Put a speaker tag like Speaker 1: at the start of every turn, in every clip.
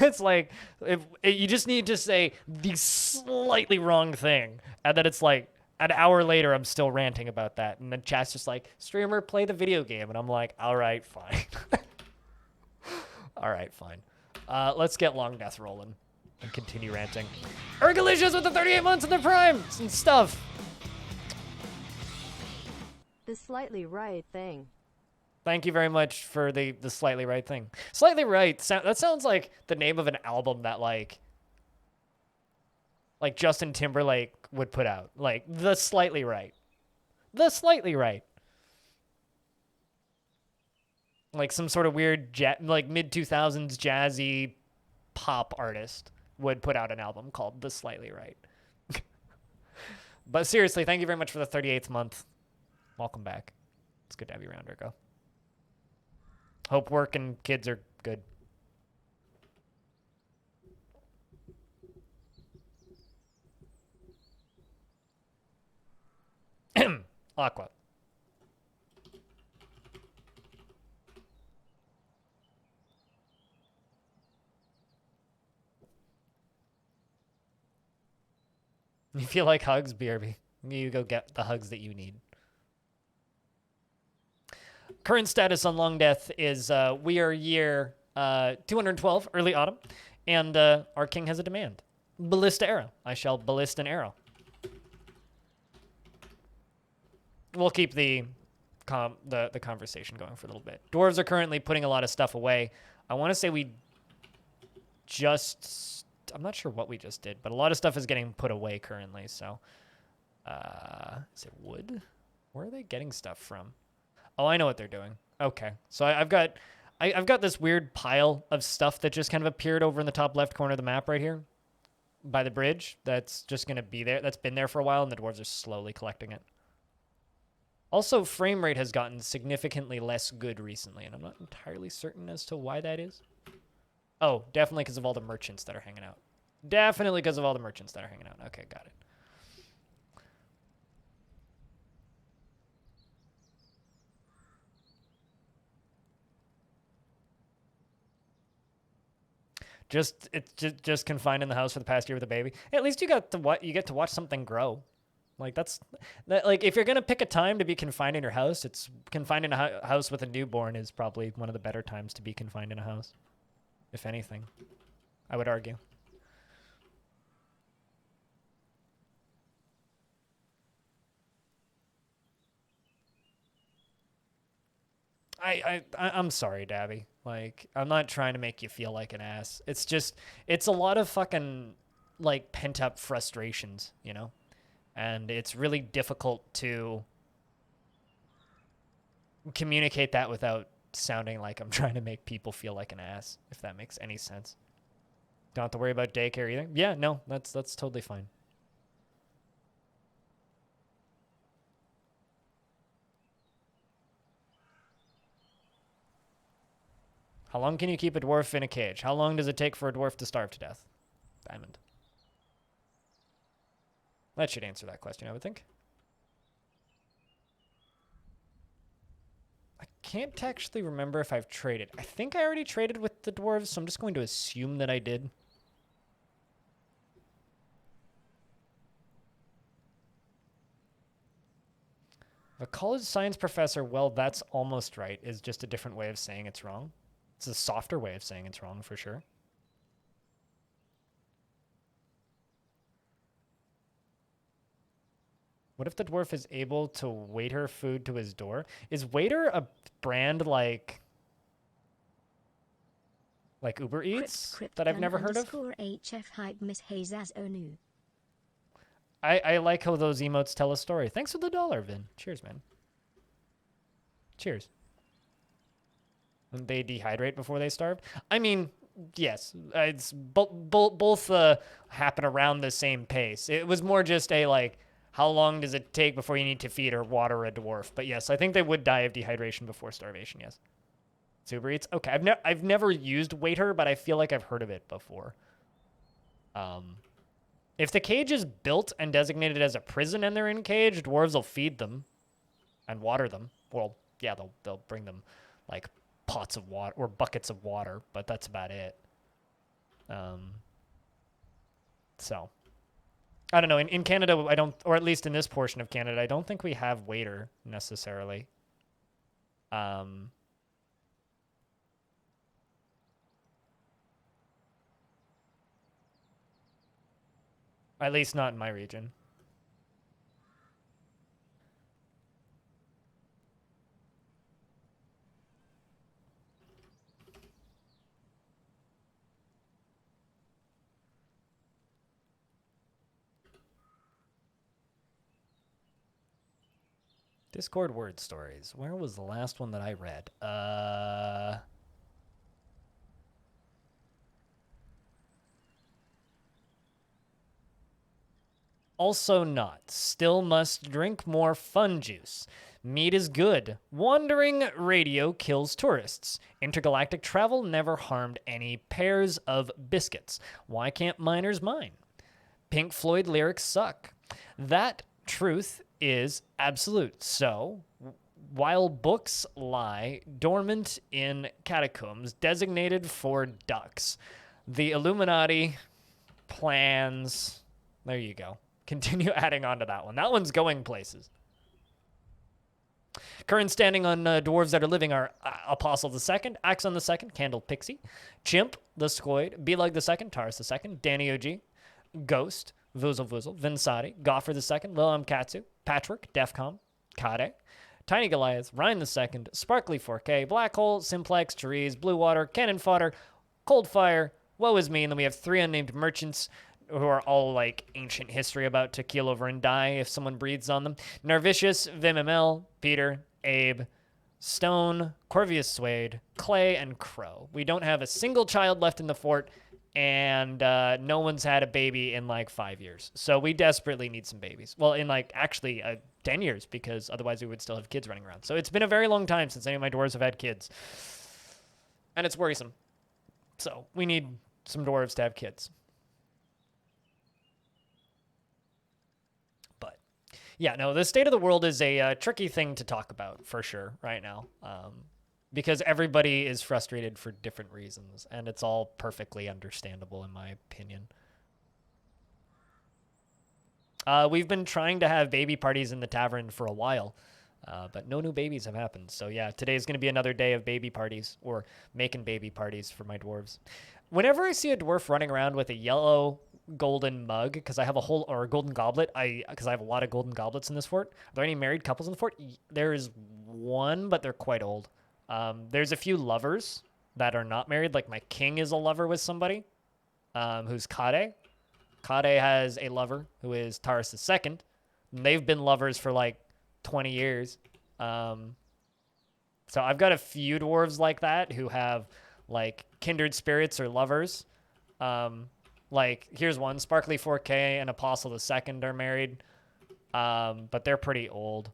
Speaker 1: It's like if you just need to say the slightly wrong thing, and then it's like an hour later I'm still ranting about that, and then chat's just like, streamer, play the video game, and I'm like, all right, fine. All right, fine. Let's get Longdeath rolling and continue ranting. Ergalicious with the 38 months in the prime and stuff.
Speaker 2: The slightly right thing.
Speaker 1: Thank you very much for the slightly right thing. Slightly right. That sounds like the name of an album that like Justin Timberlake would put out. Like the slightly right. The slightly right. Like some sort of weird like mid 2000s jazzy pop artist would put out an album called The Slightly Right. But seriously, thank you very much for the 38th month. Welcome back. It's good to have you around, Ergo. Hope work and kids are good. Aqua. You feel like hugs, BRB. You go get the hugs that you need. Current status on Longdeath is we are year 212, early autumn, and our king has a demand. Ballista arrow. I shall ballist an arrow. We'll keep the conversation going for a little bit. Dwarves are currently putting a lot of stuff away. I want to say we just... I'm not sure what we just did, but a lot of stuff is getting put away currently, so... is it wood? Where are they getting stuff from? Oh, I know what they're doing. Okay, so I've got this weird pile of stuff that just kind of appeared over in the top left corner of the map right here by the bridge. That's just going to be there. That's been there for a while, and the dwarves are slowly collecting it. Also, frame rate has gotten significantly less good recently, and I'm not entirely certain as to why that is. Oh, definitely because of all the merchants that are hanging out. Definitely because of all the merchants that are hanging out. Okay, got it. It's just confined in the house for the past year with a baby. At least you get to watch something grow. Like like if you're gonna pick a time to be confined in your house, it's confined in a house with a newborn is probably one of the better times to be confined in a house, if anything. I would argue. I'm sorry, Dabby. Like, I'm not trying to make you feel like an ass. It's just, it's a lot of fucking, like, pent-up frustrations, you know? And it's really difficult to communicate that without sounding like I'm trying to make people feel like an ass, if that makes any sense. Don't have to worry about daycare either. Yeah, no, that's totally fine. How long can you keep a dwarf in a cage? How long does it take for a dwarf to starve to death? Diamond. That should answer that question, I would think. I can't actually remember if I've traded. I think I already traded with the dwarves, so I'm just going to assume that I did. A college science professor, well, that's almost right, is just a different way of saying it's wrong. It's a softer way of saying it's wrong, for sure. What if the dwarf is able to waiter food to his door? Is waiter a brand like Uber Eats that I've never heard of?
Speaker 3: HF hype Miss Hazaz Onu.
Speaker 1: I like how those emotes tell a story. Thanks for the $1, Vin. Cheers, man. Cheers. And they dehydrate before they starve? I mean, yes. It's both happen around the same pace. It was more just a, like, how long does it take before you need to feed or water a dwarf? But yes, I think they would die of dehydration before starvation, yes. Uber Eats? Okay, I've never used Waiter, but I feel like I've heard of it before. If the cage is built and designated as a prison and they're in cage, dwarves will feed them and water them. Well, yeah, they'll bring them like pots of water or buckets of water, but that's about it. So I don't know. In Canada, I don't, or at least in this portion of Canada, I don't think we have waiter necessarily. At least not in my region. Discord word stories. Where was the last one that I read? Also not. Still must drink more fun juice. Meat is good. Wandering radio kills tourists. Intergalactic travel never harmed any pairs of biscuits. Why can't miners mine? Pink Floyd lyrics suck. That truth is absolute. So, while books lie dormant in catacombs designated for ducks, the Illuminati plans. There you go. Continue adding on to that one. That one's going places. Current standing on dwarves that are living are Apostle the Second, Axon the Second, Candle Pixie, Chimp the Squoid, Belag the Second, Taurus the Second, Danny OG, Ghost, Vuzel Vuzel, Vinsati, Goffer the Second, Lil M Katsu, Patrick, Defcom, Kade, Tiny Goliath, Ryan the Second, Sparkly 4K, Black Hole, Simplex, Therese, Blue Water, Cannon Fodder, Cold Fire, Woe Is Me, and then we have 3 unnamed merchants who are all like ancient history about to keel over and die if someone breathes on them. Narvicious, VimML, Peter, Abe, Stone, Corvius Suede, Clay, and Crow. We don't have a single child left in the fort, and no one's had a baby in like 5 years. So we desperately need some babies. Well, in like actually 10 years, because otherwise we would still have kids running around. So it's been a very long time since any of my dwarves have had kids. And it's worrisome. So we need some dwarves to have kids. Yeah, no, the state of the world is a tricky thing to talk about for sure right now, because everybody is frustrated for different reasons, and it's all perfectly understandable in my opinion. We've been trying to have baby parties in the tavern for a while, but no new babies have happened. So yeah, today's going to be another day of baby parties, or making baby parties for my dwarves. Whenever I see a dwarf running around with a yellow golden mug, because I have a whole, or a golden goblet, because I have a lot of golden goblets in this fort. Are there any married couples in the fort? There is one, but they're quite old. There's a few lovers that are not married, like my king is a lover with somebody, who's Kade. Kade has a lover who is Taurus II. And they've been lovers for like 20 years. So I've got a few dwarves like that who have like kindred spirits or lovers. Like, here's one, Sparkly 4K and Apostle the Second are married, but they're pretty old,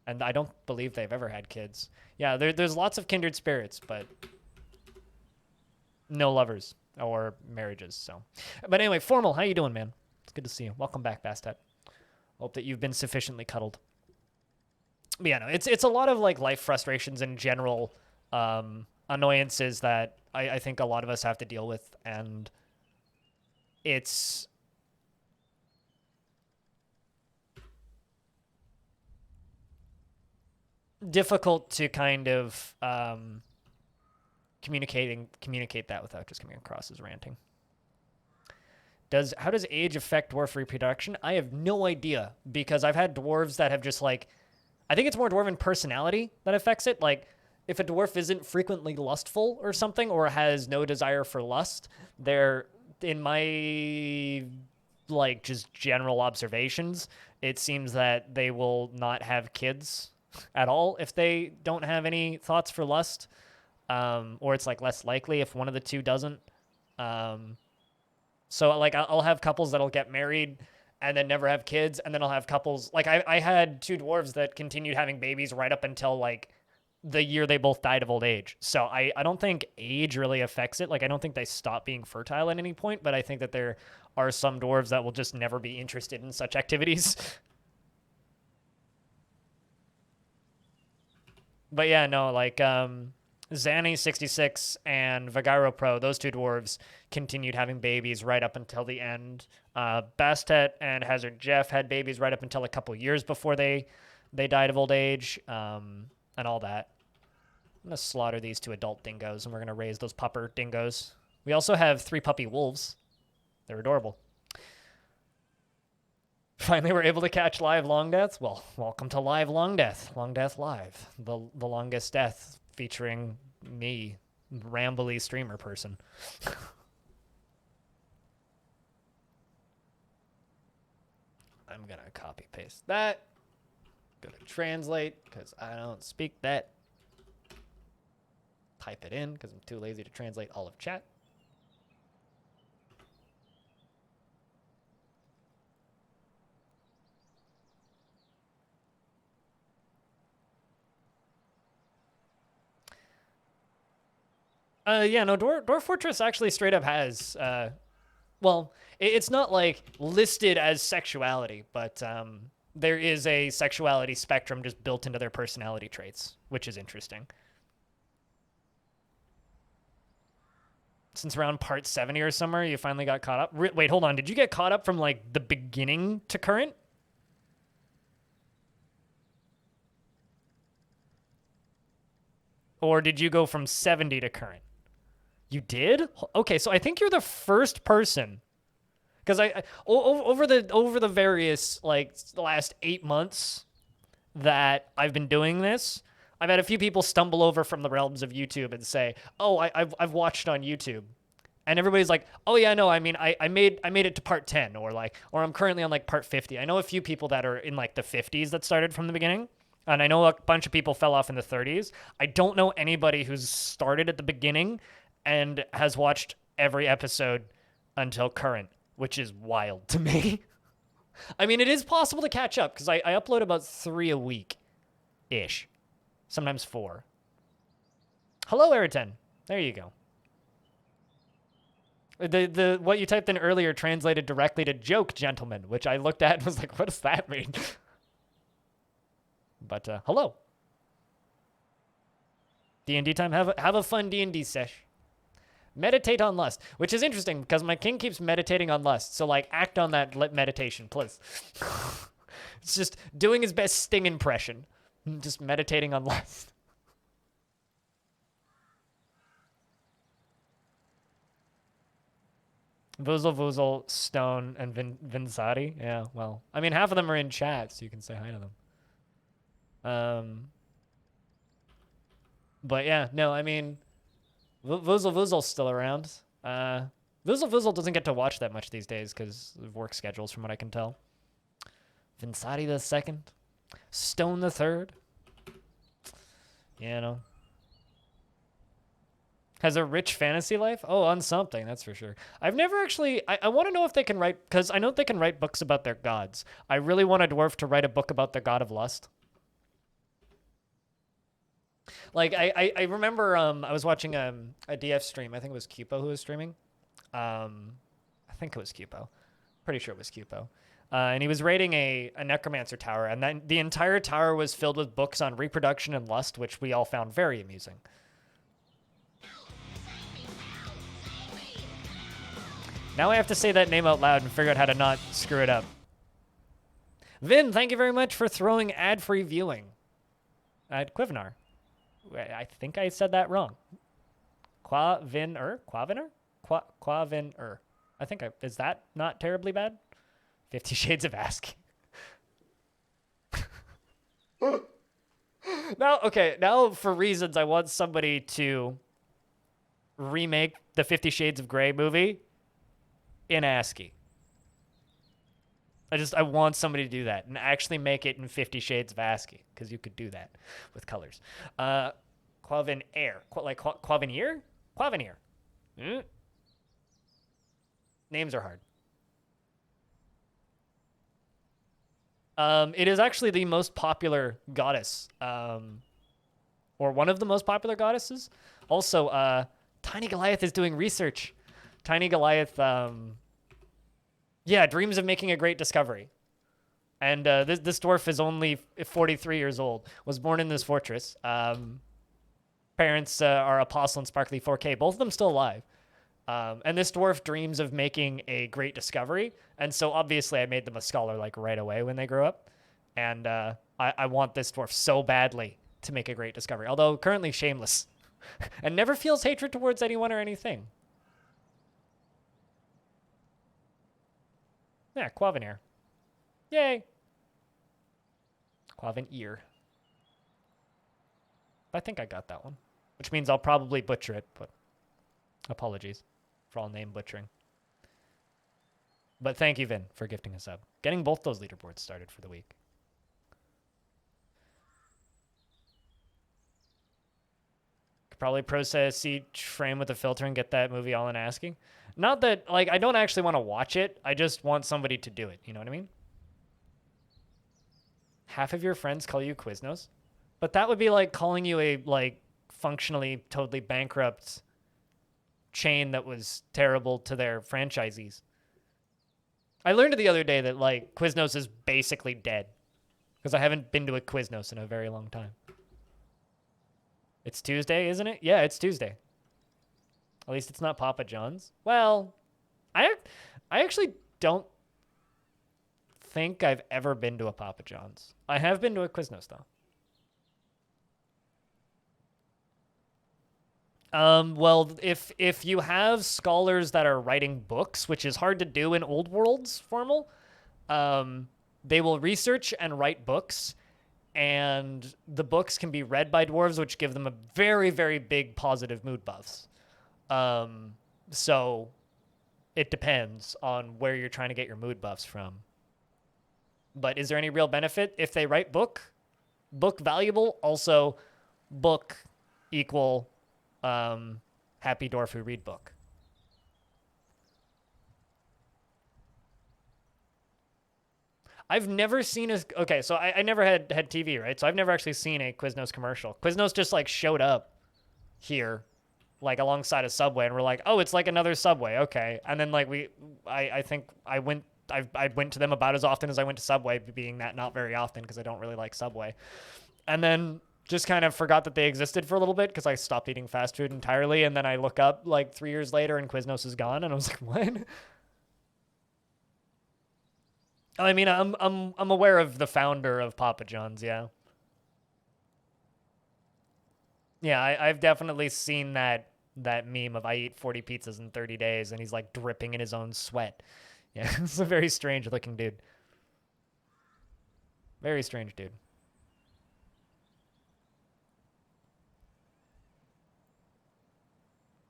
Speaker 1: and I don't believe they've ever had kids. Yeah, there's lots of kindred spirits, but no lovers or marriages. So, but anyway, Formal, how you doing, man? It's good to see you. Welcome back, Bastet. Hope that you've been sufficiently cuddled. But yeah, no, it's a lot of like life frustrations and general annoyances that I think a lot of us have to deal with, and it's difficult to kind of communicate that without just coming across as ranting. How does age affect dwarf reproduction? I have no idea, because I've had dwarves that have just like, I think it's more dwarven personality that affects it. Like, if a dwarf isn't frequently lustful or something, or has no desire for lust, they're, in my like just general observations, it seems that they will not have kids at all if they don't have any thoughts for lust, or it's like less likely if one of the two doesn't. So like I'll have couples that'll get married and then never have kids, and then I'll have couples like I had 2 dwarves that continued having babies right up until like the year they both died of old age. So I don't think age really affects it. Like, I don't think they stop being fertile at any point, but I think that there are some dwarves that will just never be interested in such activities. But yeah, no, like, Zanny 66 and Vagaro Pro, those two dwarves, continued having babies right up until the end. Bastet and Hazard Jeff had babies right up until a couple years before they died of old age, and all that. I'm going to slaughter these two adult dingoes, and we're going to raise those pupper dingoes. We also have 3 puppy wolves. They're adorable. Finally, we're able to catch live Longdeath. Well, welcome to live Longdeath. Longdeath Live. The longest death featuring me, rambly streamer person. I'm going to copy paste that. Go to translate because I don't speak that. Type it in because I'm too lazy to translate all of chat. Yeah, no, Dwarf Fortress actually straight up has, well, it's not like listed as sexuality, but there is a sexuality spectrum just built into their personality traits, which is interesting. Since around part 70 or somewhere, you finally got caught up. Wait, hold on. Did you get caught up from like the beginning to current? Or did you go from 70 to current? You did? Okay, so I think you're the first person, because over the various like the last 8 months that I've been doing this, I've had a few people stumble over from the realms of YouTube and say, "Oh, I've watched on YouTube," and everybody's like, "Oh yeah, no, I mean I made it to part 10, or I'm currently on like part 50." I know a few people that are in like the 50s that started from the beginning. And I know a bunch of people fell off in the 30s. I don't know anybody who's started at the beginning and has watched every episode until current, which is wild to me. I mean, it is possible to catch up because I upload about 3 a week-ish. Sometimes 4. Hello, Eriton. There you go. The what you typed in earlier translated directly to joke, gentlemen, which I looked at and was like, what does that mean? But hello. D&D time. Have a fun D&D sesh. Meditate on lust, which is interesting because my king keeps meditating on lust. So like act on that meditation, please. It's just doing his best Sting impression. Just meditating on lust. Vuzel, Stone, and Vinsati. Yeah, well, I mean, half of them are in chat, so you can say hi to them. But yeah, no, I mean, Vuzel's still around. Vuzel doesn't get to watch that much these days because of work schedules, from what I can tell. Vinsati the second, Stone the third. Yeah, no. Has a rich fantasy life? Oh, on something, that's for sure. I've never actually... I want to know if they can write... Because I know they can write books about their gods. I really want a dwarf to write a book about the god of lust. Like, I remember I was watching a DF stream. I think it was Cupo who was streaming. I think it was Cupo. Pretty sure it was Cupo. And he was raiding a necromancer tower. And then the entire tower was filled with books on reproduction and lust, which we all found very amusing. Now I have to say that name out loud and figure out how to not screw it up. Vin, thank you very much for throwing ad-free viewing at Quivinar. I think I said that wrong. Quaviner? Quaviner. I think is that not terribly bad? 50 Shades of ASCII. Now for reasons I want somebody to remake the 50 Shades of Grey movie in ASCII. I want somebody to do that and actually make it in 50 Shades of ASCII, because you could do that with colors. Quavinair. Like Quavinier? Quavinier. Names are hard. It is actually the most popular goddess, or one of the most popular goddesses. Also, Tiny Goliath is doing research. Tiny Goliath, yeah, dreams of making a great discovery. And this dwarf is only 43 years old, was born in this fortress. Apparently parents are Apostle and Sparkly 4K. Both of them still alive. And this dwarf dreams of making a great discovery. And so obviously I made them a scholar like right away when they grew up. And I want this dwarf so badly to make a great discovery. Although currently shameless and never feels hatred towards anyone or anything. Yeah, Quaveneer. Yay. Quaveneer. I think I got that one. Which means I'll probably butcher it, but apologies for all name butchering. But thank you, Vin, for gifting a sub. Getting both those leaderboards started for the week. Could probably process each frame with a filter and get that movie all in ASCII. Not that, like, I don't actually want to watch it. I just want somebody to do it. You know what I mean? Half of your friends call you Quiznos. But that would be like calling you a, like, functionally totally bankrupt chain that was terrible to their franchisees. I learned the other day that, like, Quiznos is basically dead. Because I haven't been to a Quiznos in a very long time. It's Tuesday, isn't it? Yeah, it's Tuesday. At least it's not Papa John's. Well, I actually don't think I've ever been to a Papa John's. I have been to a Quiznos, though. Well, if you have scholars that are writing books, which is hard to do in Old Worlds formal, they will research and write books, and the books can be read by dwarves, which give them a very, very big positive mood buffs. So it depends on where you're trying to get your mood buffs from. But is there any real benefit if they write book valuable? Also, book equal happy dwarf who read book. I've never seen a... Okay, so I never had TV, right? So I've never actually seen a Quiznos commercial. Quiznos just, like, showed up here, like, alongside a Subway, and we're like, oh, it's like another Subway, okay. And then, like, I think I went to them about as often as I went to Subway, being that not very often because I don't really like Subway. And then just kind of forgot that they existed for a little bit because I stopped eating fast food entirely. And then I look up like 3 years later and Quiznos is gone. And I was like, what? I mean, I'm aware of the founder of Papa John's. Yeah. Yeah. I've definitely seen that meme of I eat 40 pizzas in 30 days and he's like dripping in his own sweat. Yeah. It's a very strange looking dude. Very strange dude.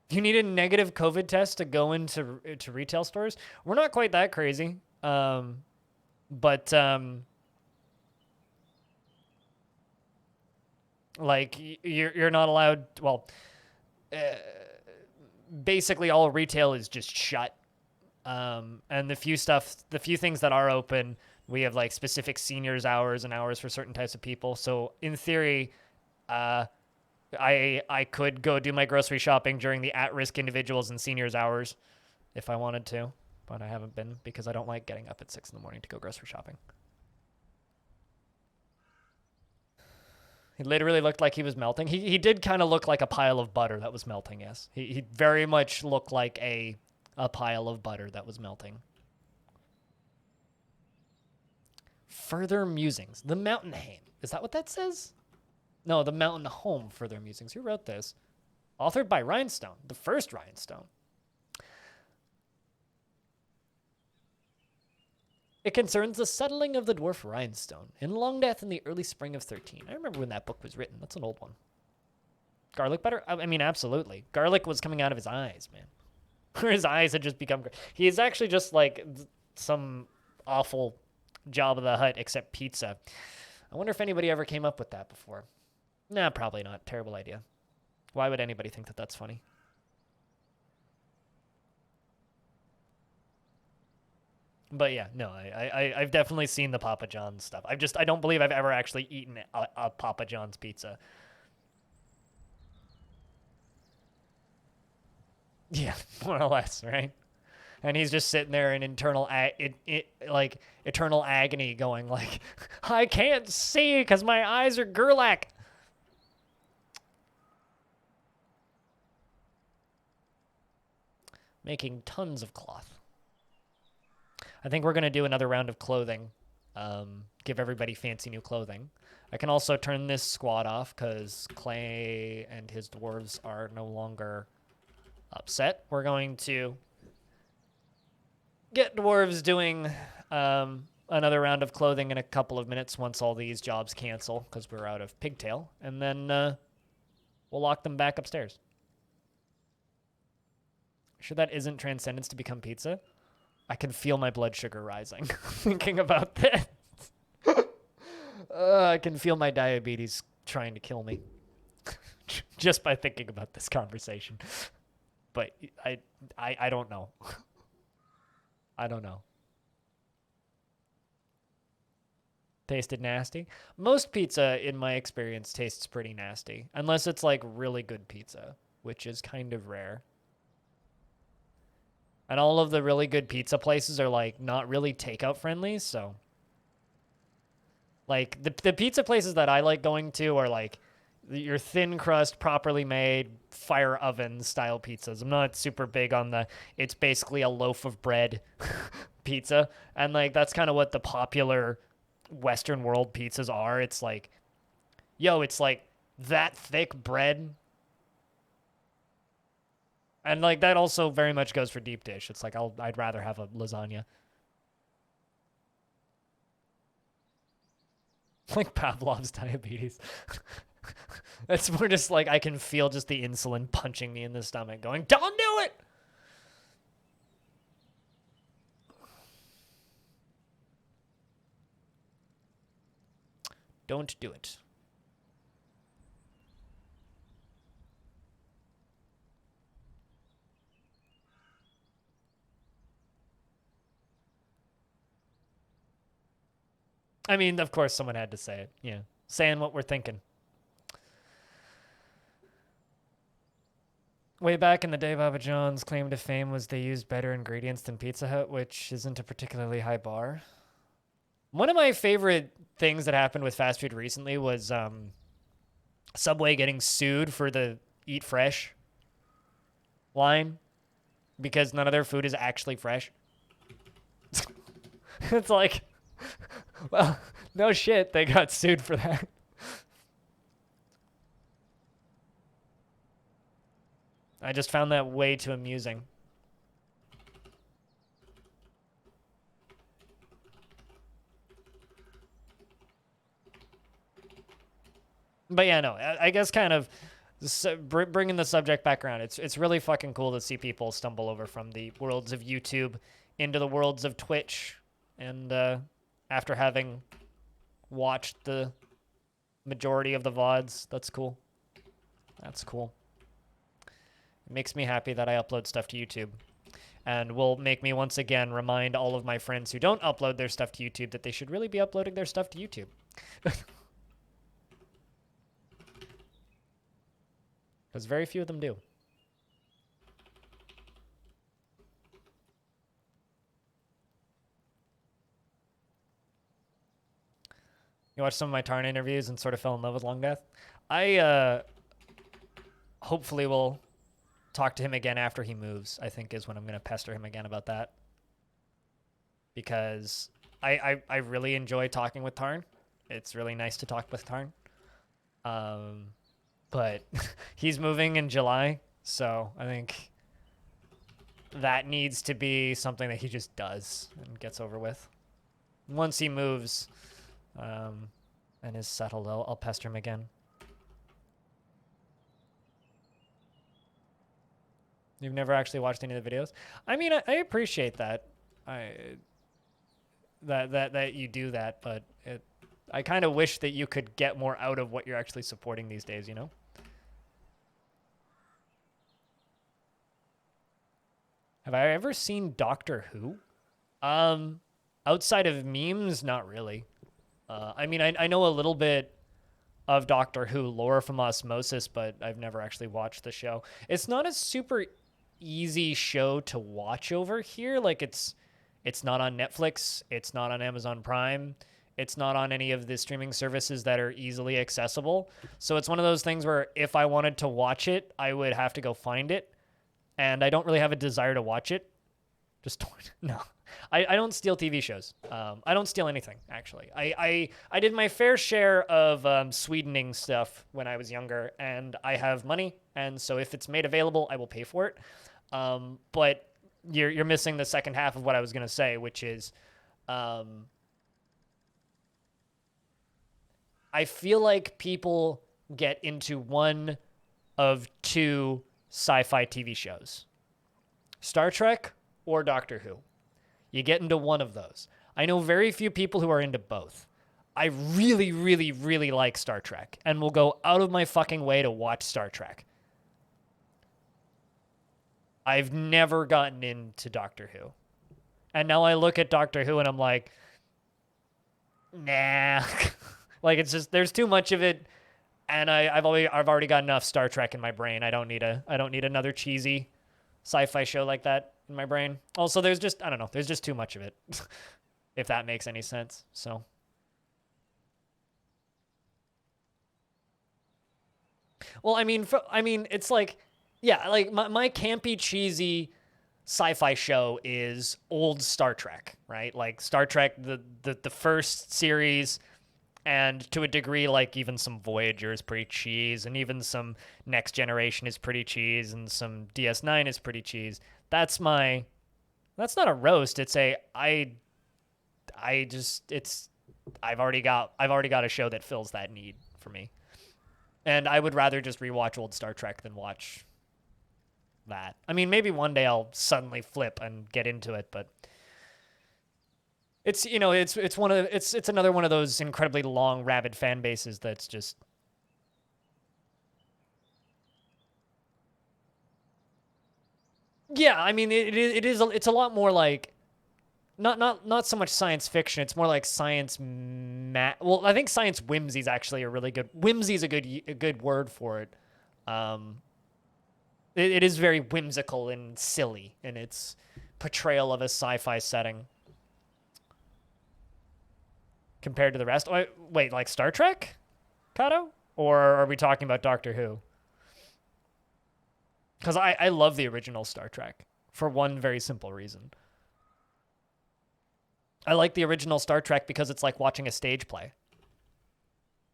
Speaker 1: You need a negative COVID test to go into retail stores. We're not quite that crazy, but like you're not allowed. Well, basically all retail is just shut, and the few things that are open, we have like specific seniors hours and hours for certain types of people. So in theory, I could go do my grocery shopping during the at-risk individuals and seniors hours if I wanted to, but I haven't been because I don't like getting up at 6 in the morning to go grocery shopping. He literally looked like he was melting. He did kind of look like a pile of butter that was melting, yes. He very much looked like a pile of butter that was melting. Further musings. The Mountain Hame. Is that what that says? No, The Mountain Home, Further Musings. Who wrote this? Authored by Rhinestone, the first Rhinestone. It concerns the settling of the dwarf Rhinestone in Longdeath in the early spring of 13. I remember when that book was written. That's an old one. Garlic butter? I mean, absolutely. Garlic was coming out of his eyes, man. His eyes had just become... He is actually just like some awful Jabba the Hutt except pizza. I wonder if anybody ever came up with that before. Nah, probably not. Terrible idea. Why would anybody think that that's funny? But yeah, no, I've definitely seen the Papa John's stuff. I don't believe I've ever actually eaten a Papa John's pizza. Yeah, more or less, right? And he's just sitting there in eternal agony going like, I can't see because my eyes are Gerlach. making tons of cloth. I think we're going to do another round of clothing. Give everybody fancy new clothing. I can also turn this squad off because Clay and his dwarves are no longer upset. We're going to get dwarves doing another round of clothing in a couple of minutes once all these jobs cancel because we're out of pigtail. And then we'll lock them back upstairs. Sure that isn't Transcendence to become pizza? I can feel my blood sugar rising thinking about this. I can feel my diabetes trying to kill me just by thinking about this conversation. But I don't know. I don't know. Tasted nasty? Most pizza, in my experience, tastes pretty nasty. Unless it's like really good pizza, which is kind of rare. And all of the really good pizza places are like not really takeout friendly, so like the pizza places that I like going to are like your thin crust, properly made, fire oven style pizzas. I'm not super big on the it's basically a loaf of bread pizza, and like that's kind of what the popular Western world pizzas are. It's like, yo, it's like that thick bread. And like that also very much goes for deep dish. It's like I'd rather have a lasagna. Like Pavlov's diabetes. It's more just like I can feel just the insulin punching me in the stomach going, "Don't do it!" Don't do it. I mean, of course, someone had to say it. Yeah. Saying what we're thinking. Way back in the day, Baba John's claim to fame was they used better ingredients than Pizza Hut, which isn't a particularly high bar. One of my favorite things that happened with fast food recently was Subway getting sued for the Eat Fresh line because none of their food is actually fresh. It's like, well, no shit, they got sued for that. I just found that way too amusing. But yeah, no, I guess kind of bringing the subject back around. It's really fucking cool to see people stumble over from the worlds of YouTube into the worlds of Twitch. And after having watched the majority of the VODs, that's cool. That's cool. It makes me happy that I upload stuff to YouTube. And will make me once again remind all of my friends who don't upload their stuff to YouTube that they should really be uploading their stuff to YouTube. Because very few of them do. You watched some of my Tarn interviews and sort of fell in love with Longdeath. I hopefully will talk to him again after he moves, I think is when I'm going to pester him again about that. Because I really enjoy talking with Tarn. It's really nice to talk with Tarn. But he's moving in July, so I think that needs to be something that he just does and gets over with. Once he moves and is settled, I'll pester him again. You've never actually watched any of the videos? I mean, I appreciate that. That you do that, but I kind of wish that you could get more out of what you're actually supporting these days, you know? Have I ever seen Doctor Who? Outside of memes, not really. I mean, I know a little bit of Doctor Who lore from osmosis, but I've never actually watched the show. It's not a super easy show to watch over here. Like it's not on Netflix. It's not on Amazon Prime. It's not on any of the streaming services that are easily accessible. So it's one of those things where if I wanted to watch it, I would have to go find it. and I don't really have a desire to watch it. Just no. I don't steal TV shows. I don't steal anything, actually. I did my fair share of Swedening stuff when I was younger, and I have money, and so if it's made available, I will pay for it. But you're missing the second half of what I was going to say, which is I feel like people get into one of two sci-fi TV shows. Star Trek or Doctor Who. You get into one of those. I know very few people who are into both. I really, really, really like Star Trek and will go out of my fucking way to watch Star Trek. I've never gotten into Doctor Who. And now I look at Doctor Who and I'm like, nah. Like, it's just, there's too much of it. And I've already got enough Star Trek in my brain. I don't need another cheesy sci-fi show like that in my brain. Also, there's just, I don't know, there's just too much of it, if that makes any sense. So, well, I mean, it's like, yeah, like my campy, cheesy sci-fi show is old Star Trek, right? Like Star Trek, the first series, and to a degree, like even some Voyager is pretty cheese, and even some Next Generation is pretty cheese, and some DS9 is pretty cheese. That's not a roast. It's I've already got a show that fills that need for me. And I would rather just rewatch old Star Trek than watch that. I mean, maybe one day I'll suddenly flip and get into it, but it's, you know, it's another one of those incredibly long, rabid fan bases that's just, yeah, I mean, it's a lot more like not so much science fiction. It's more like science well, I think science whimsy is actually a really good, whimsy is a good word for it. It is very whimsical and silly in its portrayal of a sci-fi setting compared to the rest. Wait, like Star Trek, Kato? Or are we talking about Doctor Who? Because I love the original Star Trek for one very simple reason. I like the original Star Trek because it's like watching a stage play.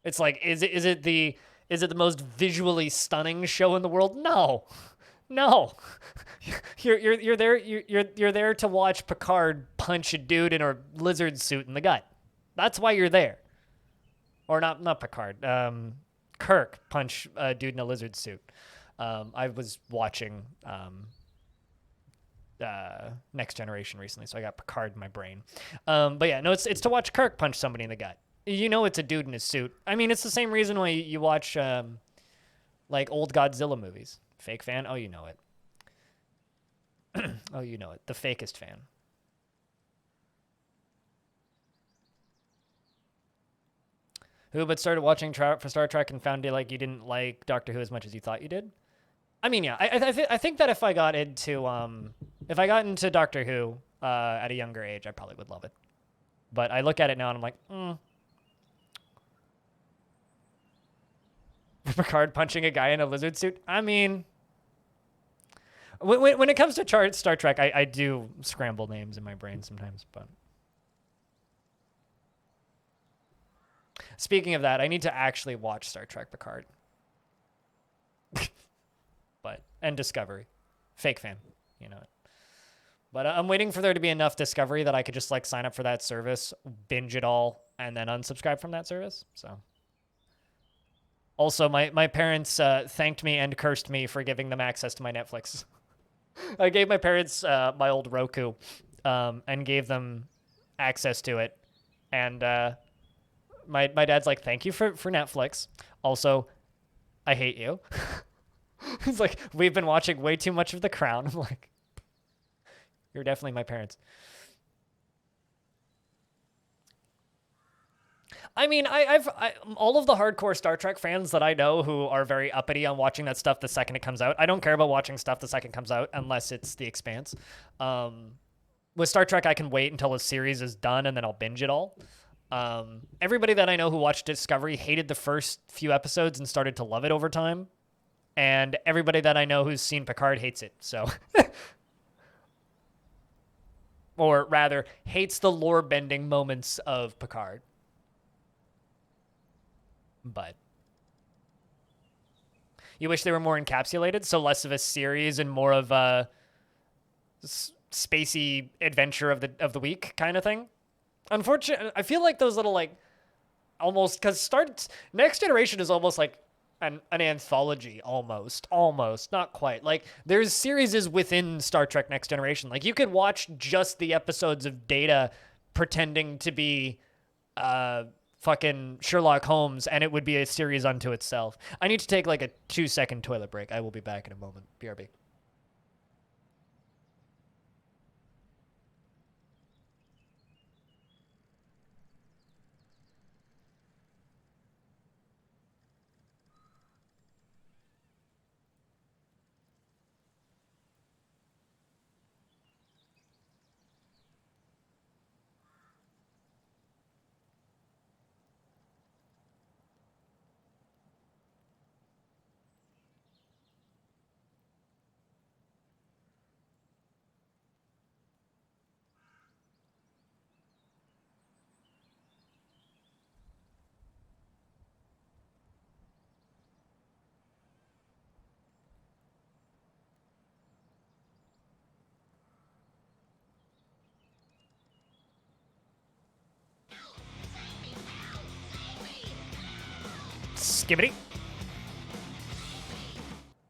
Speaker 1: It's like, is it the most visually stunning show in the world? No. You're there to watch Picard punch a dude in a lizard suit in the gut. That's why you're there. Or not Picard. Kirk punch a dude in a lizard suit. I was watching Next Generation recently, so I got Picard in my brain. But yeah, no, it's to watch Kirk punch somebody in the gut. You know it's a dude in a suit. I mean, it's the same reason why you watch like old Godzilla movies. Fake fan? Oh, you know it. Oh, you know it. The fakest fan. Who but started watching for Star Trek and found it like you didn't like Doctor Who as much as you thought you did? I mean, yeah, I think that if I got into Doctor Who at a younger age, I probably would love it. But I look at it now and I'm like, Picard punching a guy in a lizard suit. I mean, when it comes to Star Trek, I do scramble names in my brain sometimes. But speaking of that, I need to actually watch Star Trek Picard. And Discovery. Fake fan, you know it. But I'm waiting for there to be enough Discovery that I could just like sign up for that service, binge it all, and then unsubscribe from that service. So, also my parents thanked me and cursed me for giving them access to my Netflix. I gave my parents my old Roku, and gave them access to it, and my dad's like, thank you for Netflix. Also, I hate you. He's like, we've been watching way too much of The Crown. I'm like, you're definitely my parents. I mean, I've all of the hardcore Star Trek fans that I know who are very uppity on watching that stuff the second it comes out. I don't care about watching stuff the second it comes out unless it's The Expanse. With Star Trek, I can wait until a series is done and then I'll binge it all. Everybody that I know who watched Discovery hated the first few episodes and started to love it over time. and everybody that I know who's seen Picard hates it. So, or rather, hates the lore bending moments of Picard. But you wish they were more encapsulated, so less of a series and more of a spacey adventure of the week kind of thing. Unfortunately, I feel like those little like almost because Next Generation is almost like an anthology, almost not quite. Like there's series within Star Trek Next Generation. Like you could watch just the episodes of Data pretending to be fucking Sherlock Holmes, and it would be a series unto itself. I need to take like a 2-second toilet break. I will be back in a moment. BRB. Skibbity.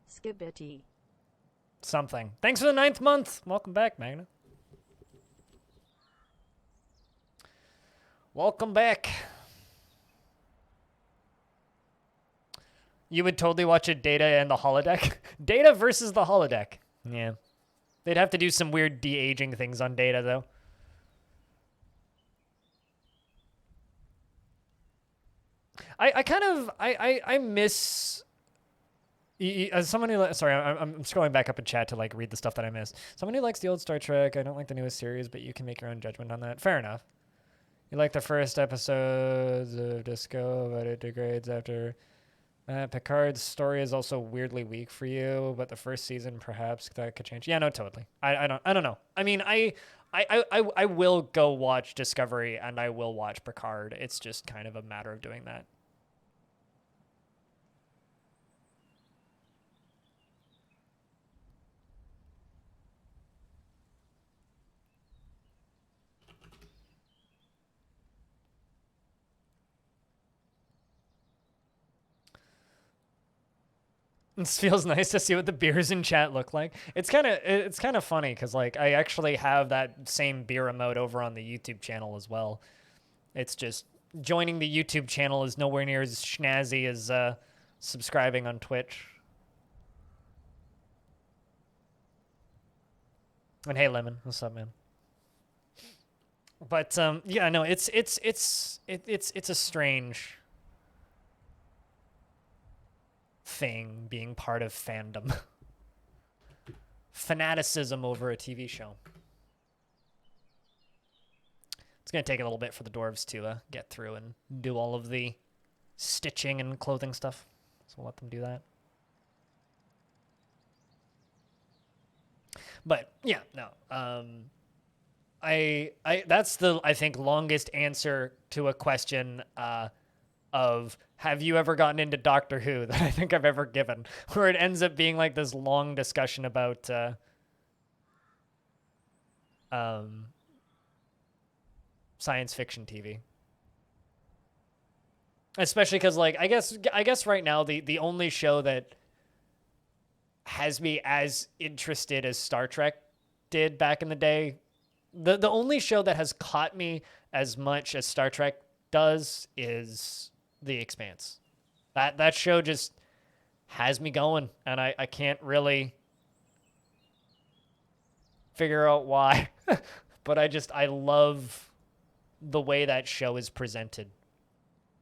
Speaker 2: Skibbity.
Speaker 1: Something. Thanks for the 9th month. Welcome back, Magna. Welcome back. You would totally watch a Data and the holodeck? Data versus the holodeck. Yeah. They'd have to do some weird de-aging things on Data, though. I miss... As someone who... Sorry, I'm scrolling back up in chat to like read the stuff that I miss. Someone who likes the old Star Trek, I don't like the newest series, but you can make your own judgment on that. Fair enough. You like the first episodes of Disco, but it degrades after... Picard's story is also weirdly weak for you, but the first season perhaps that could change. Yeah, no, totally. I don't know. I mean, I will go watch Discovery and I will watch Picard. It's just kind of a matter of doing that. It feels nice to see what the beers in chat look like. It's kind of funny because like I actually have that same beer emote over on the YouTube channel as well. It's just joining the YouTube channel is nowhere near as snazzy as subscribing on Twitch. And hey, Lemon, what's up, man? But yeah, no, it's a strange thing being part of fandom. Fanaticism over a TV show. It's going to take a little bit for the dwarves to get through and do all of the stitching and clothing stuff. So we'll let them do that. But yeah, no. That's the, I think, longest answer to a question of have you ever gotten into Doctor Who that I think I've ever given, where it ends up being like this long discussion about science fiction TV. Especially because like I guess right now the only show that has me as interested as Star Trek did back in the day, the only show that has caught me as much as Star Trek does is The Expanse. That show just has me going, and I can't really figure out why. But I love the way that show is presented.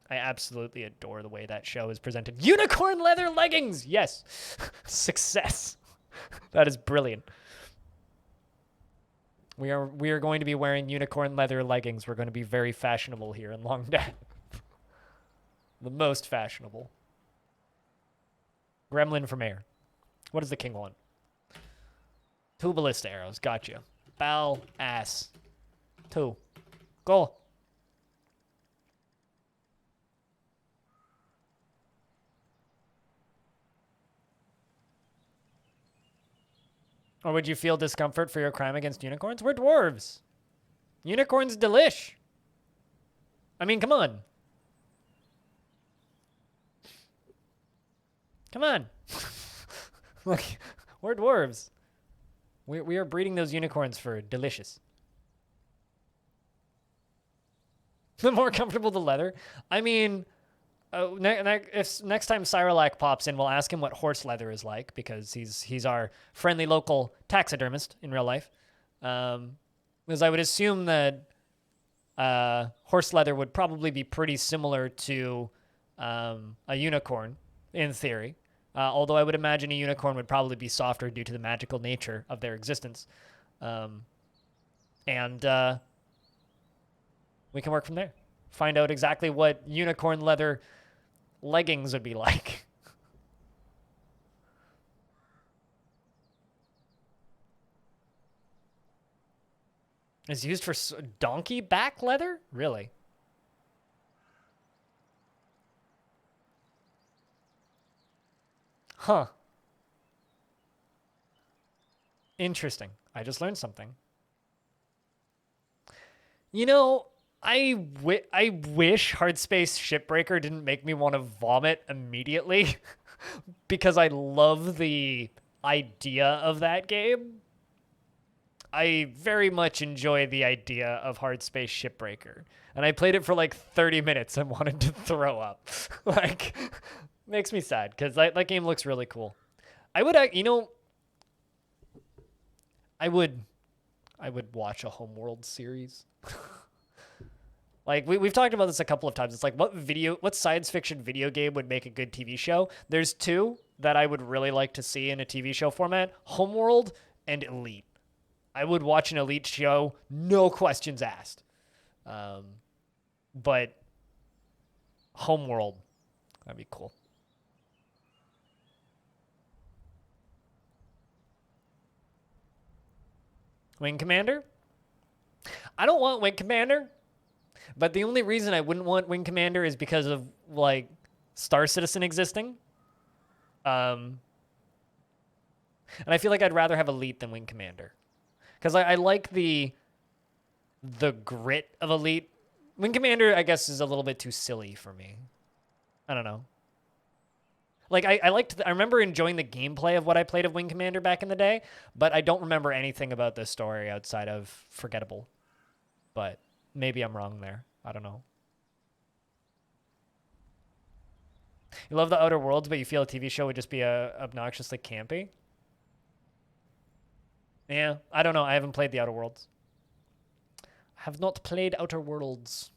Speaker 1: I absolutely adore the way that show is presented. Unicorn leather leggings! Yes! Success. That is brilliant. We are going to be wearing unicorn leather leggings. We're going to be very fashionable here in Longdeath. The most fashionable. Gremlin from air. What does the king want? 2 ballista arrows. Gotcha. Bow, ass. 2. Go. Or would you feel discomfort for your crime against unicorns? We're dwarves. Unicorns delish. I mean, come on. Come on. Look, we're dwarves. We are breeding those unicorns for delicious. The more comfortable the leather. I mean, if next time Cyrolac pops in, we'll ask him what horse leather is like, because he's our friendly local taxidermist in real life. Because I would assume that horse leather would probably be pretty similar to a unicorn in theory. Although I would imagine a unicorn would probably be softer due to the magical nature of their existence. And we can work from there. Find out exactly what unicorn leather leggings would be like. It's used for donkey back leather? Really? Huh. Interesting. I just learned something. You know, I wish Hardspace Shipbreaker didn't make me want to vomit immediately because I love the idea of that game. I very much enjoy the idea of Hardspace Shipbreaker. And I played it for like 30 minutes and wanted to throw up. Like, makes me sad because that game looks really cool. I would, you know, I would watch a Homeworld series. Like, we've talked about this a couple of times. It's like, what science fiction video game would make a good TV show? There's 2 that I would really like to see in a TV show format: Homeworld and Elite. I would watch an Elite show, no questions asked. But Homeworld, that'd be cool. Wing Commander? I don't want Wing Commander, but the only reason I wouldn't want Wing Commander is because of, like, Star Citizen existing. And I feel like I'd rather have Elite than Wing Commander. Because I like the grit of Elite. Wing Commander, I guess, is a little bit too silly for me. I don't know. Like, I remember enjoying the gameplay of what I played of Wing Commander back in the day, but I don't remember anything about the story outside of forgettable. But maybe I'm wrong there. I don't know. You love the Outer Worlds, but you feel a TV show would just be obnoxiously campy? Yeah, I don't know. I haven't played the Outer Worlds. I have not played Outer Worlds.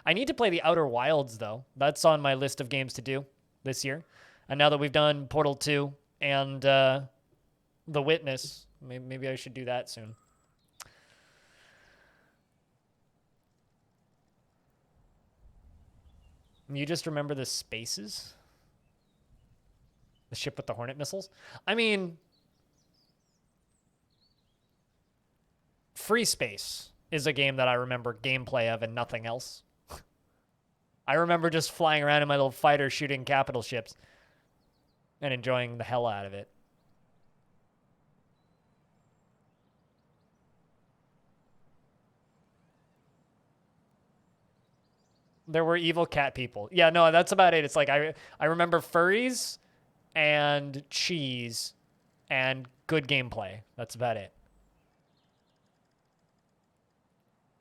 Speaker 1: I need to play the Outer Wilds, though. That's on my list of games to do this year. And now that we've done Portal 2 and The Witness, maybe I should do that soon. You just remember the spaces? The ship with the Hornet missiles? I mean, Free Space is a game that I remember gameplay of and nothing else. I remember just flying around in my little fighter shooting capital ships and enjoying the hell out of it. There were evil cat people. Yeah, no, that's about it. It's like I remember furries and cheese and good gameplay. That's about it.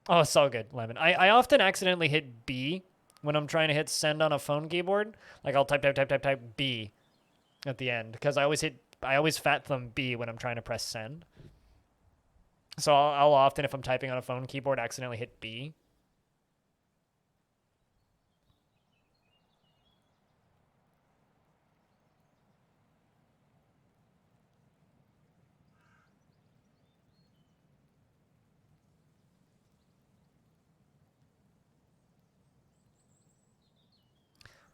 Speaker 1: Oh, so good, Lemon. I often accidentally hit B when I'm trying to hit send on a phone keyboard. Like, I'll type B at the end because I always fat thumb B when I'm trying to press send. So I'll often, if I'm typing on a phone keyboard, accidentally hit B.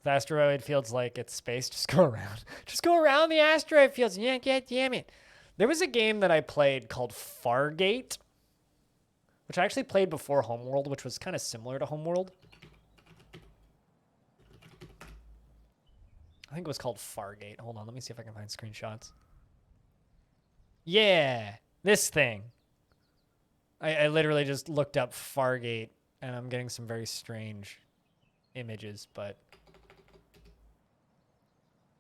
Speaker 1: The asteroid fields like it's space. Just go around. Just go around the asteroid fields. Yeah, damn it. There was a game that I played called Fargate, which I actually played before Homeworld, which was kind of similar to Homeworld. I think it was called Fargate. Hold on, let me see if I can find screenshots. Yeah, this thing. I literally just looked up Fargate, and I'm getting some very strange images, but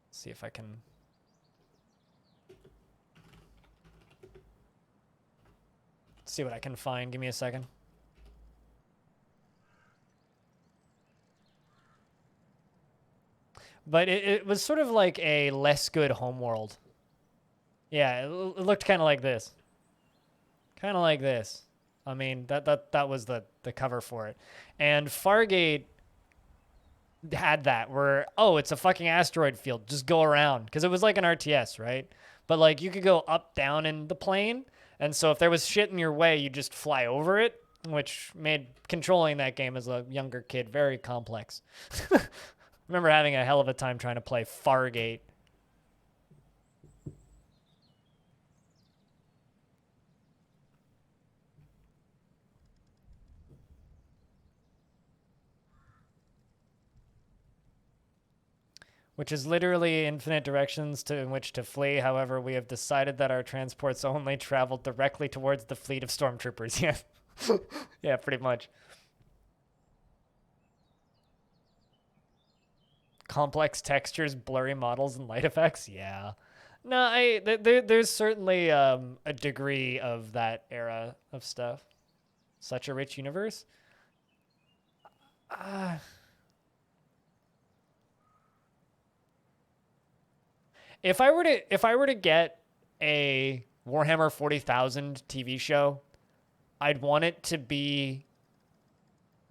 Speaker 1: let's see if I can... see what I can find. Give me a second. But it was sort of like a less good Homeworld. Yeah, it looked kind of like this. Kind of like this. I mean, that was the cover for it. And Fargate had that where, oh, it's a fucking asteroid field. Just go around. Because it was like an RTS, right? But like you could go up, down in the plane. And so if there was shit in your way, you just fly over it, which made controlling that game as a younger kid very complex. Remember having a hell of a time trying to play Fargate. Which is literally infinite directions in which to flee. However, we have decided that our transports only travel directly towards the fleet of stormtroopers. Yeah. Yeah, pretty much. Complex textures, blurry models, and light effects. Yeah. No, there's certainly a degree of that era of stuff. Such a rich universe. If I were to get a Warhammer 40,000 TV show, I'd want it to be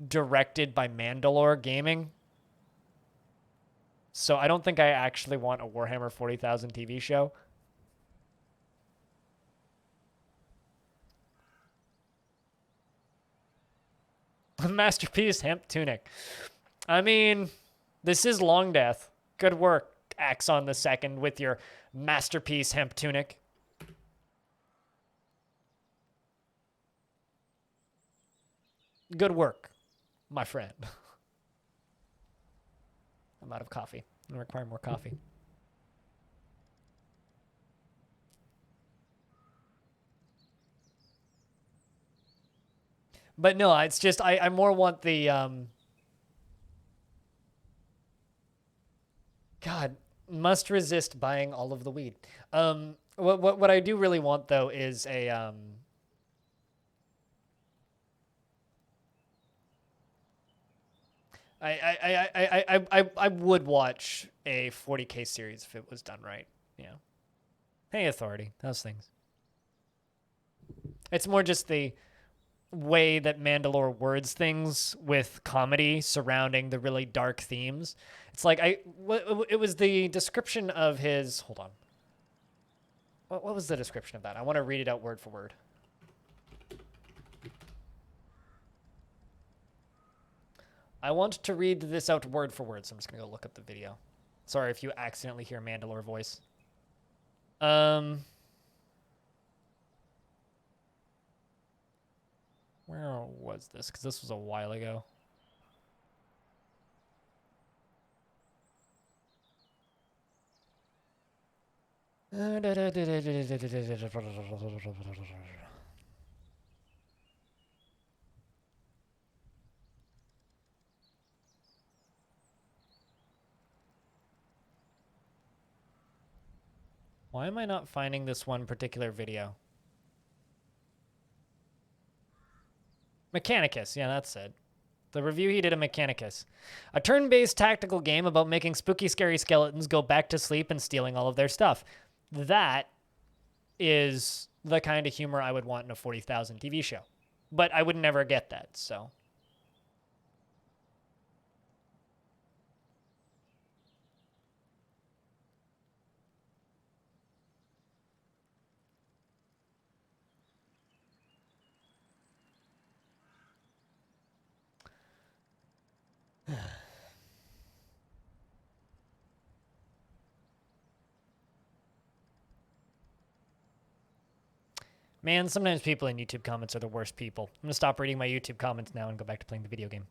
Speaker 1: directed by Mandalore Gaming. So I don't think I actually want a Warhammer 40,000 TV show. Masterpiece hemp tunic. I mean, this is Longdeath. Good work, Axon the Second, with your masterpiece hemp tunic. Good work, my friend. I'm out of coffee. I require more coffee. But no, it's just I more want the God, must resist buying all of the weed. What I do really want though is a I would watch a 40K series if it was done right. Yeah. Hey, Authority. How's things? It's more just the way that Mandalore words things with comedy surrounding the really dark themes. It's like it was the description of his. Hold on. What was the description of that? I want to read it out word for word. I want to read this out word for word, so I'm just gonna go look up the video. Sorry if you accidentally hear Mandalore voice. Where was this? Because this was a while ago. Why am I not finding this one particular video? Mechanicus, yeah, that's it. The review he did of Mechanicus. A turn-based tactical game about making spooky, scary skeletons go back to sleep and stealing all of their stuff. That is the kind of humor I would want in a 40,000 TV show. But I would never get that, so... Man, sometimes people in YouTube comments are the worst people. I'm gonna stop reading my YouTube comments now and go back to playing the video game.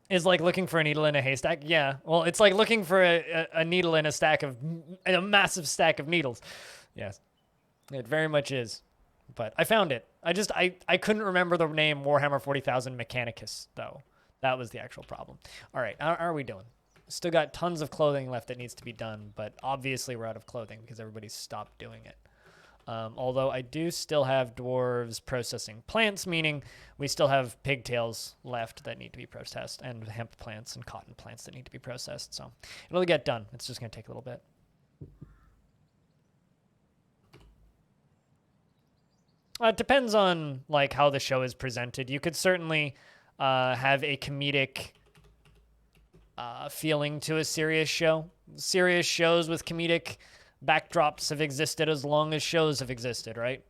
Speaker 1: Is like looking for a needle in a haystack? Yeah. Well, it's like looking for a needle in a massive stack of needles. Yes. It very much is. But I found it. I couldn't remember the name Warhammer 40,000 Mechanicus, though. That was the actual problem. All right, how are we doing? Still got tons of clothing left that needs to be done, but obviously we're out of clothing because everybody's stopped doing it. Although I do still have dwarves processing plants, meaning we still have pigtails left that need to be processed, and hemp plants and cotton plants that need to be processed. So it'll get done. It's just going to take a little bit. It depends on like how the show is presented. You could certainly have a comedic feeling to a serious show. Serious shows with comedic backdrops have existed as long as shows have existed, right?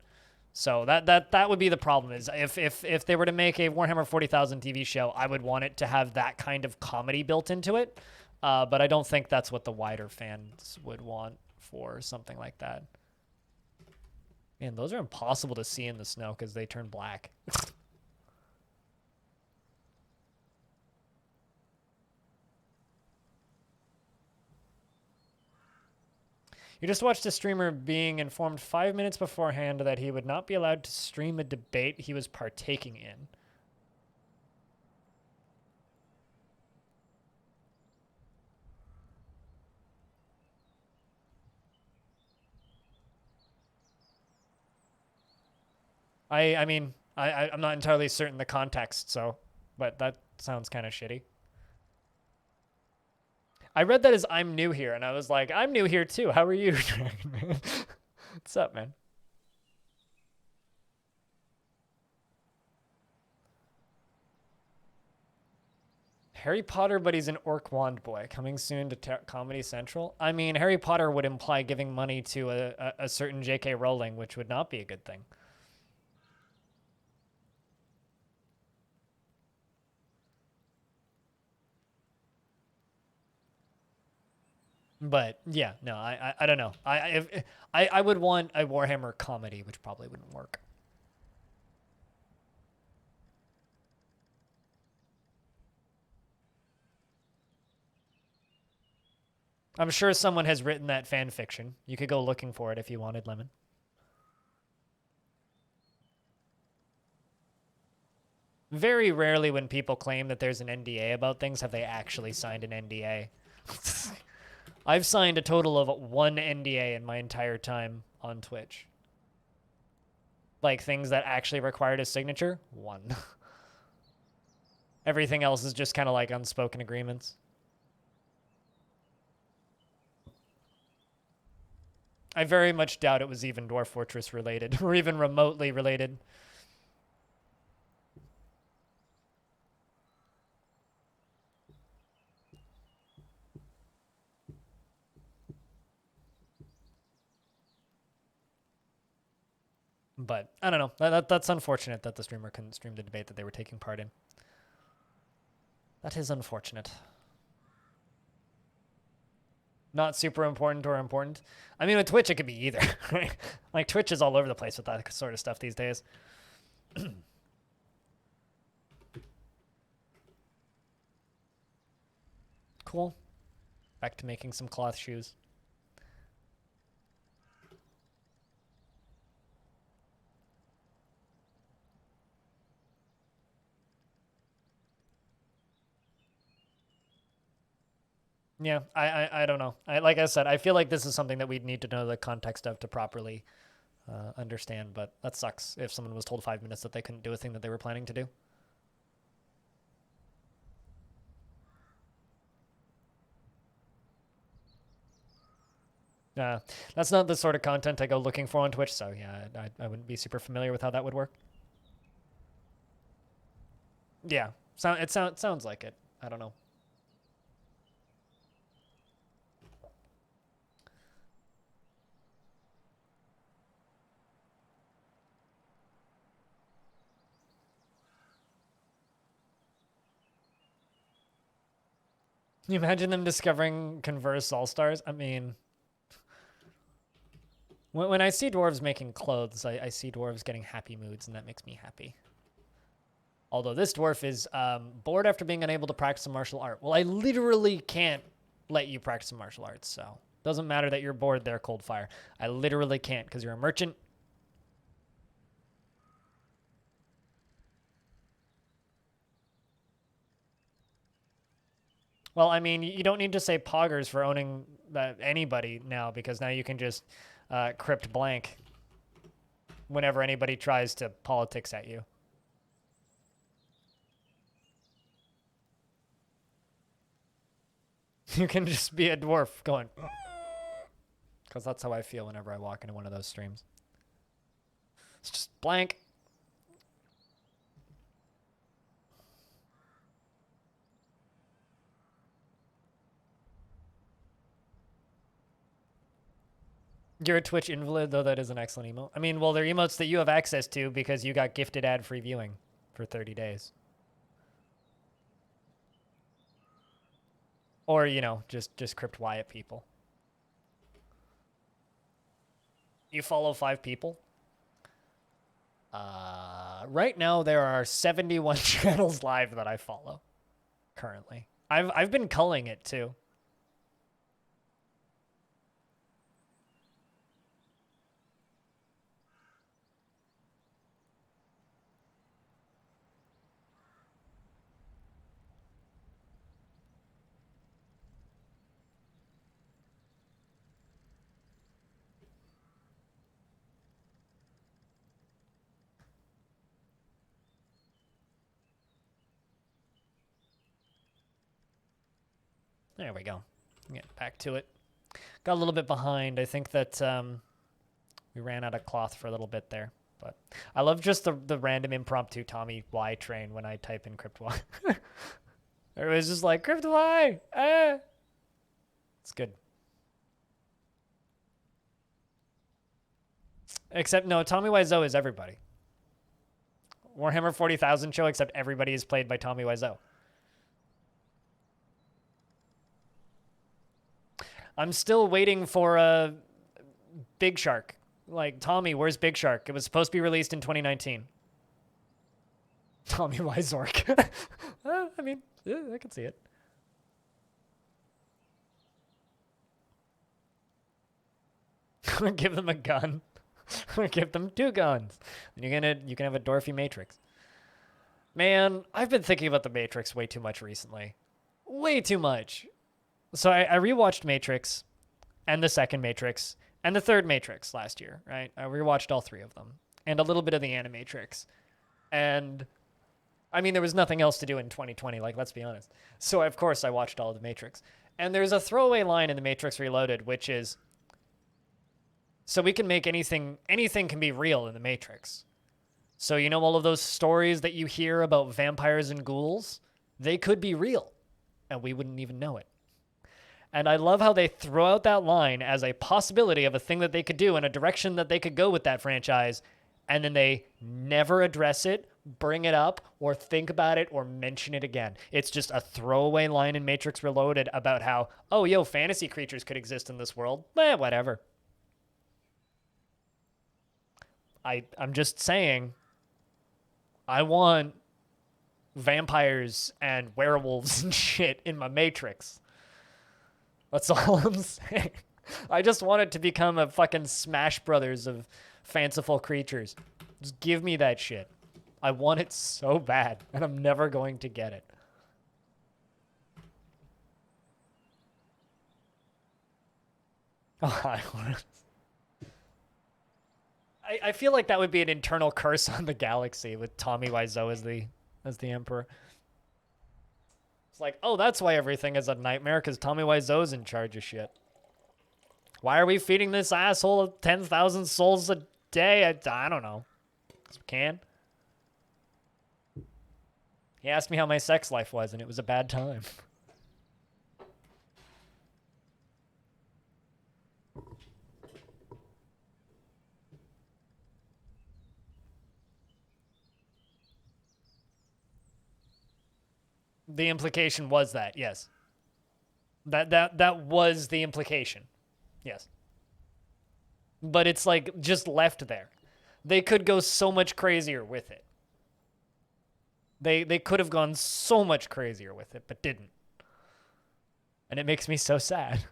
Speaker 1: So that would be the problem. Is if they were to make a Warhammer 40,000 TV show, I would want it to have that kind of comedy built into it. But I don't think that's what the wider fans would want for something like that. Man, those are impossible to see in the snow because they turn black. You just watched a streamer being informed 5 minutes beforehand that he would not be allowed to stream a debate he was partaking in. I'm not entirely certain the context, but that sounds kind of shitty. I read that as I'm new here, and I was like, I'm new here too. How are you, Dragon Man? What's up, man? Harry Potter, but he's an orc wand boy. Coming soon to Comedy Central. I mean, Harry Potter would imply giving money to a certain J.K. Rowling, which would not be a good thing. But yeah, no, I don't know. I would want a Warhammer comedy, which probably wouldn't work. I'm sure someone has written that fan fiction. You could go looking for it if you wanted, Lemon. Very rarely when people claim that there's an NDA about things have they actually signed an NDA. I've signed a total of 1 NDA in my entire time on Twitch. Like things that actually required a signature, 1. Everything else is just kind of like unspoken agreements. I very much doubt it was even Dwarf Fortress related or even remotely related. But I don't know. That's unfortunate that the streamer couldn't stream the debate that they were taking part in. That is unfortunate. Not super important or important. I mean, with Twitch, it could be either. Right? Like, Twitch is all over the place with that sort of stuff these days. Cool. Back to making some cloth shoes. Yeah, I don't know. Like I said, I feel like this is something that we'd need to know the context of to properly understand, but that sucks if someone was told 5 minutes that they couldn't do a thing that they were planning to do. That's not the sort of content I go looking for on Twitch, so yeah, I wouldn't be super familiar with how that would work. Yeah, it sounds like it. I don't know. Can you imagine them discovering Converse All-Stars? I mean, When I see dwarves making clothes, I see dwarves getting happy moods, and that makes me happy. Although this dwarf is bored after being unable to practice a martial art. Well, I literally can't let you practice martial arts, so doesn't matter that you're bored there, Cold Fire. I literally can't because you're a merchant. Well, I mean, you don't need to say poggers for owning anybody now, because now you can just crypt blank whenever anybody tries to politics at you. You can just be a dwarf going, because that's how I feel whenever I walk into one of those streams. It's just blank. You're a Twitch invalid, though that is an excellent emote. I mean, well, they're emotes that you have access to because you got gifted ad-free viewing for 30 days. Or, you know, just crypt Wyatt people. You follow 5 people? Right now there are 71 channels live that I follow currently. I've been culling it too. There we go. Get back to it. Got a little bit behind. I think that we ran out of cloth for a little bit there. But I love just the random impromptu Tommy Y train when I type in Crypt Y. Everybody's just like, Crypt Y! Ah! It's good. Except, no, Tommy Wiseau is everybody. Warhammer 40,000 show, except everybody is played by Tommy Wiseau. I'm still waiting for a Big Shark. Like, Tommy, where's Big Shark? It was supposed to be released in 2019. Tommy Wiseork. I mean, yeah, I can see it. Give them a gun. Give them 2 guns. And you can have a Dwarfy Matrix. Man, I've been thinking about the Matrix way too much recently. Way too much. So I rewatched Matrix, and the second Matrix, and the third Matrix last year, right? I rewatched all 3 of them, and a little bit of the Animatrix. And, I mean, there was nothing else to do in 2020, like, let's be honest. So, of course, I watched all of the Matrix. And there's a throwaway line in the Matrix Reloaded, which is, so we can make anything can be real in the Matrix. So, you know all of those stories that you hear about vampires and ghouls? They could be real, and we wouldn't even know it. And I love how they throw out that line as a possibility of a thing that they could do and a direction that they could go with that franchise, and then they never address it, bring it up, or think about it, or mention it again. It's just a throwaway line in Matrix Reloaded about how, oh, yo, fantasy creatures could exist in this world. Whatever. I'm just saying, I want vampires and werewolves and shit in my Matrix. That's all I'm saying. I just want it to become a fucking Smash Brothers of fanciful creatures. Just give me that shit. I want it so bad, and I'm never going to get it. Oh, I feel like that would be an internal curse on the galaxy with Tommy Wiseau as the Emperor. It's like, oh, that's why everything is a nightmare, because Tommy Wiseau's in charge of shit. Why are we feeding this asshole 10,000 souls a day? I don't know. Because we can. He asked me how my sex life was, and it was a bad time. The implication was that, yes. That was the implication. Yes. but it's like just left there. They could go so much crazier with it. They could have gone so much crazier with it, but didn't. And it makes me so sad.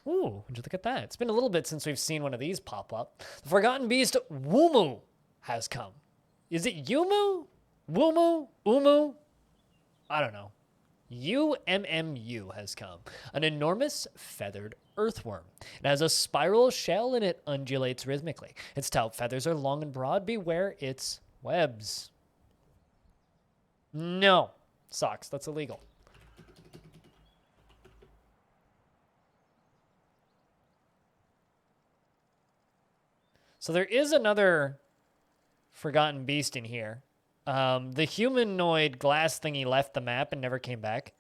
Speaker 1: Ooh, would you look at that? It's been a little bit since we've seen one of these pop up. The Forgotten Beast Woomoo has come. Is it Yumu? Woomoo? Umu? I don't know. UMMU has come. An enormous feathered earthworm. It has a spiral shell and it undulates rhythmically. Its tail feathers are long and broad. Beware its webs. No. Socks. That's illegal. So there is another Forgotten Beast in here. The humanoid glass thingy left the map and never came back.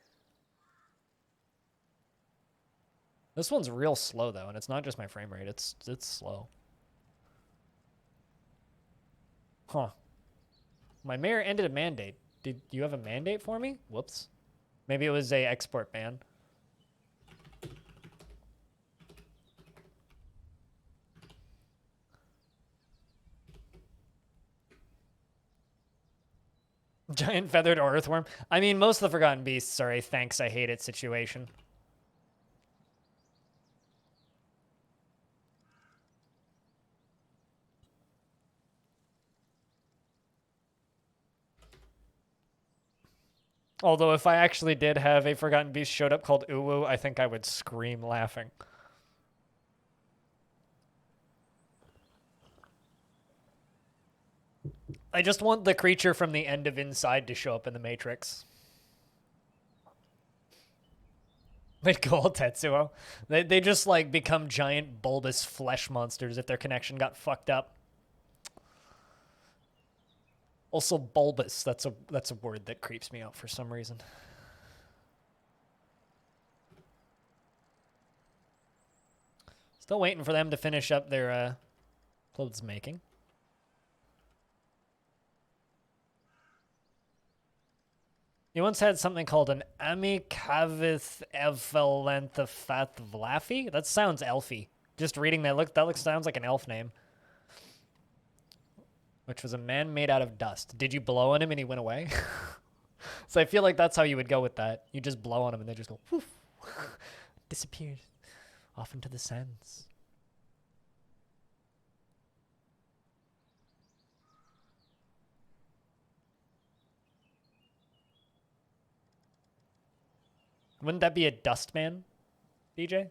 Speaker 1: This one's real slow though, and it's not just my frame rate. It's slow. Huh. My mayor ended a mandate. Did you have a mandate for me? Whoops. Maybe it was a export ban. Giant feathered earthworm. I mean, most of the Forgotten Beasts are a thanks I hate it situation. Although if I actually did have a Forgotten Beast showed up called Uwu, I think I would scream laughing. I just want the creature from the end of Inside to show up in the Matrix. They'd go all Tetsuo. They just like become giant bulbous flesh monsters if their connection got fucked up. Also bulbous, that's a word that creeps me out for some reason. Still waiting for them to finish up their clothes making. You once had something called an Amikavith Evelanthafath Vlaffy? That sounds elfy. Just reading that sounds like an elf name. Which was a man made out of dust. Did you blow on him and he went away? So I feel like that's how you would go with that. You just blow on him and they just go, whoof, disappeared off into the sands. Wouldn't that be a dust man, DJ?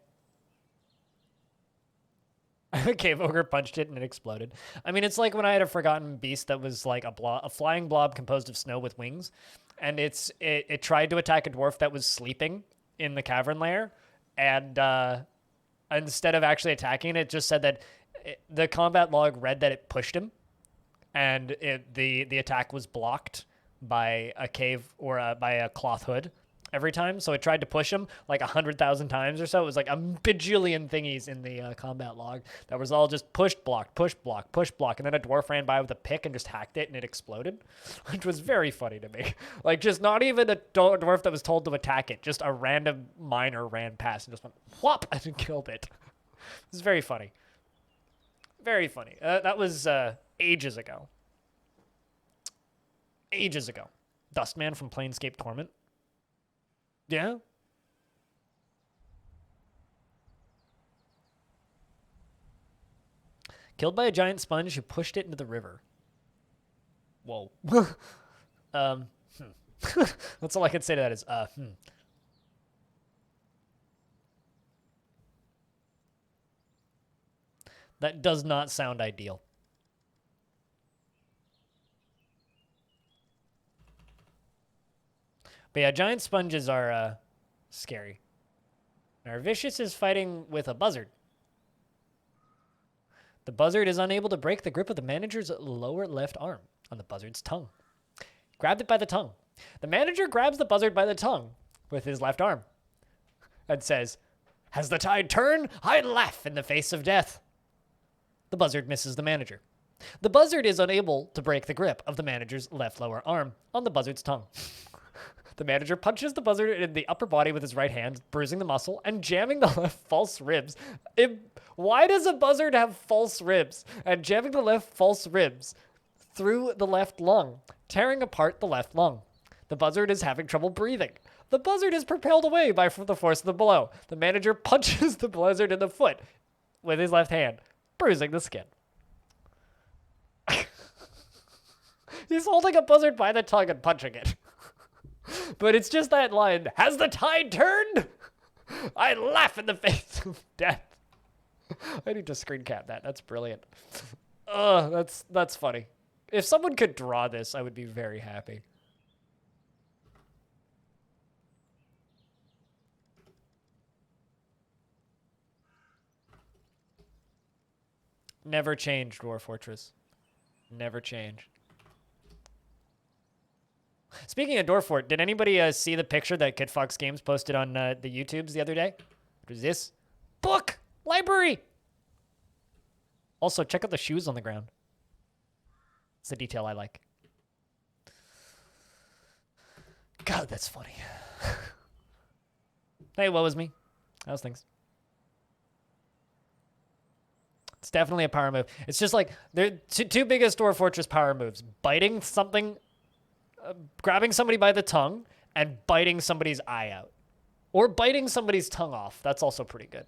Speaker 1: Cave ogre punched it and it exploded. I mean, it's like when I had a Forgotten Beast that was like a flying blob composed of snow with wings, and it tried to attack a dwarf that was sleeping in the cavern lair, and instead of actually attacking it, just said that the combat log read that it pushed him, and the attack was blocked by a cave or by a cloth hood every time. So it tried to push him like 100,000 times or so. It was like a bajillion thingies in the combat log that was all just push, block, push, block, push, block. And then a dwarf ran by with a pick and just hacked it and it exploded, which was very funny to me. Like just not even a dwarf that was told to attack it. Just a random miner ran past and just went whop and killed it. It was very funny. Very funny. That was ages ago. Ages ago. Dustman from Planescape Torment. Yeah. Killed by a giant sponge who pushed it into the river. Whoa. That's all I can say to that is, That does not sound ideal. But yeah, giant sponges are scary. Our Vicious is fighting with a buzzard. The buzzard is unable to break the grip of the manager's lower left arm on the buzzard's tongue. Grabbed it by the tongue. The manager grabs the buzzard by the tongue with his left arm and says, "Has the tide turned? I laugh in the face of death." The buzzard misses the manager. The buzzard is unable to break the grip of the manager's left lower arm on the buzzard's tongue. The manager punches the buzzard in the upper body with his right hand, bruising the muscle and jamming the left false ribs. Why does a buzzard have false ribs? And jamming the left false ribs through the left lung, tearing apart the left lung. The buzzard is having trouble breathing. The buzzard is propelled away by the force of the blow. The manager punches the buzzard in the foot with his left hand, bruising the skin. He's holding a buzzard by the tongue and punching it. But it's just that line, has the tide turned? I laugh in the face of death. I need to screen cap that. That's brilliant. That's funny. If someone could draw this, I would be very happy. Never change, Dwarf Fortress. Never change. Speaking of Dwarf Fort, did anybody see the picture that Kid Fox Games posted on the YouTubes the other day? What is this? Book! Library! Also, check out the shoes on the ground. It's the detail I like. God, that's funny. Hey, what was me? How's things? It's definitely a power move. It's just like, they're two biggest Dwarf Fortress power moves. Biting something... grabbing somebody by the tongue and biting somebody's eye out. Or biting somebody's tongue off. That's also pretty good.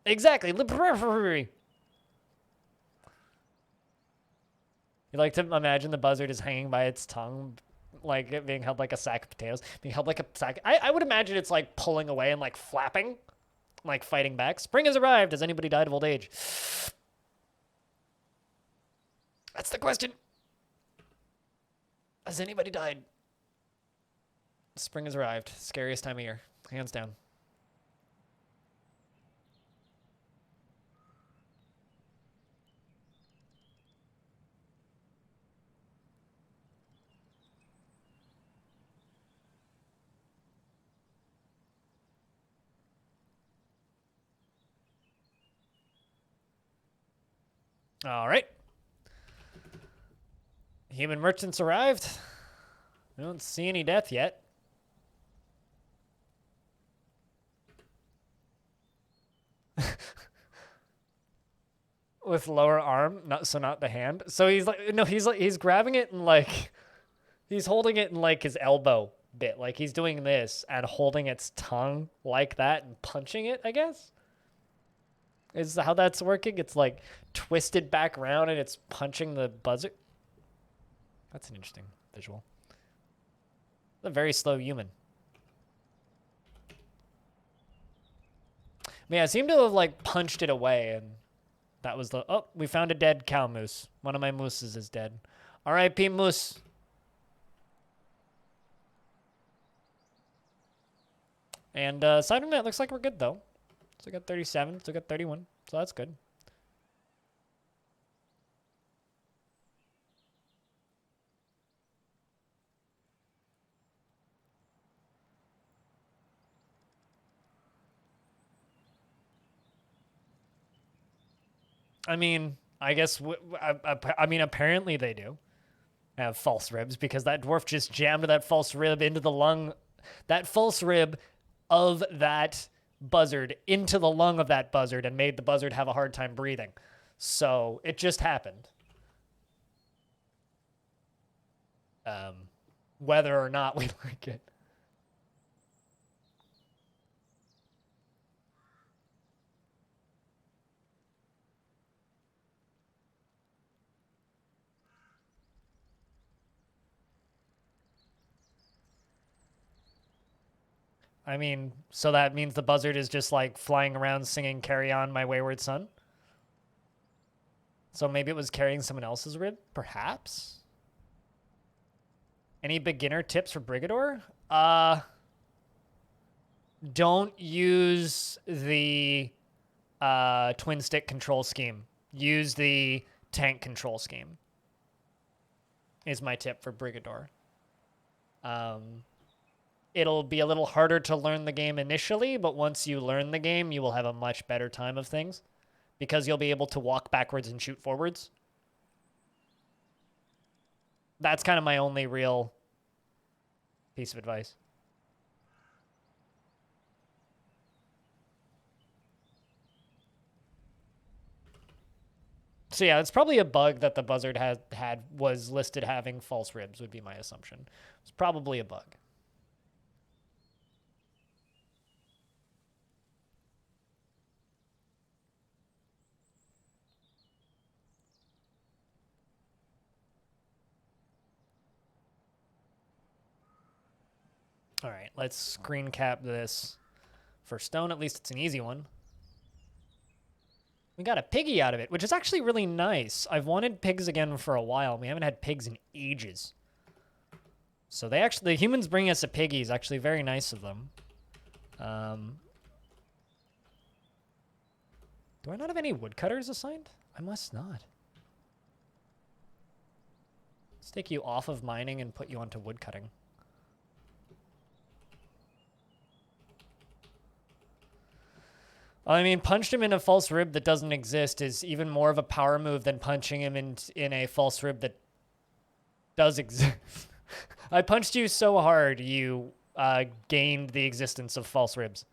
Speaker 1: Exactly. You like to imagine the buzzard is hanging by its tongue, like it being held like a sack of potatoes. Being held like a sack. I would imagine it's like pulling away and like flapping, like fighting back. Spring has arrived. Has anybody died of old age? That's the question. Has anybody died? Spring has arrived. Scariest time of year. Hands down. All right. Human merchants arrived. I don't see any death yet. With lower arm, not the hand. So he's like, no, he's grabbing it and like, he's holding it in like his elbow bit. Like he's doing this and holding its tongue like that and punching it, I guess. Is how that's working. It's like twisted back around and it's punching the buzzard. That's an interesting visual. A very slow human. Yeah, I seem to have like punched it away, and that was the... Oh, we found a dead cow moose. One of my mooses is dead. R.I.P. moose. And aside from that, it looks like we're good though. So we got 37, so we got 31, so that's good. I mean, I guess, I mean, apparently they do have false ribs because that dwarf just jammed that false rib into the lung, that false rib of that buzzard into the lung of that buzzard and made the buzzard have a hard time breathing. So it just happened. Whether or not we like it. I mean, so that means the buzzard is just like flying around singing "Carry On, My Wayward Son." So maybe it was carrying someone else's rib, perhaps? Any beginner tips for Brigador? Don't use the twin stick control scheme. Use the tank control scheme. Is my tip for Brigador. It'll be a little harder to learn the game initially, but once you learn the game, you will have a much better time of things because you'll be able to walk backwards and shoot forwards. That's kind of my only real piece of advice. So yeah, it's probably a bug that the buzzard was listed having false ribs, would be my assumption. It's probably a bug. All right, let's screen cap this for stone. At least it's an easy one. We got a piggy out of it, which is actually really nice. I've wanted pigs again for a while. We haven't had pigs in ages. So the humans bring us a piggy is actually very nice of them. Do I not have any woodcutters assigned? I must not. Let's take you off of mining and put you onto woodcutting. I mean, punched him in a false rib that doesn't exist is even more of a power move than punching him in a false rib that does exist. I punched you so hard, you gained the existence of false ribs.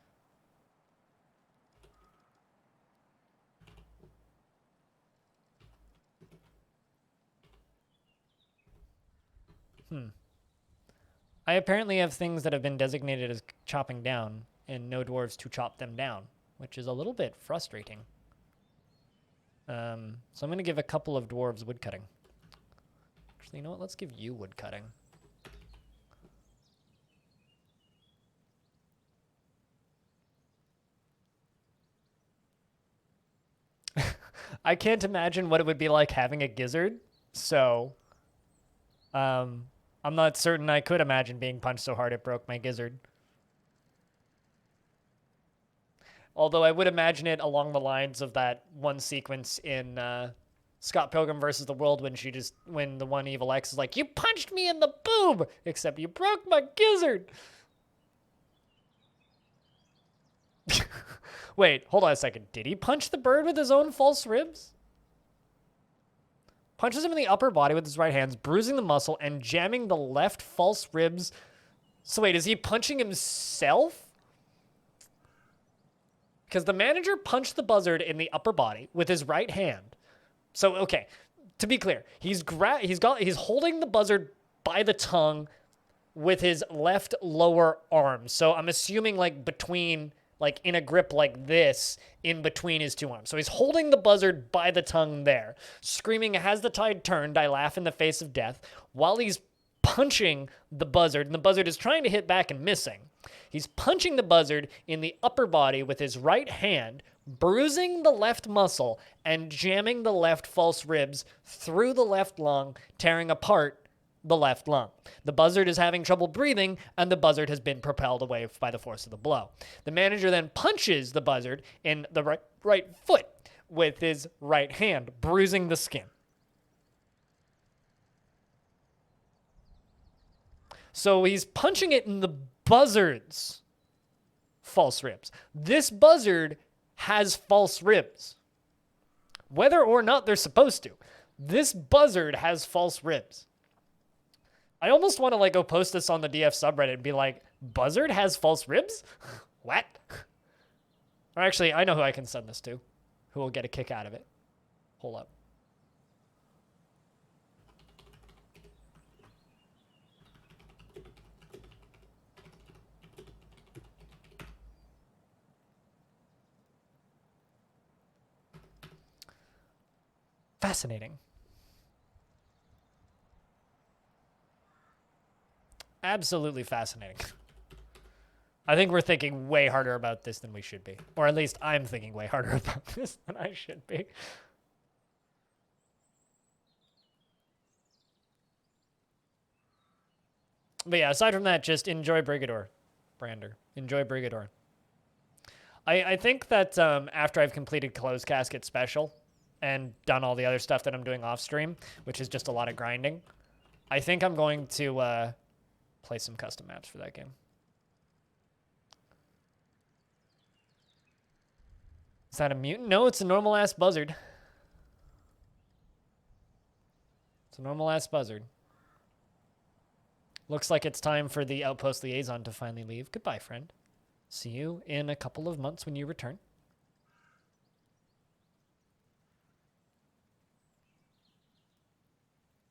Speaker 1: I apparently have things that have been designated as chopping down and no dwarves to chop them down, which is a little bit frustrating. So I'm going to give a couple of dwarves woodcutting. Actually, you know what? Let's give you woodcutting. I can't imagine what it would be like having a gizzard, so I'm not certain I could imagine being punched so hard it broke my gizzard. Although I would imagine it along the lines of that one sequence in Scott Pilgrim versus the World when the one Evil X is like, "You punched me in the boob, except you broke my gizzard." Wait, hold on a second. Did he punch the bird with his own false ribs? Punches him in the upper body with his right hands, bruising the muscle and jamming the left false ribs. So wait, is he punching himself? Because the manager punched the buzzard in the upper body with his right hand. So, okay, to be clear, he's holding the buzzard by the tongue with his left lower arm. So I'm assuming between, in a grip like this, in between his two arms. So he's holding the buzzard by the tongue there, screaming, "Has the tide turned? I laugh in the face of death," while he's punching the buzzard, and the buzzard is trying to hit back and missing. He's punching the buzzard in the upper body with his right hand, bruising the left muscle and jamming the left false ribs through the left lung, tearing apart the left lung. The buzzard is having trouble breathing, and the buzzard has been propelled away by the force of the blow. The manager then punches the buzzard in the right foot with his right hand, bruising the skin. So he's punching it in the buzzard's false ribs. This buzzard has false ribs. Whether or not they're supposed to. This buzzard has false ribs. I almost want to go post this on the DF subreddit and be like, "Buzzard has false ribs?" What? Or actually, I know who I can send this to, who will get a kick out of it. Hold up. Fascinating. Absolutely fascinating. I think we're thinking way harder about this than we should be. Or at least I'm thinking way harder about this than I should be. But yeah, aside from that, just enjoy Brigador, Brander. Enjoy Brigador. I think that after I've completed Closed Casket Special and done all the other stuff that I'm doing off stream, which is just a lot of grinding, I think I'm going to play some custom maps for that game. Is that a mutant? No, it's a normal-ass buzzard. It's a normal-ass buzzard. Looks like it's time for the outpost liaison to finally leave. Goodbye, friend. See you in a couple of months when you return.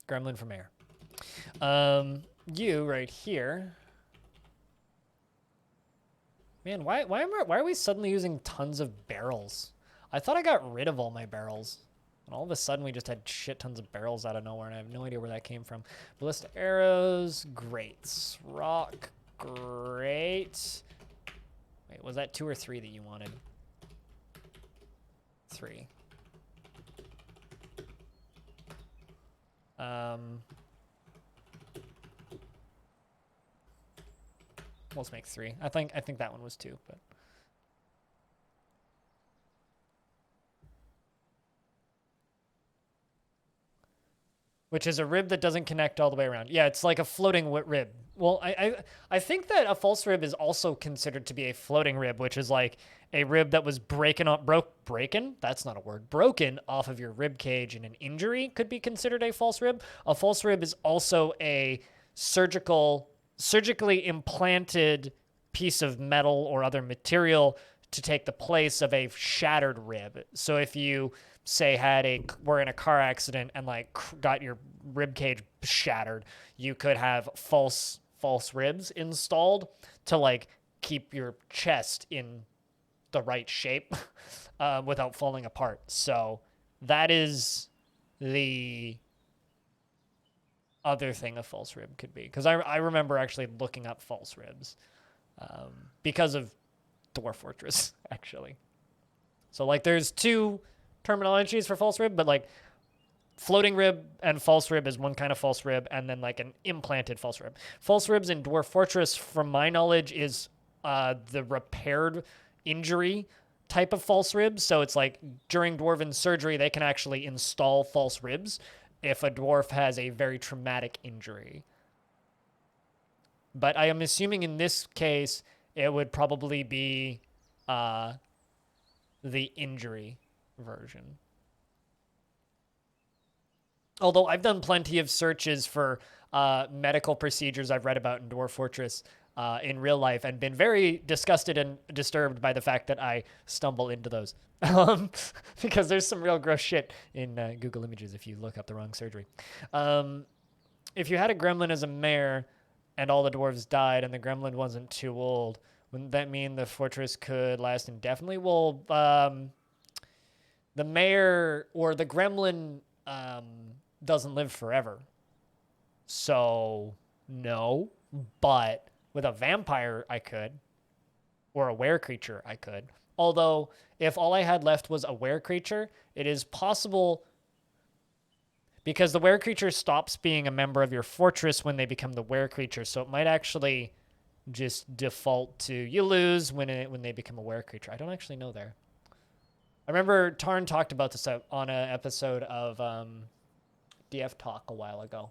Speaker 1: Gremlin for mayor. You right here. Man, why are we suddenly using tons of barrels? I thought I got rid of all my barrels. And all of a sudden we just had shit tons of barrels out of nowhere, and I have no idea where that came from. Ballista arrows, great. Rock, great. Wait, was that 2 or 3 that you wanted? 3. Let's make 3. I think that one was 2, but which is a rib that doesn't connect all the way around. Yeah, it's like a floating rib. Well, I think that a false rib is also considered to be a floating rib, which is like a rib that was broken That's not a word. Broken off of your rib cage, and an injury could be considered a false rib. A false rib is also a surgically implanted piece of metal or other material to take the place of a shattered rib. So if you say were in a car accident and like got your rib cage shattered, you could have false ribs installed to like keep your chest in the right shape without falling apart. So that is the other thing a false rib could be, because I remember actually looking up false ribs because of Dwarf Fortress, actually. So like there's 2 terminologies for false rib, but like floating rib and false rib is one kind of false rib, and then like an implanted false rib. False ribs in Dwarf Fortress, from my knowledge, is the repaired injury type of false ribs. So it's like during dwarven surgery, they can actually install false ribs if a dwarf has a very traumatic injury. But I am assuming in this case, it would probably be the injury version. Although I've done plenty of searches for medical procedures I've read about in Dwarf Fortress in real life, and been very disgusted and disturbed by the fact that I stumble into those. Because there's some real gross shit in Google Images if you look up the wrong surgery. If you had a gremlin as a mayor and all the dwarves died and the gremlin wasn't too old, wouldn't that mean the fortress could last indefinitely? Well, the mayor or the gremlin doesn't live forever. So, no. But with a vampire, I could. Or a were creature, I could. Although, if all I had left was a were creature, it is possible, because the were creature stops being a member of your fortress when they become the were creature. So it might actually just default to you lose when they become a were creature. I don't actually know there. I remember Tarn talked about this on an episode of DF Talk a while ago.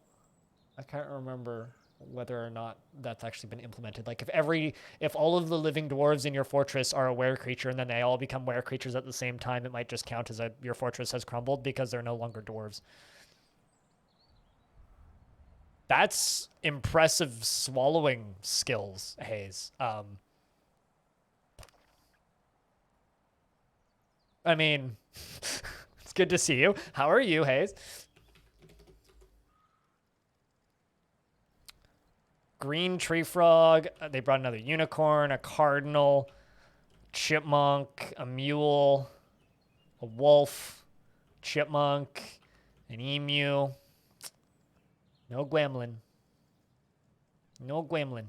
Speaker 1: I can't remember whether or not that's actually been implemented. Like if all of the living dwarves in your fortress are a were creature and then they all become were creatures at the same time, it might just count as your fortress has crumbled because they're no longer dwarves. That's impressive swallowing skills, Hayes. I mean, it's good to see you. How are you, Hayes? Green tree frog. They brought another unicorn, a cardinal, chipmunk, a mule, a wolf, chipmunk, an emu. No gremlin. No gremlin.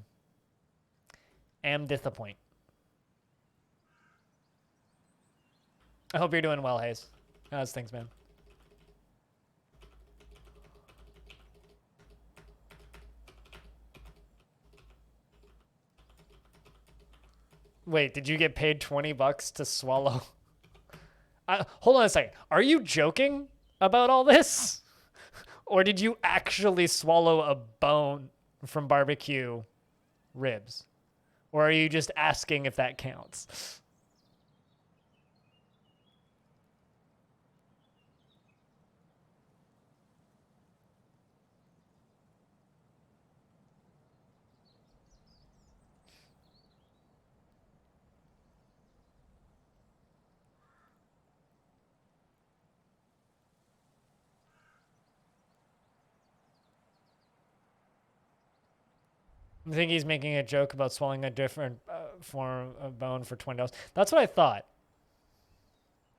Speaker 1: Am disappoint. I hope you're doing well, Hayes. How's things, man? Wait, did you get paid $20 to swallow? Hold on a second. Are you joking about all this? Or did you actually swallow a bone from barbecue ribs? Or are you just asking if that counts? I think he's making a joke about swallowing a different form of bone for $20. That's what I thought.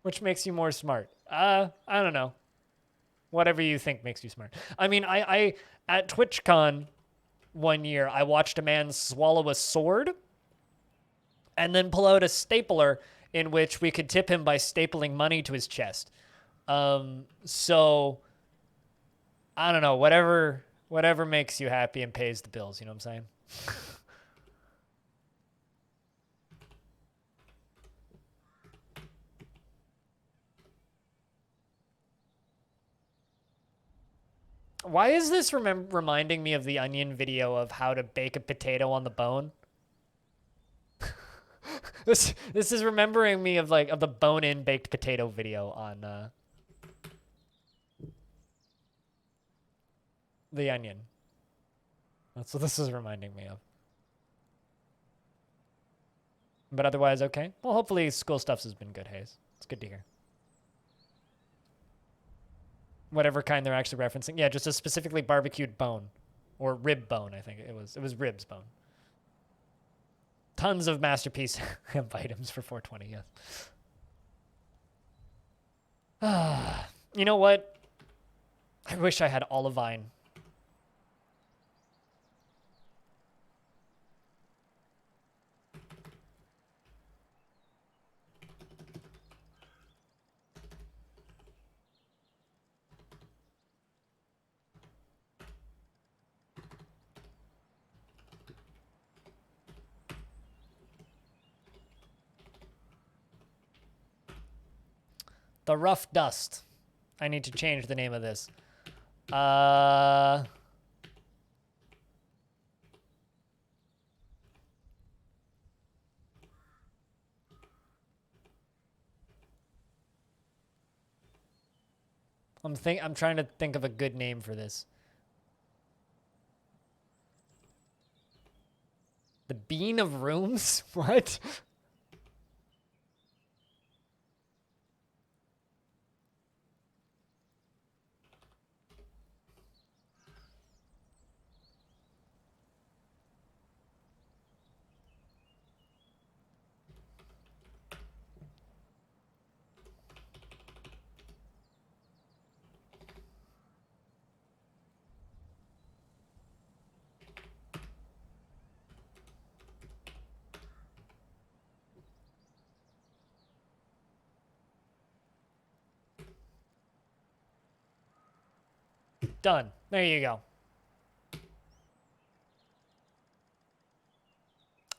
Speaker 1: Which makes you more smart. I don't know. Whatever you think makes you smart. I mean, I at TwitchCon one year, I watched a man swallow a sword and then pull out a stapler in which we could tip him by stapling money to his chest. So I don't know, whatever makes you happy and pays the bills, you know what I'm saying? Why is this reminding me of the Onion video of how to bake a potato on the bone? This is remembering me of the bone-in baked potato video on the Onion. That's what this is reminding me of. But otherwise, okay. Well, hopefully school stuff has been good, Hayes. It's good to hear. Whatever kind they're actually referencing. Yeah, just a specifically barbecued bone. Or rib bone, I think it was. It was ribs bone. Tons of Masterpiece hemp items for 420, yes. You know what? I wish I had olivine. The Rough Dust. I need to change the name of this. I'm trying to think of a good name for this. The Bean of Rooms? What? Done. There you go.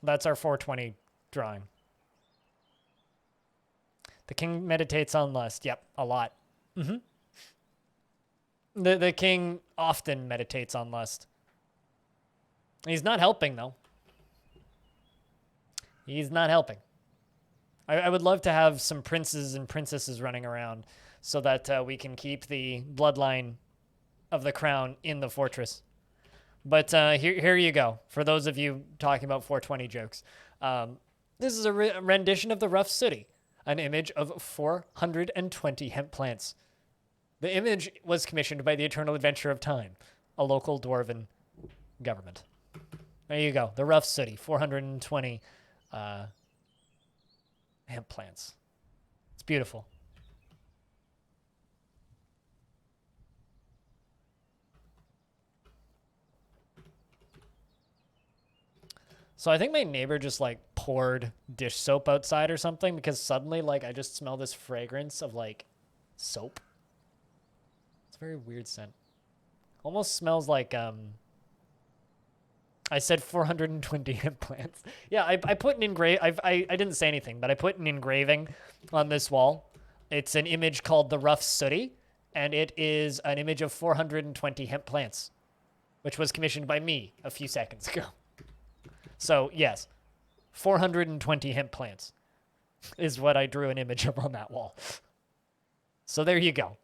Speaker 1: That's our 420 drawing. The king meditates on lust. Yep, a lot. The king often meditates on lust. He's not helping, though. He's not helping. I would love to have some princes and princesses running around so that we can keep the bloodline of the crown in the fortress. But here you go. For those of you talking about 420 jokes. This is a rendition of the Rough Sooty, an image of 420 hemp plants. The image was commissioned by the Eternal Adventure of Time, a local dwarven government. There you go. The Rough Sooty, 420 hemp plants. It's beautiful. So I think my neighbor just poured dish soap outside or something because suddenly I just smell this fragrance of soap. It's a very weird scent. Almost smells like I said 420 hemp plants. Yeah, I put an I didn't say anything, but I put an engraving on this wall. It's an image called the Rough Sooty, and it is an image of 420 hemp plants, which was commissioned by me a few seconds ago. So, yes, 420 hemp plants is what I drew an image of on that wall. So there you go.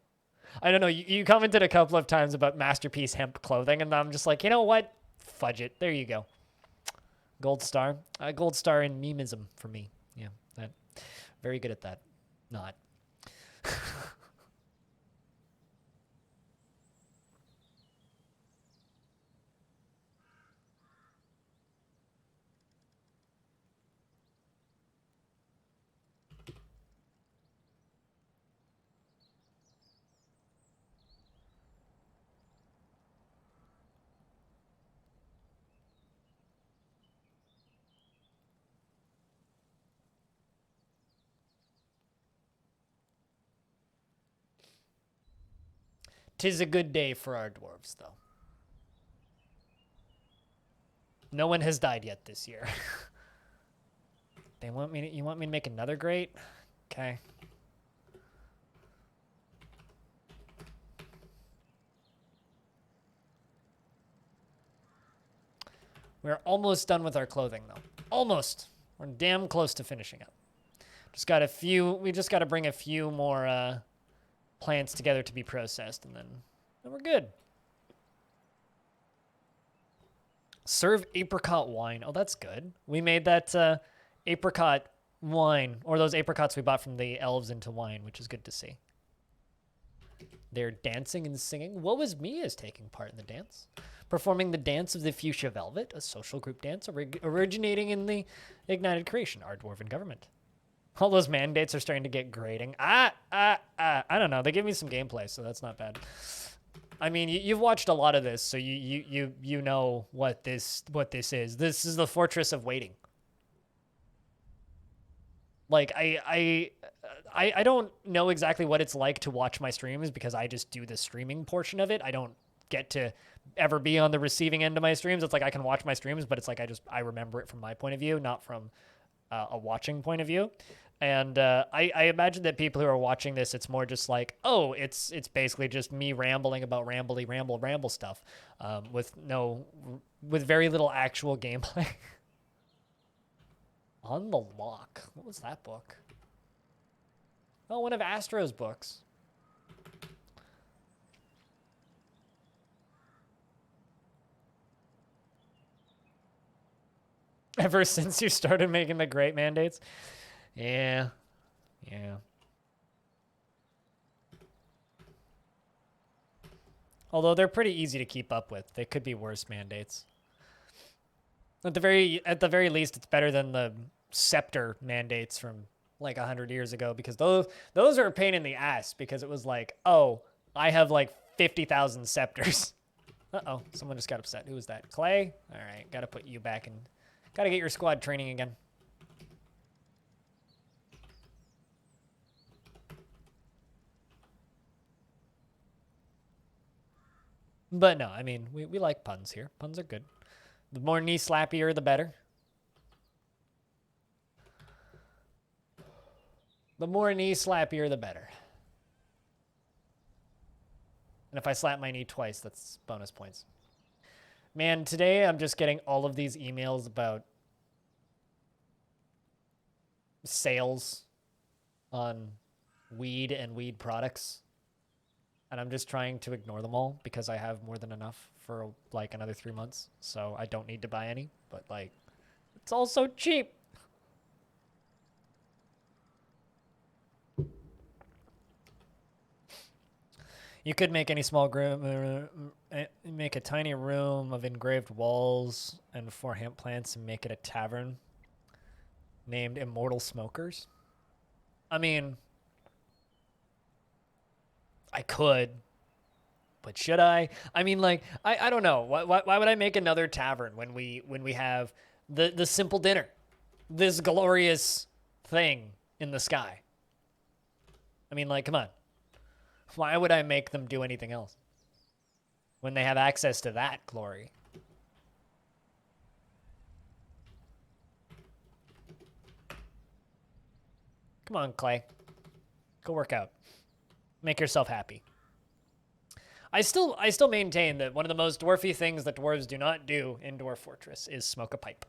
Speaker 1: I don't know, you commented a couple of times about Masterpiece hemp clothing, and I'm just like, you know what? Fudge it. There you go. Gold star. Gold star in memeism for me. Yeah, that. Very good at that. Not. 'Tis a good day for our dwarves, though. No one has died yet this year. You want me to make another grate? Okay. We're almost done with our clothing, though. Almost. We're damn close to finishing up. We just got to bring a few more plants together to be processed, and then we're good. Serve apricot wine. Oh, that's good. We made that apricot wine, or those apricots we bought from the elves into wine, which is good to see. They're dancing and singing. What was Mia's taking part in the dance? Performing the dance of the fuchsia velvet, a social group dance originating in the ignited creation, our dwarven government. All those mandates are starting to get grating. I don't know. They give me some gameplay, so that's not bad. I mean, you've watched a lot of this, so you know what this is. This is the Fortress of Waiting. Like I don't know exactly what it's like to watch my streams because I just do the streaming portion of it. I don't get to ever be on the receiving end of my streams. It's like I can watch my streams, but it's like I remember it from my point of view, not from a watching point of view. And I imagine that people who are watching this, it's more just like, oh, it's basically just me rambling about ramble stuff, with very little actual gameplay. On the Lock. What was that book? Oh, one of Astro's books. Ever since you started making the great mandates? Yeah. Although they're pretty easy to keep up with. They could be worse mandates. At the very least, it's better than the scepter mandates from like 100 years ago, because those are a pain in the ass, because it was like, oh, I have like 50,000 scepters. Uh-oh, someone just got upset. Who was that? Clay? All right, got to put you back in. Got to get your squad training again. But no, I mean, we like puns here. Puns are good. The more knee slappier, the better. The more knee slappier, the better. And if I slap my knee twice, that's bonus points. Man, today I'm just getting all of these emails about sales on weed and weed products. And I'm just trying to ignore them all because I have more than enough for like another 3 months. So I don't need to buy any, but like, it's all so cheap. You could make any small room, make a tiny room of engraved walls and 4 hemp plants and make it a tavern named Immortal Smokers. I mean, I could, but should I? I mean, like, I don't know. Why would I make another tavern when we have the simple dinner, this glorious thing in the sky? I mean, like, come on. Why would I make them do anything else when they have access to that glory? Come on, Clay. Go work out. Make yourself happy. I still maintain that one of the most dwarfy things that dwarves do not do in Dwarf Fortress is smoke a pipe.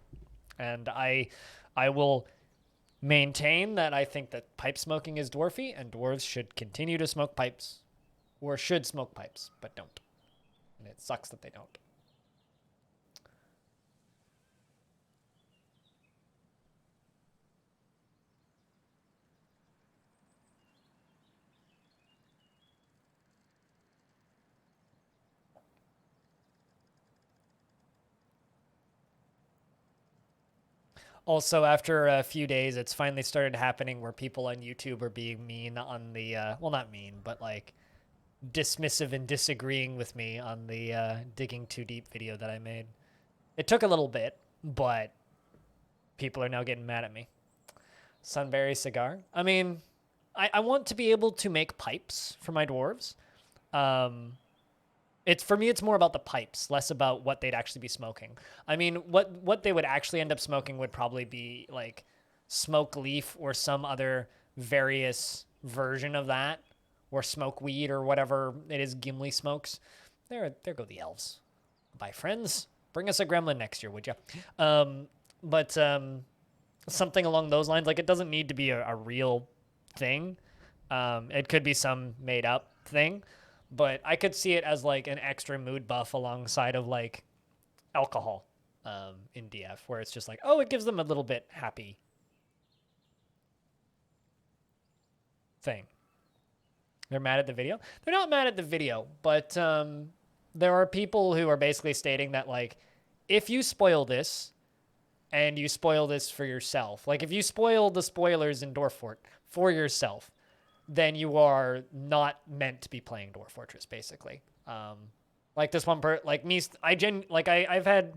Speaker 1: And I will maintain that I think that pipe smoking is dwarfy, and dwarves should continue to smoke pipes, or should smoke pipes, but don't. And it sucks that they don't. Also, after a few days, it's finally started happening where people on YouTube are being mean on the, well, not mean, but like dismissive and disagreeing with me on the Digging Too Deep video that I made. It took a little bit, but people are now getting mad at me. Sunberry cigar. I mean, I want to be able to make pipes for my dwarves, It's for me, it's more about the pipes, less about what they'd actually be smoking. I mean, what they would actually end up smoking would probably be like smoke leaf or some other various version of that, or smoke weed or whatever it is Gimli smokes. There go the elves. Bye, friends. Bring us a gremlin next year, would you? But something along those lines. Like, it doesn't need to be a real thing. It could be some made up thing, but I could see it as like an extra mood buff alongside of like alcohol in DF, where it's just like, oh, it gives them a little bit happy thing. They're mad at the video. They're not mad at the video, but there are people who are basically stating that, like, if you spoil this and you spoil this for yourself, like if you spoil the spoilers in Dwarf Fort for yourself, then you are not meant to be playing Dwarf Fortress, basically. Like this one, like me, I've had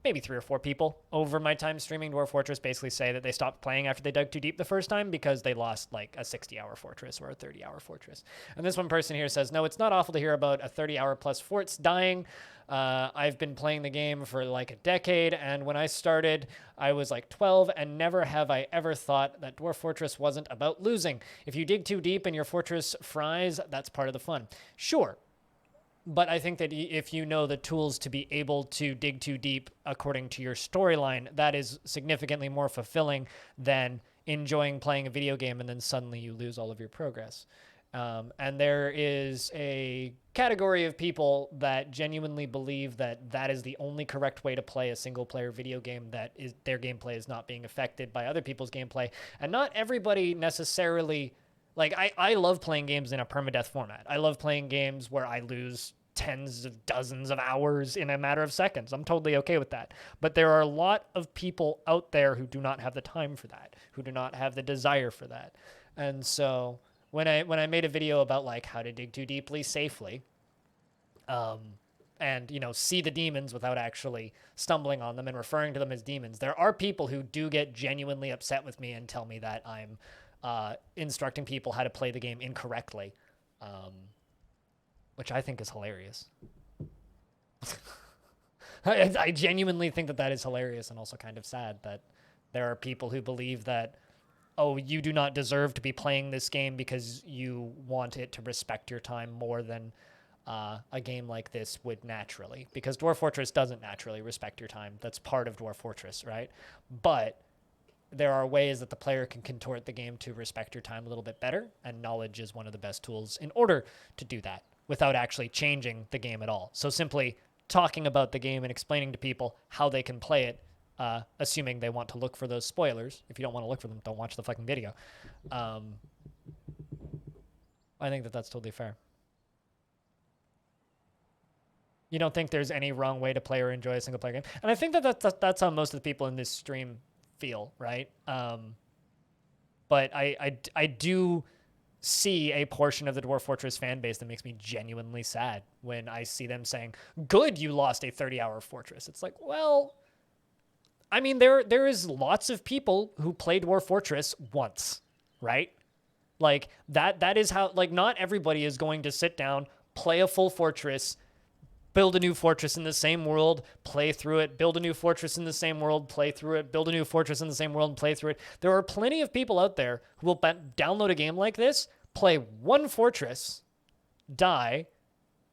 Speaker 1: maybe 3 or 4 people over my time streaming Dwarf Fortress basically say that they stopped playing after they dug too deep the first time because they lost like a 60-hour fortress or a 30-hour fortress. And this one person here says, no, it's not awful to hear about a 30-hour plus forts dying. I've been playing the game for like a decade, and when I started, I was like 12, and never have I ever thought that Dwarf Fortress wasn't about losing. If you dig too deep and your fortress fries, that's part of the fun. Sure. But I think that if you know the tools to be able to dig too deep according to your storyline, that is significantly more fulfilling than enjoying playing a video game and then suddenly you lose all of your progress. And there is a category of people that genuinely believe that that is the only correct way to play a single-player video game, that is their gameplay is not being affected by other people's gameplay. And not everybody necessarily... Like, I love playing games in a permadeath format. I love playing games where I lose tens of dozens of hours in a matter of seconds. I'm totally okay with that. But there are a lot of people out there who do not have the time for that, who do not have the desire for that. And so when I made a video about, like, how to dig too deeply safely, and, you know, see the demons without actually stumbling on them and referring to them as demons, there are people who do get genuinely upset with me and tell me that I'm instructing people how to play the game incorrectly, which I think is hilarious. I genuinely think that that is hilarious, and also kind of sad that there are people who believe that, oh, you do not deserve to be playing this game because you want it to respect your time more than a game like this would naturally. Because Dwarf Fortress doesn't naturally respect your time. That's part of Dwarf Fortress, right? But there are ways that the player can contort the game to respect your time a little bit better, and knowledge is one of the best tools in order to do that without actually changing the game at all. So simply talking about the game and explaining to people how they can play it, assuming they want to look for those spoilers. If you don't want to look for them, don't watch the fucking video. I think that that's totally fair. You don't think there's any wrong way to play or enjoy a single player game? And I think that that's how most of the people in this stream feel, right? But I do see a portion of the Dwarf Fortress fan base that makes me genuinely sad when I see them saying, good, you lost a 30-hour fortress. It's like, well, I mean, there is lots of people who play Dwarf Fortress once, right? Like, that is how, like, not everybody is going to sit down, play a full fortress, build a new fortress in the same world, play through it, build a new fortress in the same world, play through it, build a new fortress in the same world, and play through it. There are plenty of people out there who will download a game like this, play one fortress, die,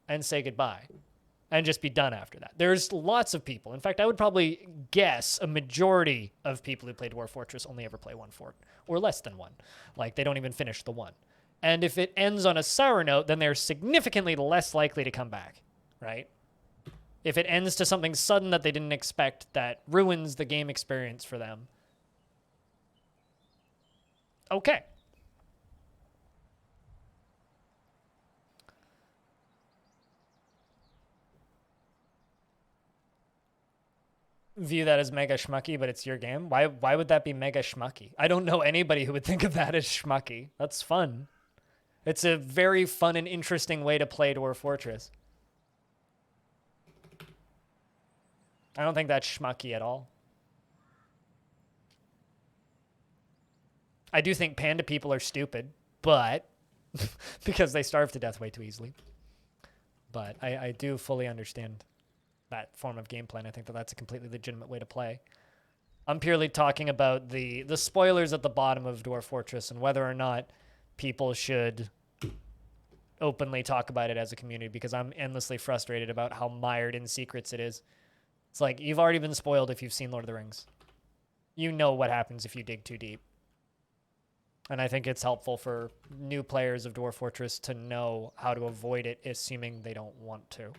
Speaker 1: and say goodbye, and just be done after that. There's lots of people. In fact, I would probably guess a majority of people who play Dwarf Fortress only ever play one fort, or less than one. Like, they don't even finish the one. And if it ends on a sour note, then they're significantly less likely to come back. Right? If it ends to something sudden that they didn't expect that ruins the game experience for them, okay. View that as mega schmucky, but it's your game. Why would that be mega schmucky? I don't know anybody who would think of that as schmucky. That's fun. It's a very fun and interesting way to play Dwarf Fortress. I don't think that's schmucky at all. I do think panda people are stupid, but because they starve to death way too easily. But I do fully understand that form of gameplay, and I think that that's a completely legitimate way to play. I'm purely talking about the spoilers at the bottom of Dwarf Fortress and whether or not people should openly talk about it as a community, because I'm endlessly frustrated about how mired in secrets it is. It's like, you've already been spoiled if you've seen Lord of the Rings. You know what happens if you dig too deep. And I think it's helpful for new players of Dwarf Fortress to know how to avoid it, assuming they don't want to.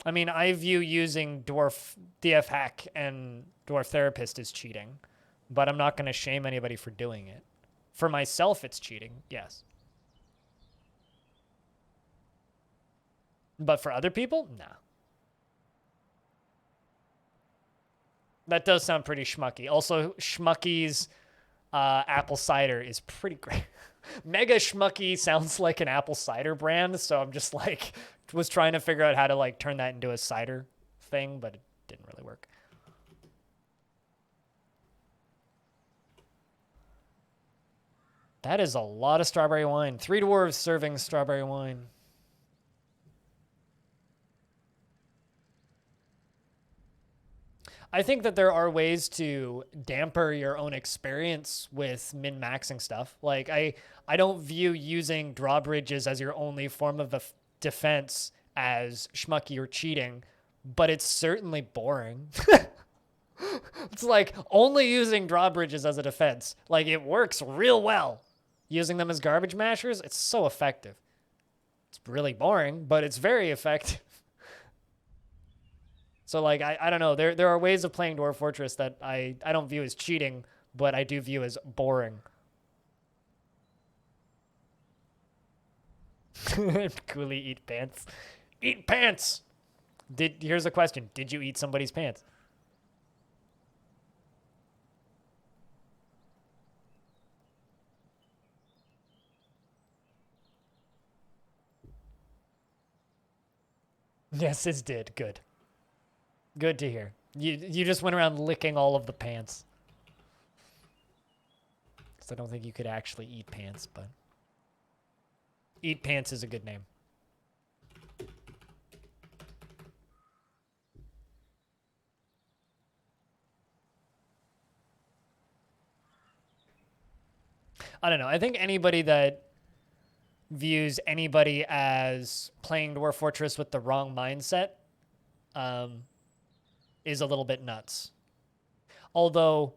Speaker 1: I mean, I view using Dwarf DF Hack and Dwarf Therapist as cheating, but I'm not going to shame anybody for doing it. For myself, it's cheating, yes. But for other people, nah. That does sound pretty schmucky. Also, Schmucky's apple cider is pretty great. Mega Schmucky sounds like an apple cider brand, so I'm just like, was trying to figure out how to like turn that into a cider thing, but it didn't really work. That is a lot of strawberry wine. 3 dwarves serving strawberry wine. I think that there are ways to damper your own experience with min-maxing stuff. Like, I don't view using drawbridges as your only form of defense as schmucky or cheating, but it's certainly boring. It's like only using drawbridges as a defense. Like, it works real well. Using them as garbage mashers, it's so effective. It's really boring, but it's very effective. So, like, I don't know. There are ways of playing Dwarf Fortress that I don't view as cheating, but I do view as boring. Coolly eat pants. Eat pants! Here's a question. Did you eat somebody's pants? Yes, it did. Good. Good to hear. You just went around licking all of the pants. Because I don't think you could actually eat pants, but... Eat pants is a good name. I don't know. I think anybody that views anybody as playing Dwarf Fortress with the wrong mindset is a little bit nuts. Although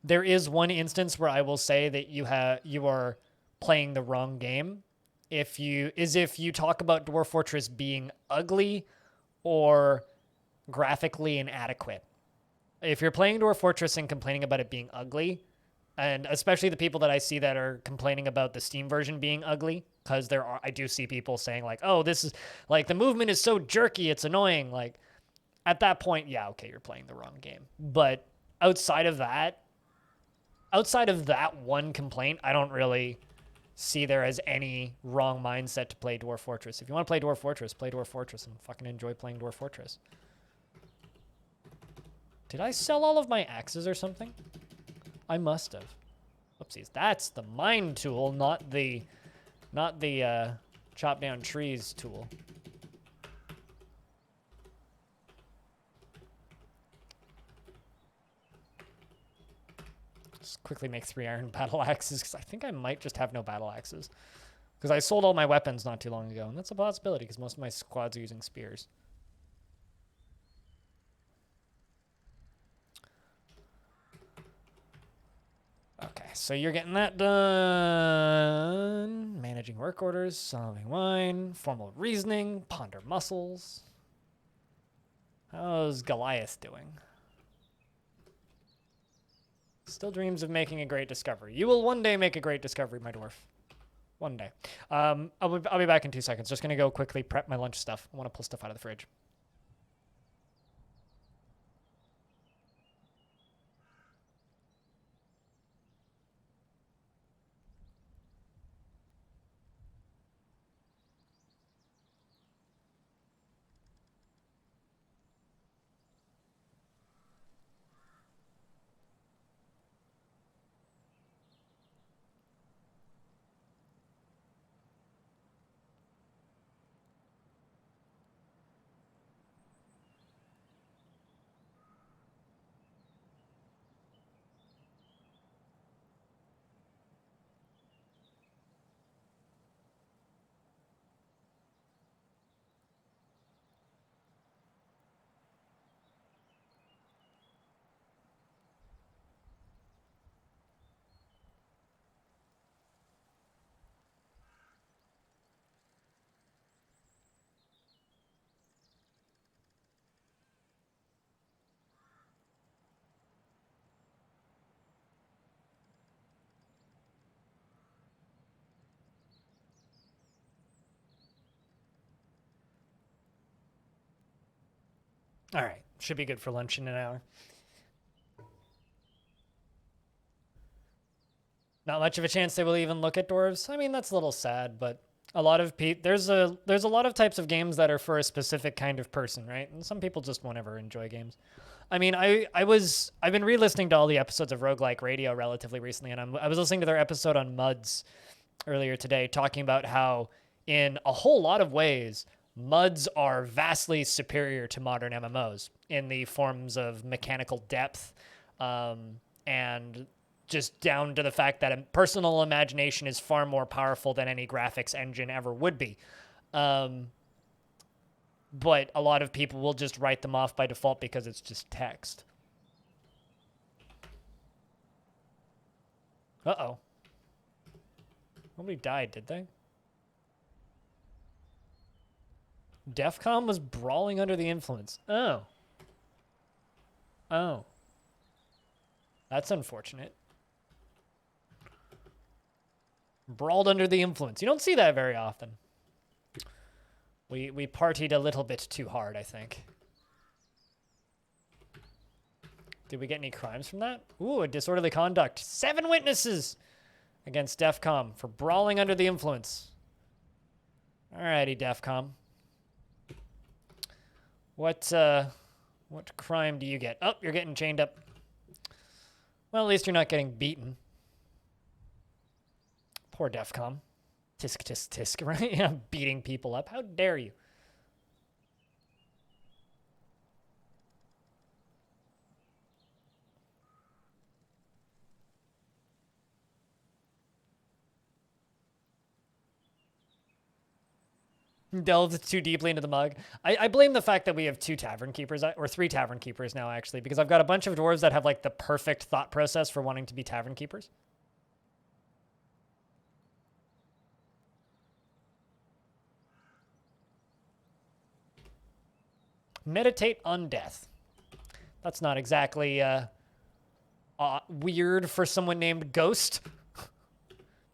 Speaker 1: there is one instance where I will say that you are playing the wrong game if you talk about Dwarf Fortress being ugly or graphically inadequate. If you're playing Dwarf Fortress and complaining about it being ugly, and especially the people that I see that are complaining about the Steam version being ugly, because I do see people saying like, oh, this is like the movement is so jerky, it's annoying. Like, at that point, yeah, okay, you're playing the wrong game. But outside of that one complaint, I don't really see there as any wrong mindset to play Dwarf Fortress. If you want to play Dwarf Fortress and fucking enjoy playing Dwarf Fortress. Did I sell all of my axes or something? I must have. Oopsies. That's the mine tool, not the chop down trees tool. Just quickly make 3 iron battle axes, because I think I might just have no battle axes. Because I sold all my weapons not too long ago, and that's a possibility, because most of my squads are using spears. Okay, so you're getting that done. Managing work orders, solving wine, formal reasoning, ponder muscles. How's Goliath doing? Still dreams of making a great discovery. You will one day make a great discovery, my dwarf. One day. I'll be back in 2 seconds. Just going to go quickly prep my lunch stuff. I want to pull stuff out of the fridge. All right. Should be good for lunch in an hour. Not much of a chance they will even look at dwarves. I mean, that's a little sad, but a lot of there's a lot of types of games that are for a specific kind of person, right? And some people just won't ever enjoy games. I mean, I've been re-listening to all the episodes of Roguelike Radio relatively recently, and I was listening to their episode on MUDs earlier today, talking about how in a whole lot of ways MUDs are vastly superior to modern MMOs in the forms of mechanical depth, and just down to the fact that a personal imagination is far more powerful than any graphics engine ever would be. But a lot of people will just write them off by default because it's just text. Uh-oh. Nobody died, did they? Defcom was brawling under the influence. Oh. Oh. That's unfortunate. Brawled under the influence. You don't see that very often. We partied a little bit too hard, I think. Did we get any crimes from that? Ooh, a disorderly conduct. 7 witnesses against Defcom for brawling under the influence. Alrighty, Defcom. What crime do you get? Oh, you're getting chained up. Well, at least you're not getting beaten. Poor Defcom. Tisk, tisk, tisk, right? Yeah, beating people up. How dare you? Delved too deeply into the mug. I blame the fact that we have 2 tavern keepers, or 3 tavern keepers now, actually, because I've got a bunch of dwarves that have, like, the perfect thought process for wanting to be tavern keepers. Meditate on death. That's not exactly weird for someone named Ghost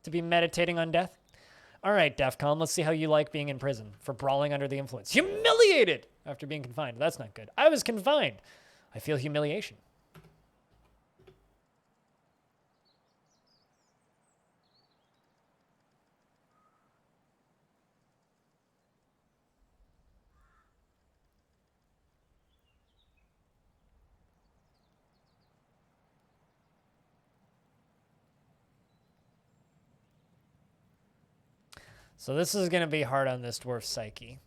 Speaker 1: to be meditating on death. All right, Defcon, let's see how you like being in prison for brawling under the influence. Humiliated after being confined. That's not good. I was confined. I feel humiliation. So this is going to be hard on this dwarf psyche.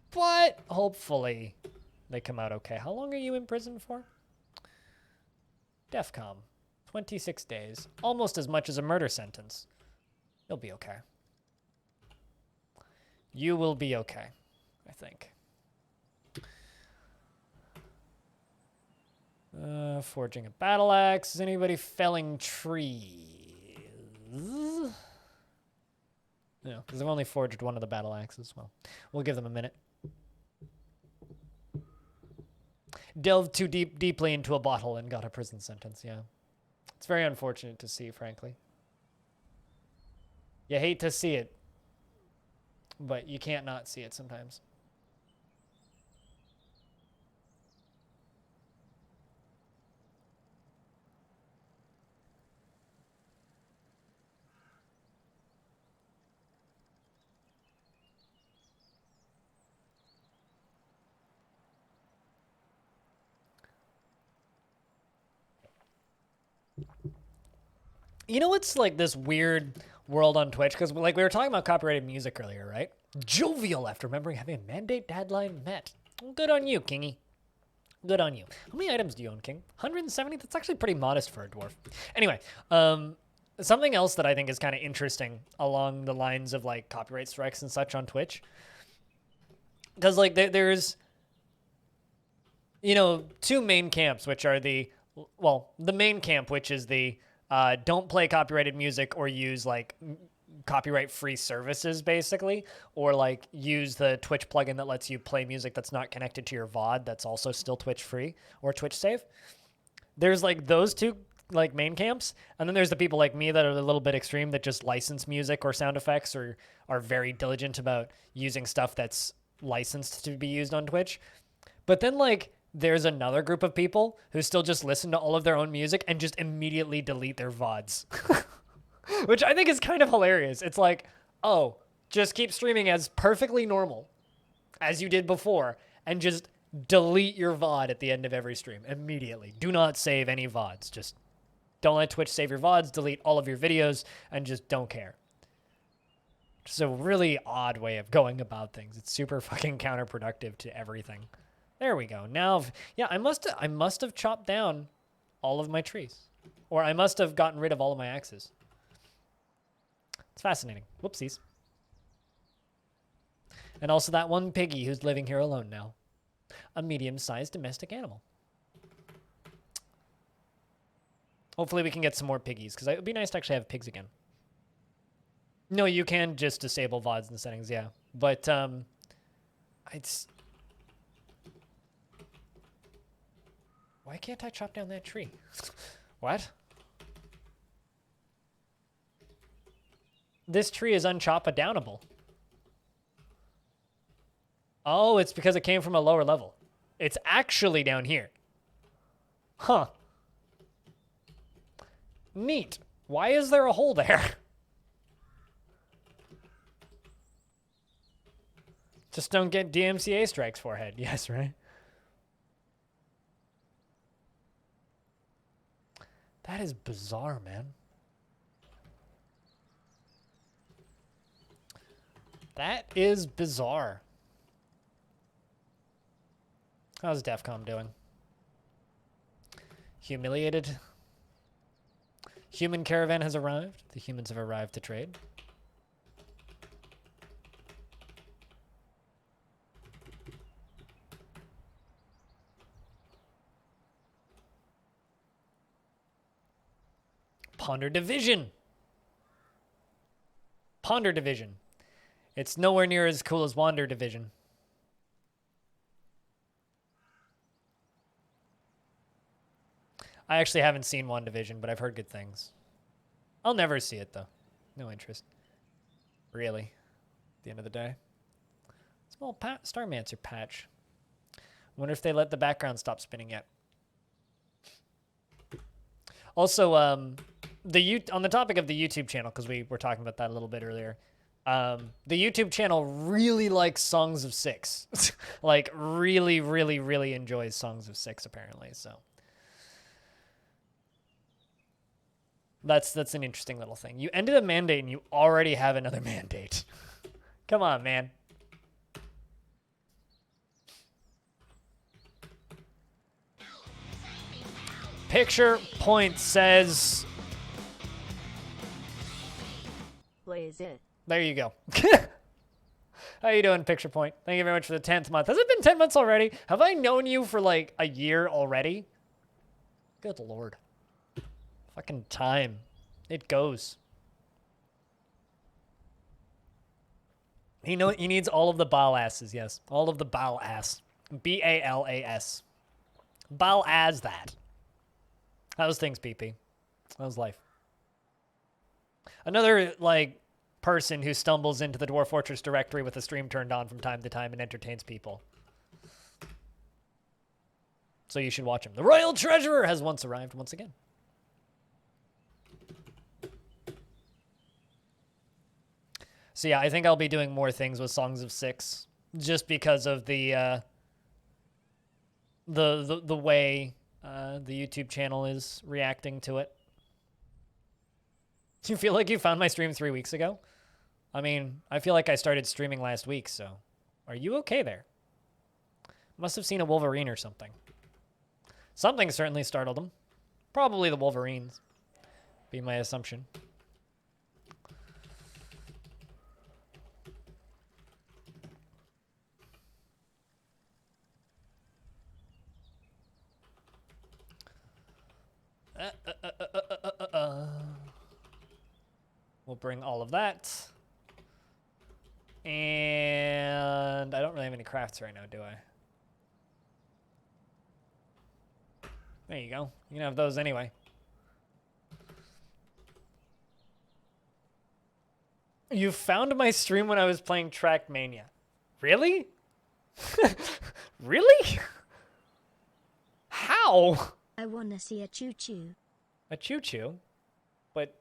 Speaker 1: But hopefully they come out okay. How long are you in prison for? Defcom. 26 days. Almost as much as a murder sentence. You'll be okay. You will be okay, I think. Forging a battle axe. Is anybody felling trees? No, because I've only forged one of the battle axes. Well, we'll give them a minute. Delved too deeply into a bottle and got a prison sentence, yeah. It's very unfortunate to see, frankly. You hate to see it, but you can't not see it sometimes. You know what's like this weird world on Twitch? Because like we were talking about copyrighted music earlier, right? Jovial after remembering having a mandate deadline met. Good on you, Kingy. Good on you. How many items do you own, King? 170? That's actually pretty modest for a dwarf. Anyway, something else that I think is kind of interesting along the lines of like copyright strikes and such on Twitch. Because like there's, you know, 2 main camps, which are the main camp, which is the don't play copyrighted music or use like copyright free services basically, or like use the Twitch plugin that lets you play music that's not connected to your VOD that's also still Twitch free or Twitch safe. There's like those 2 like main camps, and then there's the people like me that are a little bit extreme that just license music or sound effects or are very diligent about using stuff that's licensed to be used on Twitch. But then, like, there's another group of people who still just listen to all of their own music and just immediately delete their VODs. Which I think is kind of hilarious. It's like, oh, just keep streaming as perfectly normal as you did before and just delete your VOD at the end of every stream immediately. Do not save any VODs. Just don't let Twitch save your VODs, delete all of your videos, and just don't care. Just a really odd way of going about things. It's super fucking counterproductive to everything. There we go. Now, yeah, I must have chopped down all of my trees. Or I must have gotten rid of all of my axes. It's fascinating. Whoopsies. And also that one piggy who's living here alone now. A medium-sized domestic animal. Hopefully we can get some more piggies, because it would be nice to actually have pigs again. No, you can just disable VODs in the settings, yeah. But, it's... Why can't I chop down that tree? What? This tree is unchop-a-downable. Oh, it's because it came from a lower level. It's actually down here. Huh. Neat. Why is there a hole there? Just don't get DMCA strikes, forehead. Yes, right? That is bizarre, man. That is bizarre. How's DEFCON doing? Humiliated. Human caravan has arrived. The humans have arrived to trade. Ponder Division. Ponder Division. It's nowhere near as cool as Wander Division. I actually haven't seen WandaVision, but I've heard good things. I'll never see it, though. No interest. Really. At the end of the day. Small Starmancer patch. Wonder if they let the background stop spinning yet. Also, on the topic of the YouTube channel, because we were talking about that a little bit earlier, the YouTube channel really likes Songs of Six. Like, really, really, really enjoys Songs of Six, apparently, so... That's an interesting little thing. You ended a mandate and you already have another mandate. Come on, man. Picture Point says...
Speaker 2: Blaze it.
Speaker 1: There you go. How you doing, Picture Point? Thank you very much for the 10th month. Has it been 10 months already? Have I known you for like a year already? Good lord. Fucking time. It goes. He needs all of the ball asses, yes. All of the ball ass. B-A-L-A-S. Ball as that. How's things, PP? How's life? Another, like, person who stumbles into the Dwarf Fortress directory with the stream turned on from time to time and entertains people. So you should watch him. The Royal Treasurer has once arrived once again. So yeah, I think I'll be doing more things with Songs of Six, just because of the way the YouTube channel is reacting to it. Do you feel like you found my stream 3 weeks ago? I mean, I feel like I started streaming last week, so are you okay there? Must have seen a Wolverine or something. Something certainly startled him. Probably the Wolverines, be my assumption. We'll bring all of that. And I don't really have any crafts right now, do I? There you go. You can have those anyway. You found my stream when I was playing Trackmania. Really? Really? How?
Speaker 3: I wanna see a choo-choo.
Speaker 1: A choo-choo? But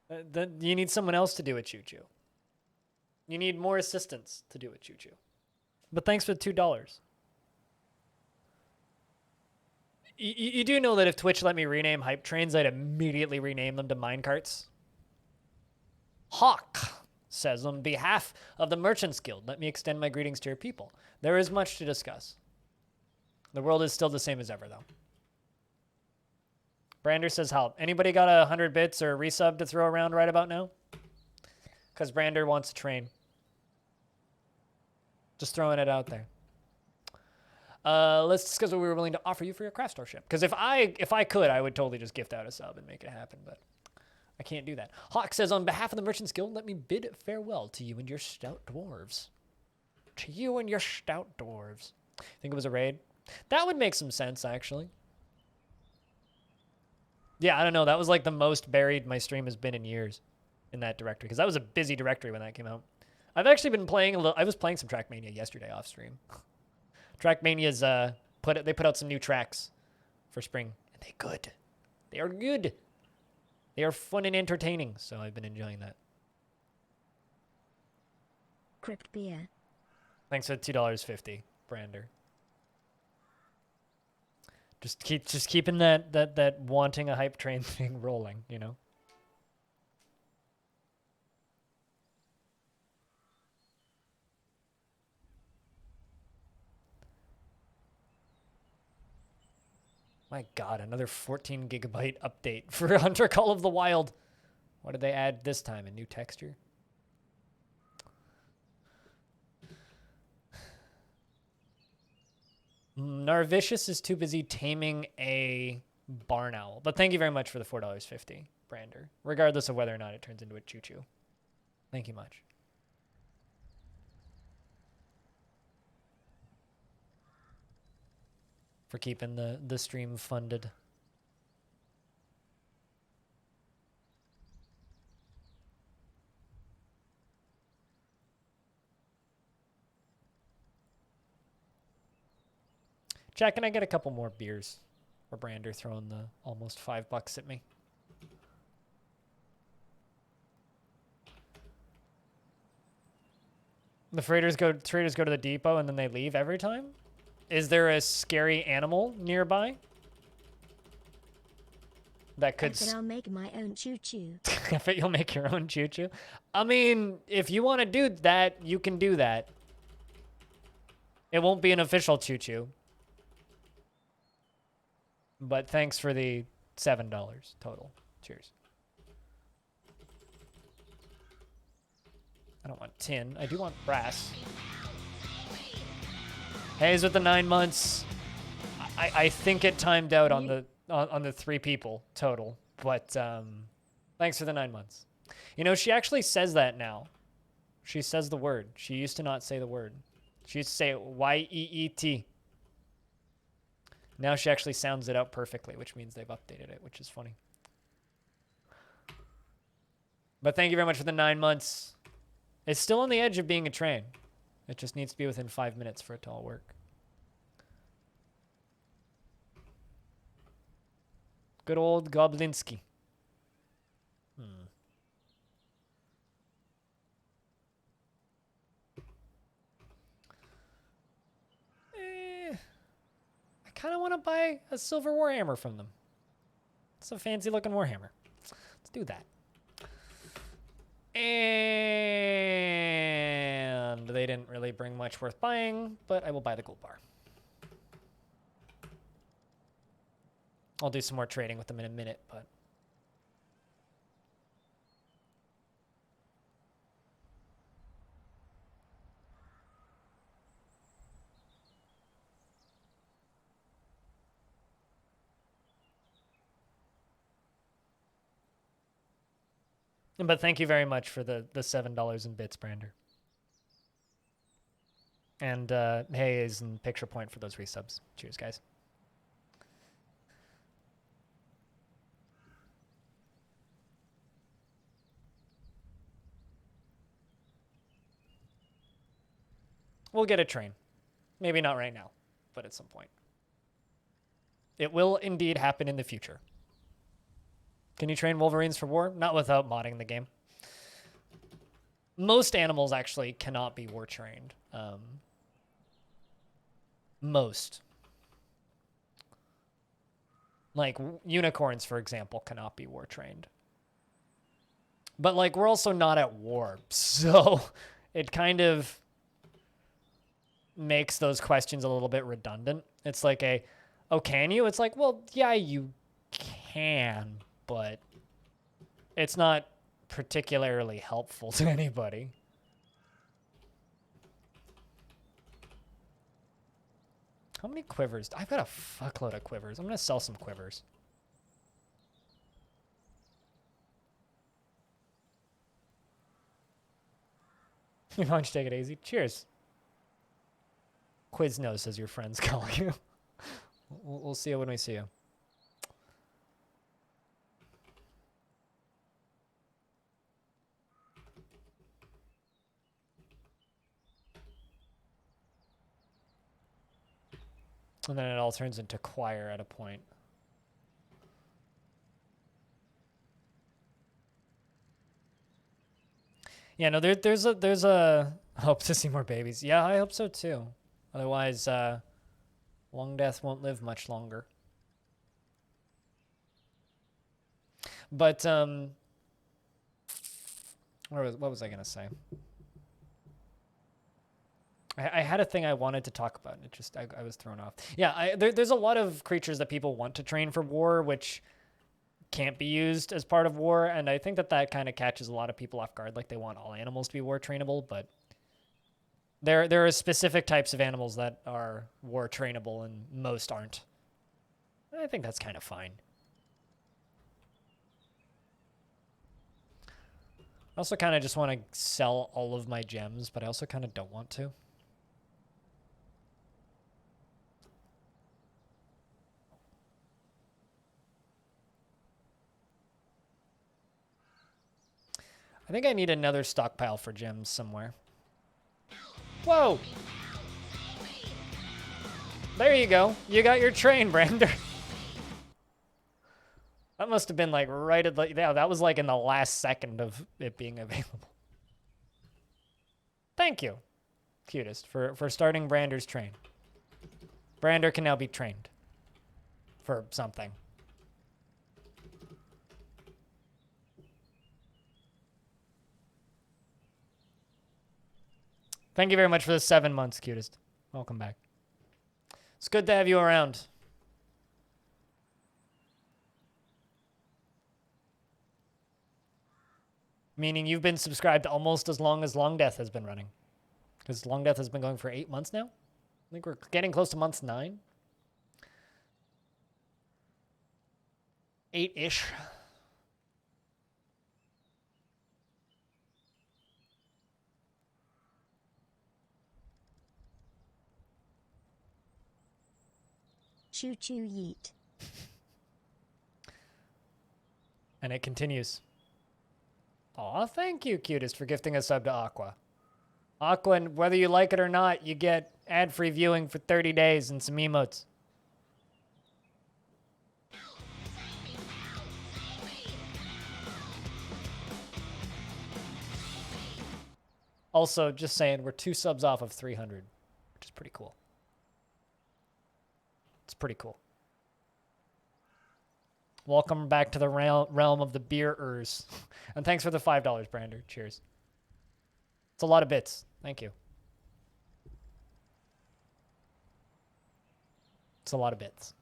Speaker 1: then you need someone else to do a choo-choo. You need more assistants to do a choo-choo. But thanks for the $2. You do know that if Twitch let me rename hype trains, I'd immediately rename them to minecarts? Hawk says, on behalf of the Merchants Guild, let me extend my greetings to your people. There is much to discuss. The world is still the same as ever, though. Brander says, help. Anybody got 100 bits or a resub to throw around right about now? Because Brander wants to train. Just throwing it out there. Let's discuss what we were willing to offer you for your craft store ship. Because if I could, I would totally just gift out a sub and make it happen, but I can't do that. Hawk says, on behalf of the Merchants Guild, let me bid farewell to you and your stout dwarves. To you and your stout dwarves. Think it was a raid? That would make some sense, actually. Yeah, I don't know. That was like the most buried my stream has been in years in that directory. Because that was a busy directory when that came out. I've actually been playing a little. I was playing some Trackmania yesterday off stream. Trackmania's they put out some new tracks for spring, and they good. They are good. They are fun and entertaining, so I've been enjoying that.
Speaker 3: Crypt beer.
Speaker 1: Thanks for $2.50, Brander. Just keeping that wanting a hype train thing rolling, you know. My God, another 14 gigabyte update for Hunter Call of the Wild. What did they add this time? A new texture? Narvicious is too busy taming a barn owl. But thank you very much for the $4.50, Brander. Regardless of whether or not it turns into a choo-choo. Thank you much. For keeping the stream funded. Jack, can I get a couple more beers? Or Brander throwing the almost $5 at me. The traders go to the depot and then they leave every time? Is there a scary animal nearby? That could...
Speaker 3: I bet I'll make my own choo-choo.
Speaker 1: I bet you'll make your own choo-choo. I mean, if you want to do that, you can do that. It won't be an official choo-choo. But thanks for the $7 total. Cheers. I don't want tin. I do want brass. Hayes with the 9 months. I think it timed out on the 3 people total. But thanks for the 9 months. You know, she actually says that now. She says the word. She used to not say the word. She used to say Y-E-E-T. Now she actually sounds it out perfectly, which means they've updated it, which is funny. But thank you very much for the 9 months. It's still on the edge of being a train. It just needs to be within 5 minutes for it to all work. Good old Goblinski. I kind of want to buy a silver warhammer from them. It's a fancy looking warhammer. Let's do that. And they didn't really bring much worth buying, but I will buy the gold bar. I'll do some more trading with them in a minute, but... But thank you very much for the $7 in bits, Brander. And Hayes and Picture Point for those resubs. Cheers, guys. we'll get a train. Maybe not right now, but at some point. It will indeed happen in the future. Can you train Wolverines for war? Not without modding the game. Most animals actually cannot be war trained. Most. Like unicorns, for example, cannot be war trained. But like we're also not at war, so it kind of makes those questions a little bit redundant. It's like oh, can you? It's like, well, yeah, you can, but it's not particularly helpful to anybody. How many quivers? I've got a fuckload of quivers. I'm going to sell some quivers. Why don't you take it easy? Cheers. Quiznos, says your friends call you. We'll see you when we see you. And then it all turns into choir at a point. Yeah, no, there's a hope to see more babies. Yeah, I hope so too. Otherwise, Longdeath won't live much longer. But what was I gonna say? I had a thing I wanted to talk about, and it just I was thrown off. Yeah, there's a lot of creatures that people want to train for war, which can't be used as part of war, and I think that kind of catches a lot of people off guard. Like they want all animals to be war trainable, but there are specific types of animals that are war trainable, and most aren't. I think that's kind of fine. I also kind of just want to sell all of my gems, but I also kind of don't want to. I think I need another stockpile for gems somewhere. Whoa! There you go. You got your train, Brander. That must have been like right at the... Yeah, that was like in the last second of it being available. Thank you, Cutest, for starting Brander's train. Brander can now be trained for something. Thank you very much for the 7 months, Cutest. Welcome back. It's good to have you around. Meaning you've been subscribed almost as long as Longdeath has been running. Because Longdeath has been going for 8 months now. I think we're getting close to month 9. 8-ish.
Speaker 3: Choo choo yeet.
Speaker 1: And it continues. Aw, thank you, Cutest, for gifting a sub to Aqua. Aqua, and whether you like it or not, you get ad-free viewing for 30 days and some emotes. Also, just saying, we're 2 subs off of 300, which is pretty cool. It's pretty cool. Welcome back to the realm of the beerers. And thanks for the $5, Brander. Cheers. It's a lot of bits. Thank you. It's a lot of bits.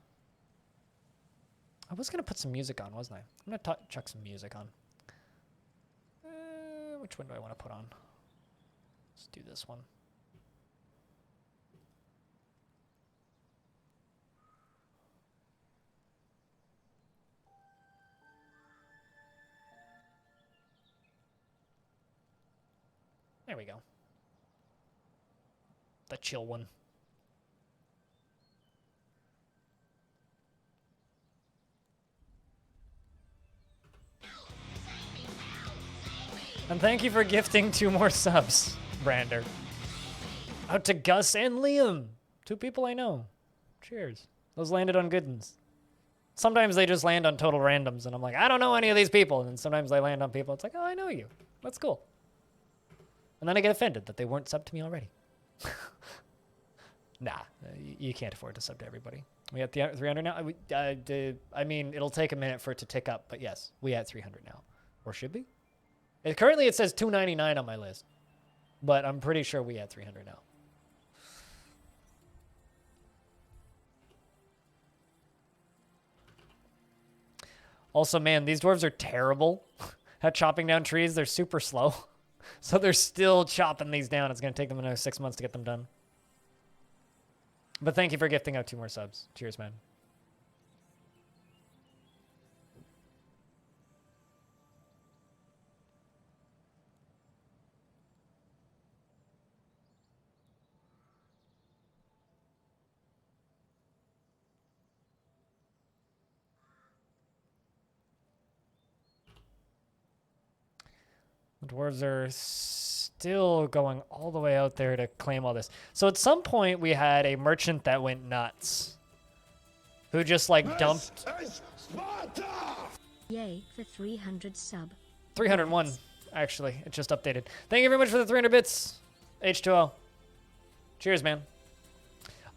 Speaker 1: I was going to put some music on, wasn't I? I'm going to chuck some music on. Which one do I want to put on? Let's do this one. There we go. The chill one. And thank you for gifting 2 more subs, Brander. Out to Gus and Liam. 2 people I know. Cheers. Those landed on good ones. Sometimes they just land on total randoms, and I'm like, I don't know any of these people. And then sometimes they land on people. It's like, oh, I know you. That's cool. And then I get offended that they weren't subbed to me already. Nah, you can't afford to sub to everybody. We at 300 now? I mean, it'll take a minute for it to tick up, but yes, we at 300 now. Or should be? Currently it says 299 on my list, but I'm pretty sure we at 300 now. Also, man, these dwarves are terrible at chopping down trees. They're super slow. So they're still chopping these down. It's going to take them another 6 months to get them done. But thank you for gifting out 2 more subs. Cheers, man. The dwarves are still going all the way out there to claim all this. So at some point we had a merchant that went nuts. Who just like dumped...
Speaker 3: Yay for 300 sub.
Speaker 1: 301, actually. It just updated. Thank you very much for the 300 bits, H2O. Cheers, man.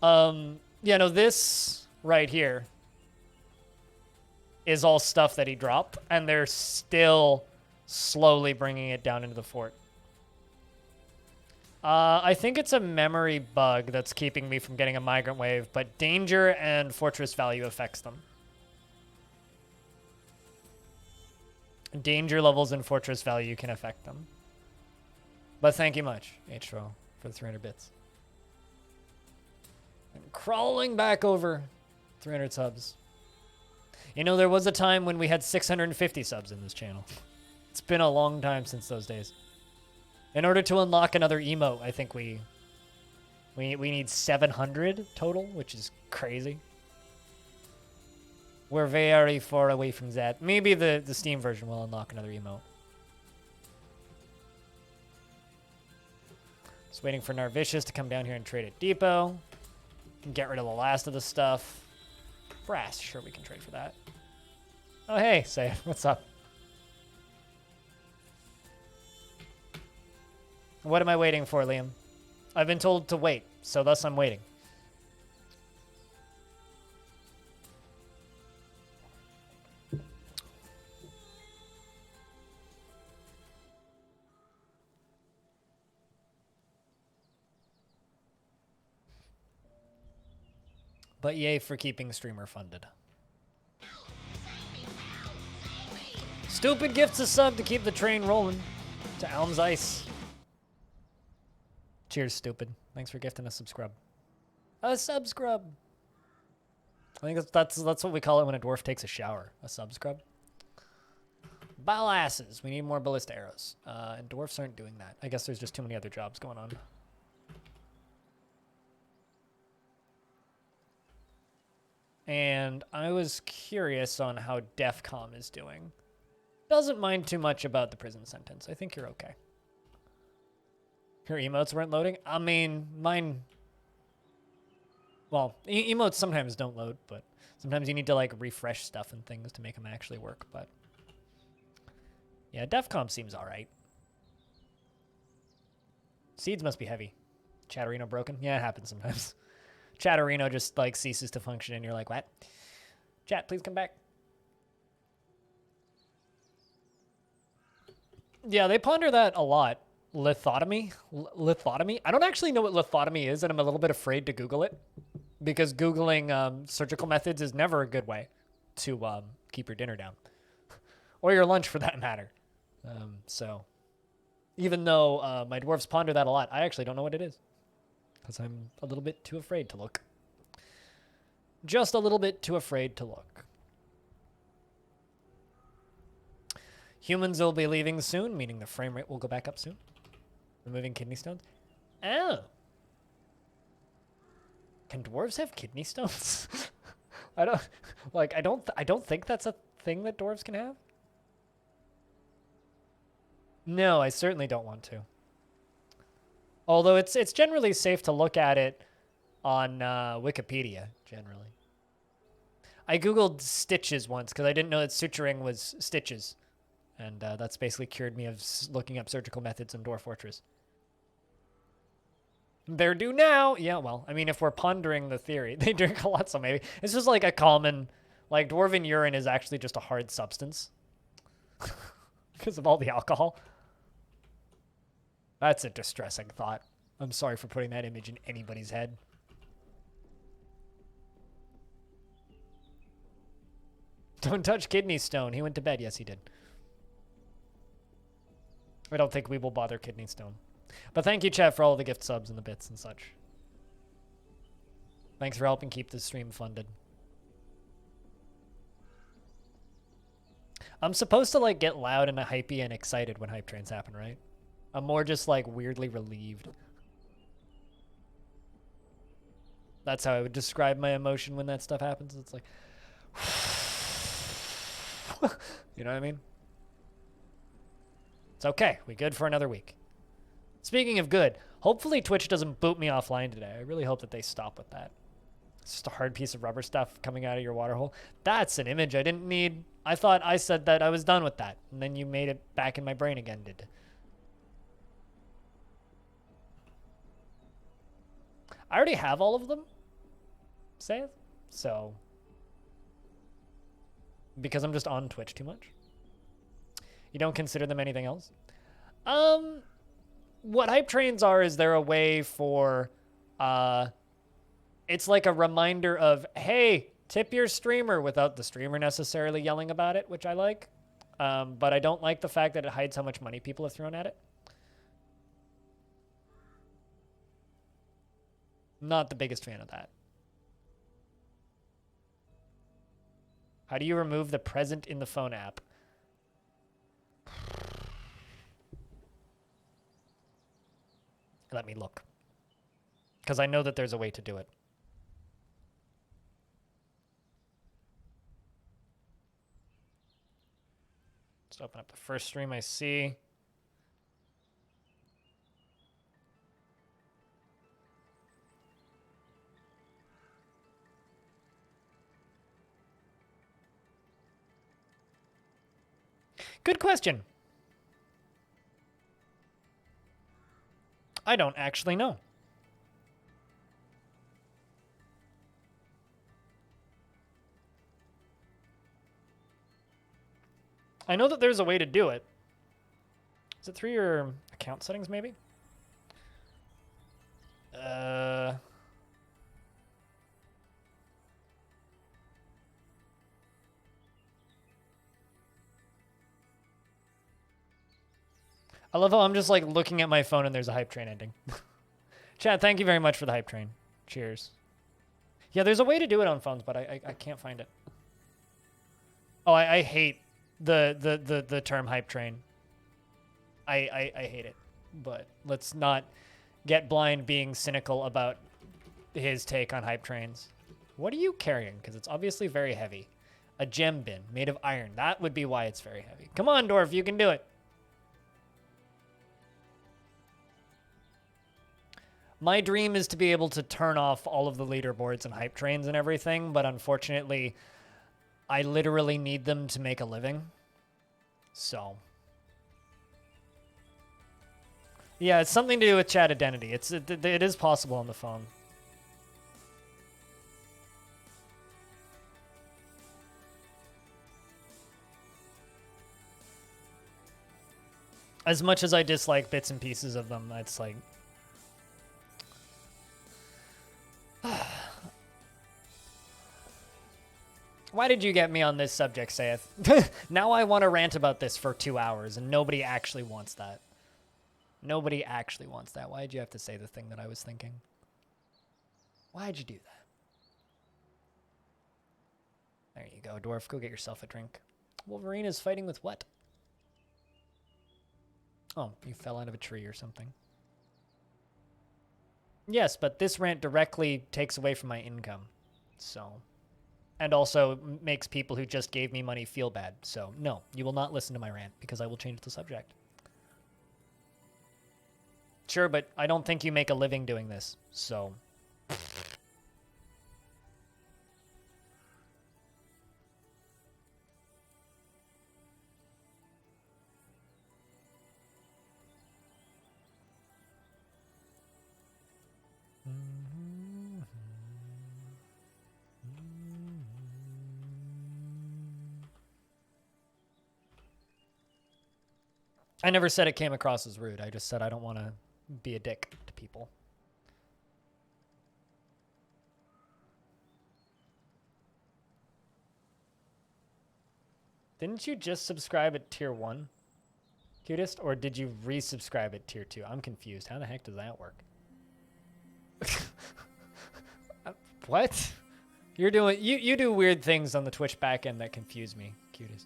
Speaker 1: Yeah, no, this right here is all stuff that he dropped, and they're still slowly bringing it down into the fort. I think it's a memory bug that's keeping me from getting a migrant wave, but danger and fortress value affects them. Danger levels and fortress value can affect them. But thank you much, H2O, for the 300 bits. And crawling back over 300 subs. You know, there was a time when we had 650 subs in this channel. It's been a long time since those days. In order to unlock another emote, I think we need 700 total, which is crazy. We're very far away from that. Maybe the Steam version will unlock another emote. Just waiting for Narvicious to come down here and trade at Depot. Get rid of the last of the stuff. Brass, sure we can trade for that. Oh hey, Say, what's up? What am I waiting for, Liam? I've been told to wait, so thus I'm waiting. But yay for keeping streamer funded. Stupid gifts a sub to keep the train rolling. To Elm's Ice. Cheers, Stupid. Thanks for gifting a subscribe. A subscribe. I think that's what we call it when a dwarf takes a shower. A subscribe. Balasses. We need more ballista arrows. And dwarfs aren't doing that. I guess there's just too many other jobs going on. And I was curious on how DEFCON is doing. Doesn't mind too much about the prison sentence. I think you're okay. Your emotes weren't loading? I mean, mine... Well, emotes sometimes don't load, but sometimes you need to, like, refresh stuff and things to make them actually work, but... Yeah, DEFCON seems alright. Seeds must be heavy. Chatterino broken? Yeah, it happens sometimes. Chatterino just, like, ceases to function, and you're like, what? Chat, please come back. Yeah, they ponder that a lot. Lithotomy? Lithotomy? I don't actually know what lithotomy is, and I'm a little bit afraid to Google it. Because Googling surgical methods is never a good way to keep your dinner down. Or your lunch, for that matter. So, even though my dwarves ponder that a lot, I actually don't know what it is. Because I'm a little bit too afraid to look. Just a little bit too afraid to look. Humans will be leaving soon, meaning the frame rate will go back up soon. Removing kidney stones. Oh. Can dwarves have kidney stones? I don't think that's a thing that dwarves can have. No, I certainly don't want to. Although it's generally safe to look at it on Wikipedia, generally. I googled stitches once because I didn't know that suturing was stitches. And that's basically cured me of looking up surgical methods in Dwarf Fortress. They're due now. Yeah, well, I mean, if we're pondering the theory, they drink a lot, so maybe. It's just like a common, like, dwarven urine is actually just a hard substance. Because of all the alcohol. That's a distressing thought. I'm sorry for putting that image in anybody's head. Don't touch kidney stone. He went to bed. Yes, he did. I don't think we will bother kidney stone. But thank you, chat, for all the gift subs and the bits and such. Thanks for helping keep this stream funded. I'm supposed to, like, get loud and hypey and excited when hype trains happen, right? I'm more just, like, weirdly relieved. That's how I would describe my emotion when that stuff happens. It's like... You know what I mean? It's okay. We good for another week. Speaking of good, hopefully Twitch doesn't boot me offline today. I really hope that they stop with that. It's just a hard piece of rubber stuff coming out of your water hole. That's an image I didn't need. I thought I said that I was done with that. And then you made it back in my brain again, did. I already have all of them. Say it. So... Because I'm just on Twitch too much? You don't consider them anything else? What hype trains are is they're a way for, it's like a reminder of, hey, tip your streamer without the streamer necessarily yelling about it, which I like. But I don't like the fact that it hides how much money people have thrown at it. Not the biggest fan of that. How do you remove the present in the phone app? Let me look. Because I know that there's a way to do it. Let's open up the first stream I see. Good question. I don't actually know. I know that there's a way to do it. Is it through your account settings, maybe? I love how I'm just, like, looking at my phone and there's a hype train ending. Chat, thank you very much for the hype train. Cheers. Yeah, there's a way to do it on phones, but I can't find it. Oh, I hate the term hype train. I hate it. But let's not get blind being cynical about his take on hype trains. What are you carrying? Because it's obviously very heavy. A gem bin made of iron. That would be why it's very heavy. Come on, Dwarf, you can do it. My dream is to be able to turn off all of the leaderboards and hype trains and everything, but unfortunately, I literally need them to make a living. So. Yeah, it's something to do with chat identity. It is possible on the phone. As much as I dislike bits and pieces of them, it's like... Why did you get me on this subject, Saith? Now I want to rant about this for 2 hours, and nobody actually wants that. Nobody actually wants that. Why did you have to say the thing that I was thinking? Why'd you do that? There you go, Dwarf. Go get yourself a drink. Wolverine is fighting with what? Oh, you fell out of a tree or something. Yes, but this rant directly takes away from my income. So... And also makes people who just gave me money feel bad. So, no, you will not listen to my rant because I will change the subject. sure, but I don't think you make a living doing this, so... I never said it came across as rude. I just said I don't want to be a dick to people. Didn't you just subscribe at tier 1, Cutest? Or did you resubscribe at tier 2? I'm confused. How the heck does that work? What? You're doing... You do weird things on the Twitch backend that confuse me, Cutest.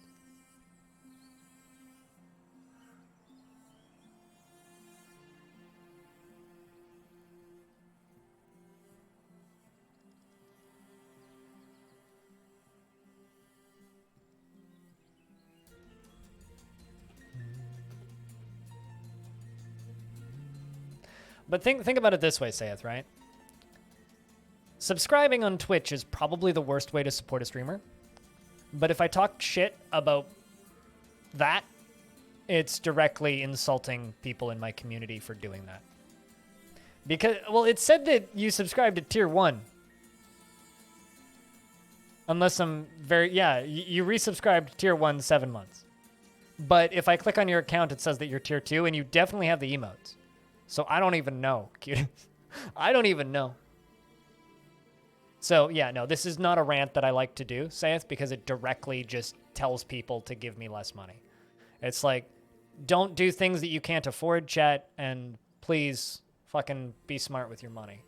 Speaker 1: But think about it this way, Sayeth, right? Subscribing on Twitch is probably the worst way to support a streamer. But if I talk shit about that, it's directly insulting people in my community for doing that. Because, well, it said that you subscribed to tier 1. Unless I'm very, yeah, you resubscribed to tier 1 7 months. But if I click on your account, it says that you're tier 2, and you definitely have the emotes. So I don't even know, cute. I don't even know. So yeah, no, this is not a rant that I like to do, Sayeth, because it directly just tells people to give me less money. It's like, don't do things that you can't afford, chat, and please fucking be smart with your money.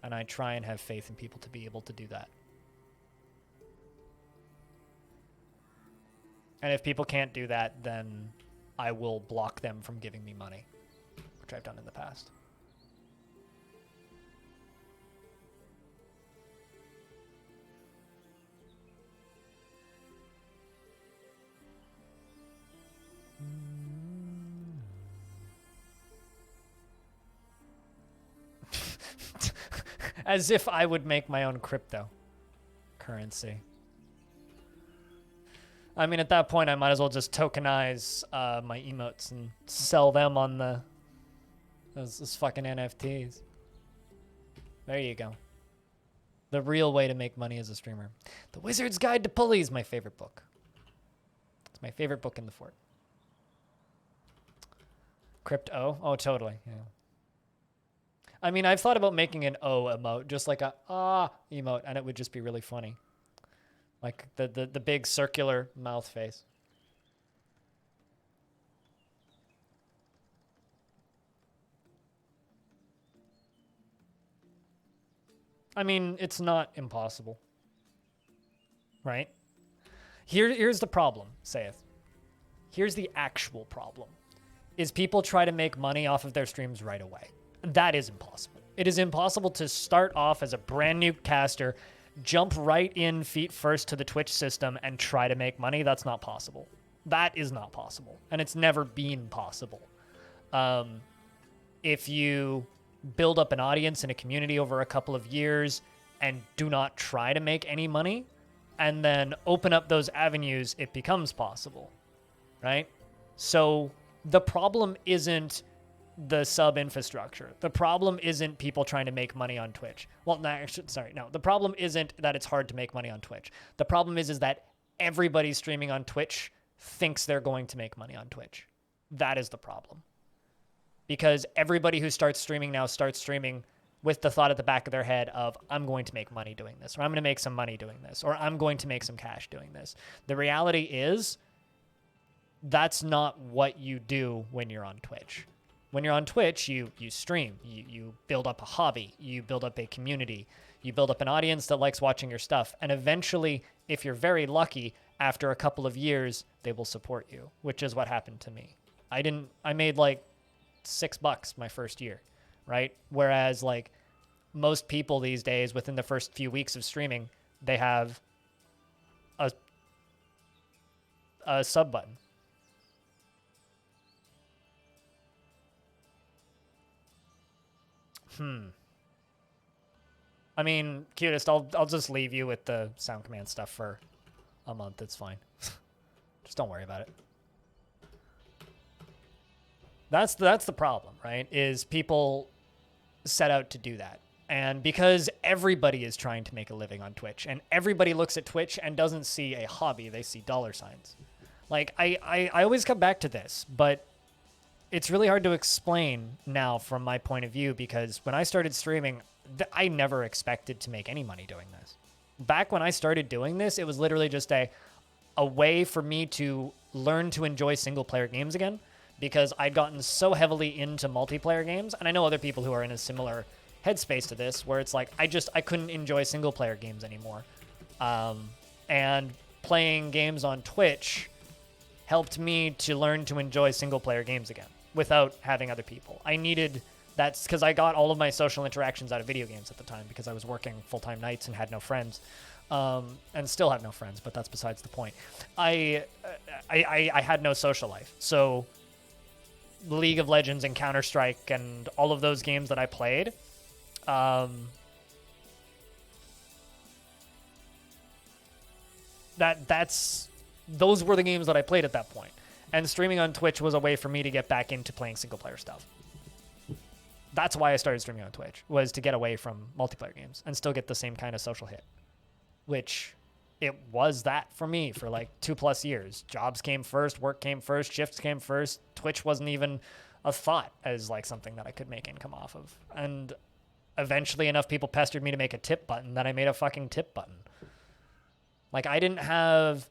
Speaker 1: And I try and have faith in people to be able to do that. And if people can't do that, then I will block them from giving me money, which I've done in the past. As if I would make my own crypto currency. I mean, at that point, I might as well just tokenize my emotes and sell them on the those fucking NFTs. There you go. The real way to make money as a streamer. The Wizard's Guide to Pulley is my favorite book. It's my favorite book in the fort. Crypto? Oh, totally. Yeah. I mean, I've thought about making an O emote, just like a emote, and it would just be really funny. Like the big circular mouth face. I mean, it's not impossible. Right? Here's the problem, Sayeth. Here's the actual problem. Is people try to make money off of their streams right away. That is impossible. It is impossible to start off as a brand new caster, jump right in feet first to the Twitch system and try to make money. That's not possible. That is not possible. And it's never been possible. If you build up an audience and a community over a couple of years and do not try to make any money and then open up those avenues, it becomes possible, right? So the problem isn't the sub infrastructure. The problem isn't people trying to make money on Twitch. Well, no, no. The problem isn't that it's hard to make money on Twitch. The problem is that everybody streaming on Twitch thinks they're going to make money on Twitch. That is the problem. Because everybody who starts streaming now starts streaming with the thought at the back of their head of, I'm going to make money doing this, or I'm going to make some money doing this, or I'm going to make some cash doing this. The reality is, that's not what you do when you're on Twitch. When you're on Twitch, you stream, you build up a hobby, you build up a community, you build up an audience that likes watching your stuff, and eventually, if you're very lucky, after a couple of years, they will support you, which is what happened to me. I made like $6 my first year, right? Whereas like most people these days, within the first few weeks of streaming, they have a sub button. I mean, cutest, I'll just leave you with the sound command stuff for a month. It's fine. Just don't worry about it. That's the problem, right? Is people set out to do that. And because everybody is trying to make a living on Twitch, and everybody looks at Twitch and doesn't see a hobby, they see dollar signs. Like, I always come back to this, but it's really hard to explain now from my point of view, because when I started streaming, I never expected to make any money doing this. Back when I started doing this, it was literally just a way for me to learn to enjoy single-player games again, because I'd gotten so heavily into multiplayer games, and I know other people who are in a similar headspace to this, where it's like, I couldn't enjoy single-player games anymore. And playing games on Twitch helped me to learn to enjoy single-player games again, without having other people. I needed... That's because I got all of my social interactions out of video games at the time, because I was working full-time nights and had no friends. And still have no friends, but that's besides the point. I had no social life. So League of Legends and Counter-Strike and all of those games that I played, those were the games that I played at that point. And streaming on Twitch was a way for me to get back into playing single-player stuff. That's why I started streaming on Twitch, was to get away from multiplayer games and still get the same kind of social hit. Which it was that for me for like 2+ years. Jobs came first, work came first, shifts came first. Twitch wasn't even a thought as like something that I could make income off of. And eventually enough people pestered me to make a tip button that I made a fucking tip button. Like, I didn't have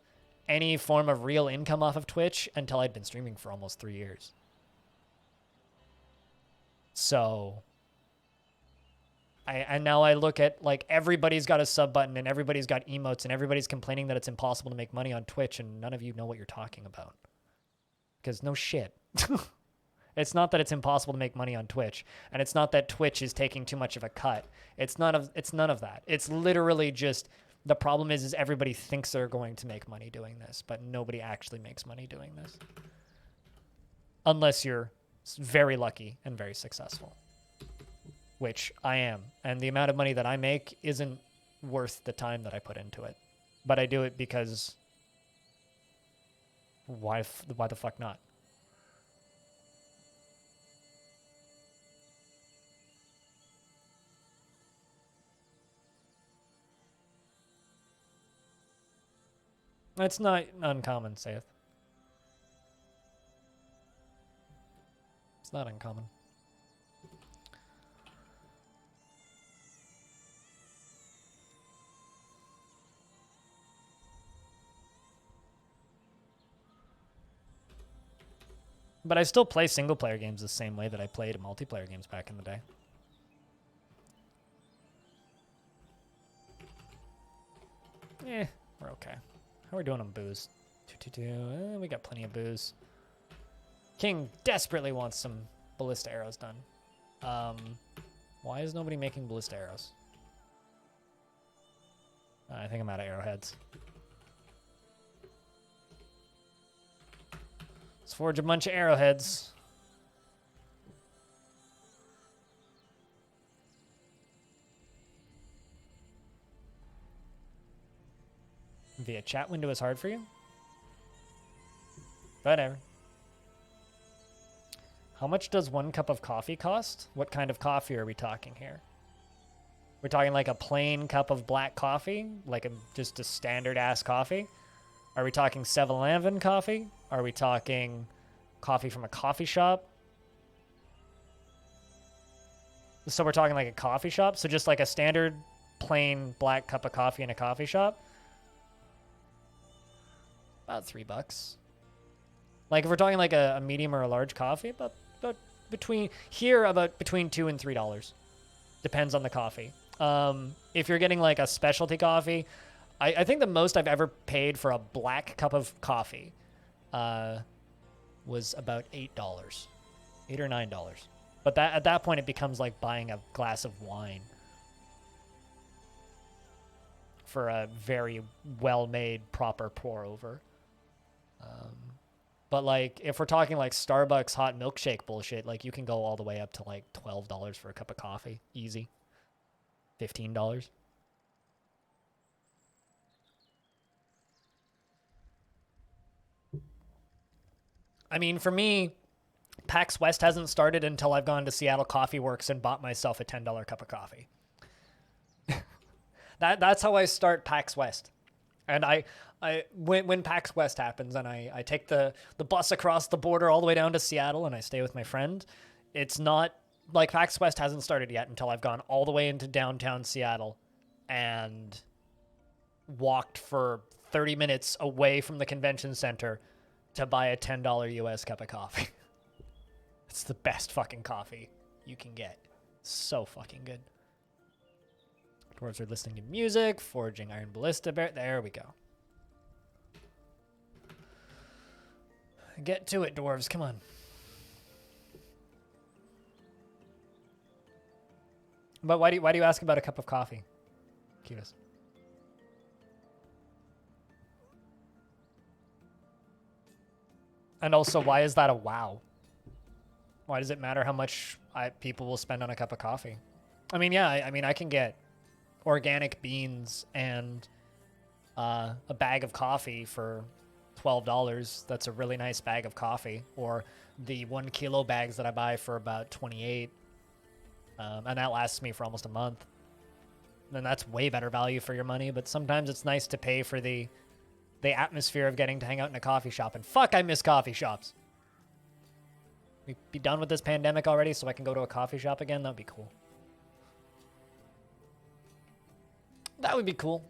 Speaker 1: any form of real income off of Twitch until I'd been streaming for almost 3 years. So... And now I look at, like, everybody's got a sub button and everybody's got emotes and everybody's complaining that it's impossible to make money on Twitch, and none of you know what you're talking about. Because no shit. It's not that it's impossible to make money on Twitch, and it's not that Twitch is taking too much of a cut. It's none of that. It's literally just, the problem is everybody thinks they're going to make money doing this, but nobody actually makes money doing this. Unless you're very lucky and very successful. Which I am, and the amount of money that I make isn't worth the time that I put into it. But I do it because why the fuck not? It's not uncommon, saith. It's not uncommon. But I still play single-player games the same way that I played multiplayer games back in the day. We're okay. How are we doing on booze? 222. We got plenty of booze. King desperately wants some ballista arrows done. Why is nobody making ballista arrows? I think I'm out of arrowheads. Let's forge a bunch of arrowheads. Via chat window is hard for you? Whatever. How much does 1 cup of coffee cost? What kind of coffee are we talking here? We're talking like a plain cup of black coffee? Like just a standard ass coffee? Are we talking 7-Eleven coffee? Are we talking coffee from a coffee shop? So we're talking like a coffee shop? So just like a standard plain black cup of coffee in a coffee shop? About $3. Like if we're talking like a medium or a large coffee, about between $2 and $3. Depends on the coffee. If you're getting like a specialty coffee, I think the most I've ever paid for a black cup of coffee was about $8. $8 or $9. But at that point, it becomes like buying a glass of wine for a very well-made, proper pour-over. But like, if we're talking like Starbucks hot milkshake bullshit, like you can go all the way up to like $12 for a cup of coffee. Easy. $15. I mean, for me, PAX West hasn't started until I've gone to Seattle Coffee Works and bought myself a $10 cup of coffee. That's how I start PAX West. And when PAX West happens and I take the bus across the border all the way down to Seattle and I stay with my friend, it's not like PAX West hasn't started yet until I've gone all the way into downtown Seattle and walked for 30 minutes away from the convention center to buy a $10 US cup of coffee. It's the best fucking coffee you can get. So fucking good. Dwarves are listening to music, forging Iron Ballista Bear. There we go. Get to it, dwarves. Come on. But why do you ask about a cup of coffee? Cutest. And also, why is that a wow? Why does it matter how much people will spend on a cup of coffee? I mean, yeah, I mean, I can get organic beans and a bag of coffee for $12. That's a really nice bag of coffee. Or the 1 kilo bags that I buy for about $28. And that lasts me for almost a month. And that's way better value for your money. But sometimes it's nice to pay for the atmosphere of getting to hang out in a coffee shop. And fuck, I miss coffee shops. We be done with this pandemic already so I can go to a coffee shop again? That'd be cool. That would be cool.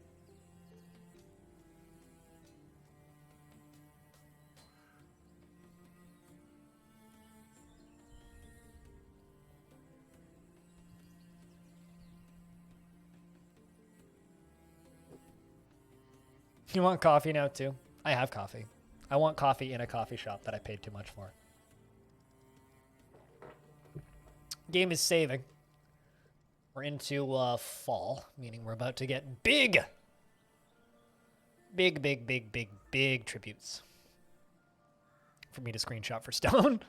Speaker 1: You want coffee now too? I have coffee. I want coffee in a coffee shop that I paid too much for. Game is saving. We're into fall, meaning we're about to get big tributes for me to screenshot for Stone.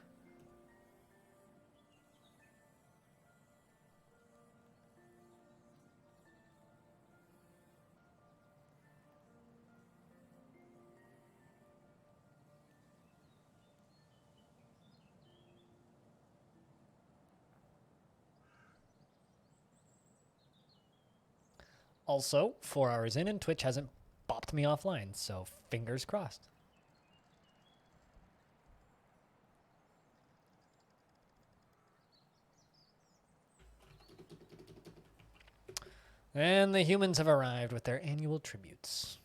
Speaker 1: Also, 4 hours in and Twitch hasn't bopped me offline, so fingers crossed. And the humans have arrived with their annual tributes.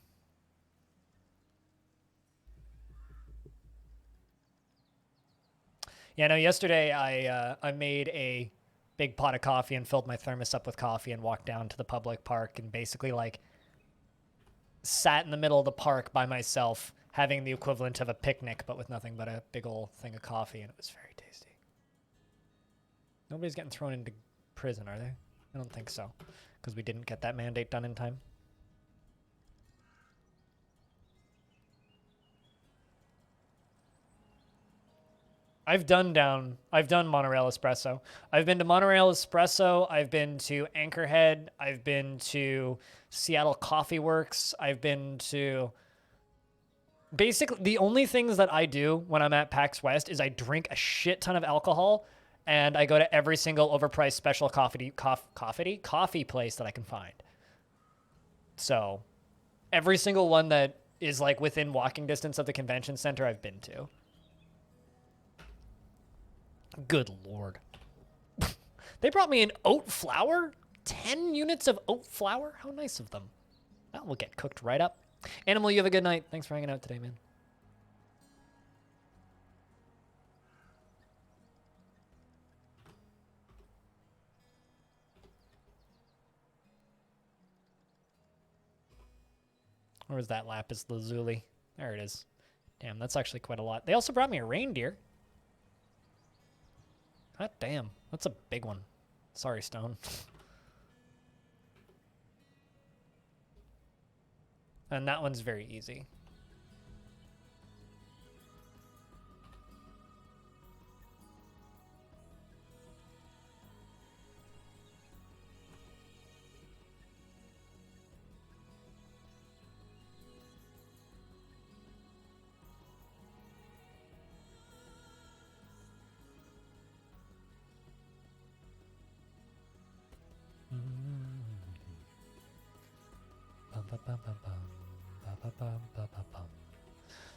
Speaker 1: Yeah, no, yesterday I made a big pot of coffee and filled my thermos up with coffee and walked down to the public park and basically like sat in the middle of the park by myself having the equivalent of a picnic but with nothing but a big old thing of coffee, and it was very tasty. Nobody's getting thrown into prison, are they? I don't think so, because we didn't get that mandate done in time. I've done Monorail Espresso. I've been to Monorail Espresso. I've been to Anchorhead. I've been to Seattle Coffee Works. I've been to... Basically, the only things that I do when I'm at PAX West is I drink a shit ton of alcohol, and I go to every single overpriced special coffee place that I can find. So, every single one that is like within walking distance of the convention center, I've been to. Good lord. They brought me an oat flour? 10 units of oat flour? How nice of them. That will get cooked right up. Animal, you have a good night. Thanks for hanging out today, man. Where was that lapis lazuli? There it is. Damn, that's actually quite a lot. They also brought me a reindeer. God damn, that's a big one. Sorry, Stone. And that one's very easy.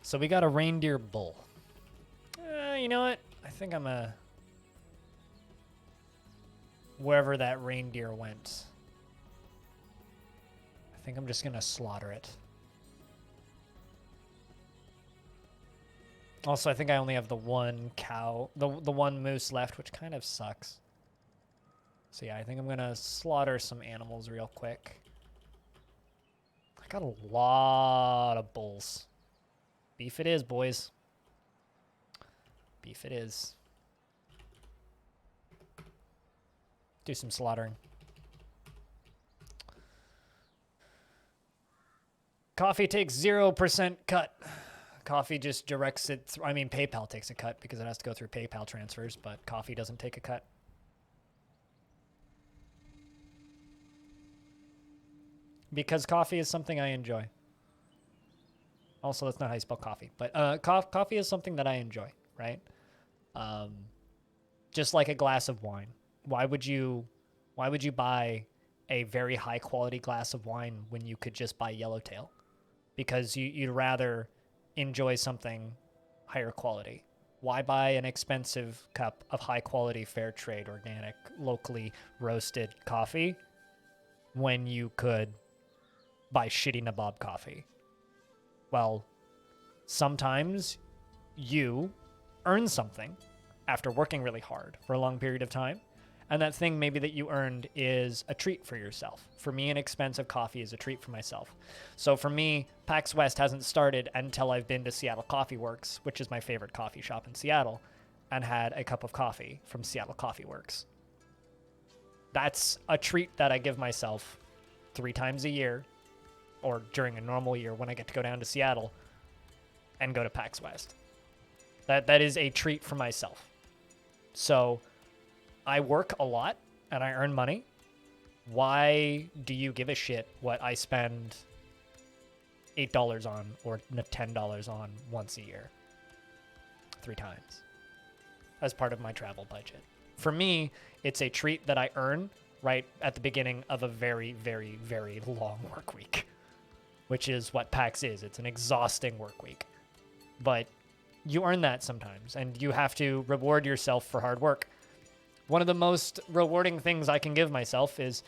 Speaker 1: So we got a reindeer bull. You know what? I think I'm a... Wherever that reindeer went. I think I'm just going to slaughter it. Also, I think I only have the one cow, the one moose left, which kind of sucks. So yeah, I think I'm going to slaughter some animals real quick. I got a lot of bulls. Beef it is, boys. Beef it is. Do some slaughtering. Coffee takes 0% cut. Coffee just directs it. I mean, PayPal takes a cut because it has to go through PayPal transfers, but coffee doesn't take a cut. Because coffee is something I enjoy. Also, that's not how you spell coffee, but coffee is something that I enjoy, right? Just like a glass of wine. Why would you buy a very high quality glass of wine when you could just buy Yellowtail? Because you'd rather enjoy something higher quality. Why buy an expensive cup of high quality, fair trade, organic, locally roasted coffee when you could buy shitty nabob coffee? Well, sometimes you earn something after working really hard for a long period of time. And that thing maybe that you earned is a treat for yourself. For me, an expensive coffee is a treat for myself. So for me, PAX West hasn't started until I've been to Seattle Coffee Works, which is my favorite coffee shop in Seattle, and had a cup of coffee from Seattle Coffee Works. That's a treat that I give myself 3 times a year, or during a normal year when I get to go down to Seattle and go to PAX West. That is a treat for myself. So I work a lot and I earn money. Why do you give a shit what I spend $8 on or $10 on once a year? 3 times as part of my travel budget. For me, it's a treat that I earn right at the beginning of a very, very, very long work week, which is what PAX is. It's an exhausting work week. But you earn that sometimes, and you have to reward yourself for hard work. One of the most rewarding things I can give myself is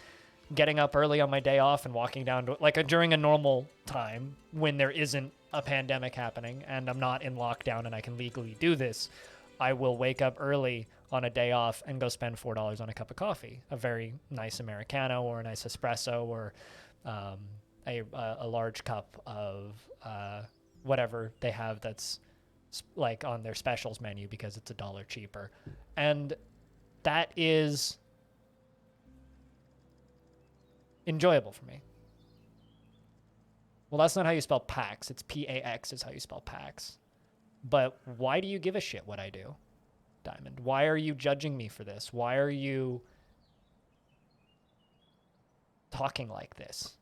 Speaker 1: getting up early on my day off and walking down to, like, during a normal time when there isn't a pandemic happening and I'm not in lockdown and I can legally do this. I will wake up early on a day off and go spend $4 on a cup of coffee, a very nice Americano or a nice espresso or a large cup of whatever they have that's like on their specials menu because it's $1 cheaper. And that is enjoyable for me. Well, that's not how you spell PAX. It's PAX is how you spell PAX. But why do you give a shit what I do, Diamond? Why are you judging me for this? Why are you talking like this?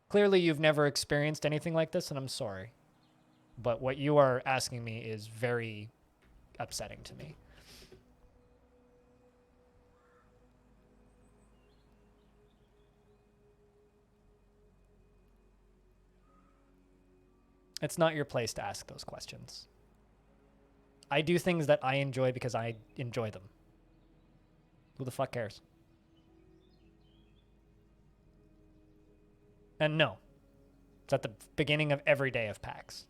Speaker 1: Clearly, you've never experienced anything like this, and I'm sorry. But what you are asking me is very upsetting to me. It's not your place to ask those questions. I do things that I enjoy because I enjoy them. Who the fuck cares? And no, it's at the beginning of every day of PAX.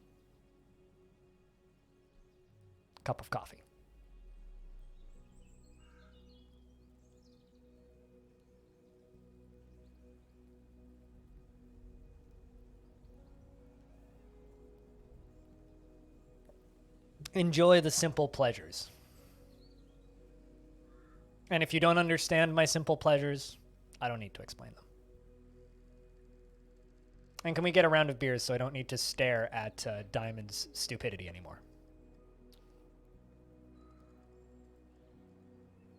Speaker 1: Cup of coffee. Enjoy the simple pleasures. And if you don't understand my simple pleasures, I don't need to explain them. And can we get a round of beers so I don't need to stare at Diamond's stupidity anymore?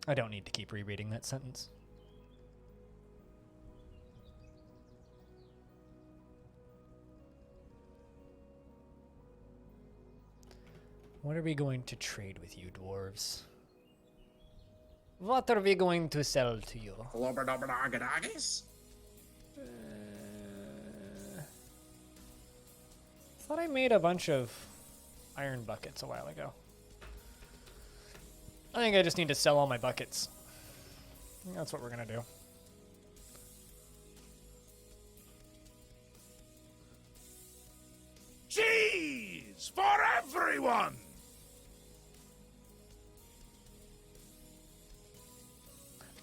Speaker 1: I don't need to keep rereading that sentence. What are we going to trade with you, dwarves? What are we going to sell to you?
Speaker 4: Flobberdobberdoggadoggies?
Speaker 1: Thought I made a bunch of iron buckets a while ago. I think I just need to sell all my buckets. I think that's what we're gonna do.
Speaker 4: Cheese for everyone!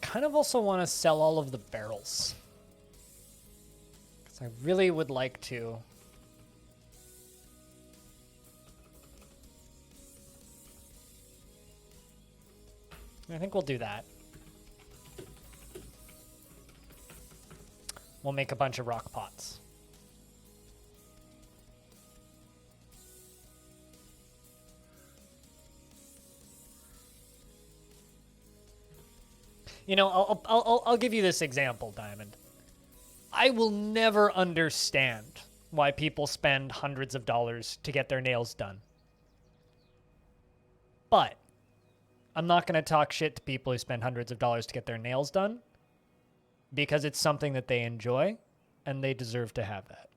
Speaker 1: Kind of also want to sell all of the barrels. Because I really would like to. I think we'll do that. We'll make a bunch of rock pots. You know, I'll give you this example, Diamond. I will never understand why people spend hundreds of dollars to get their nails done. But I'm not going to talk shit to people who spend hundreds of dollars to get their nails done because it's something that they enjoy and they deserve to have that.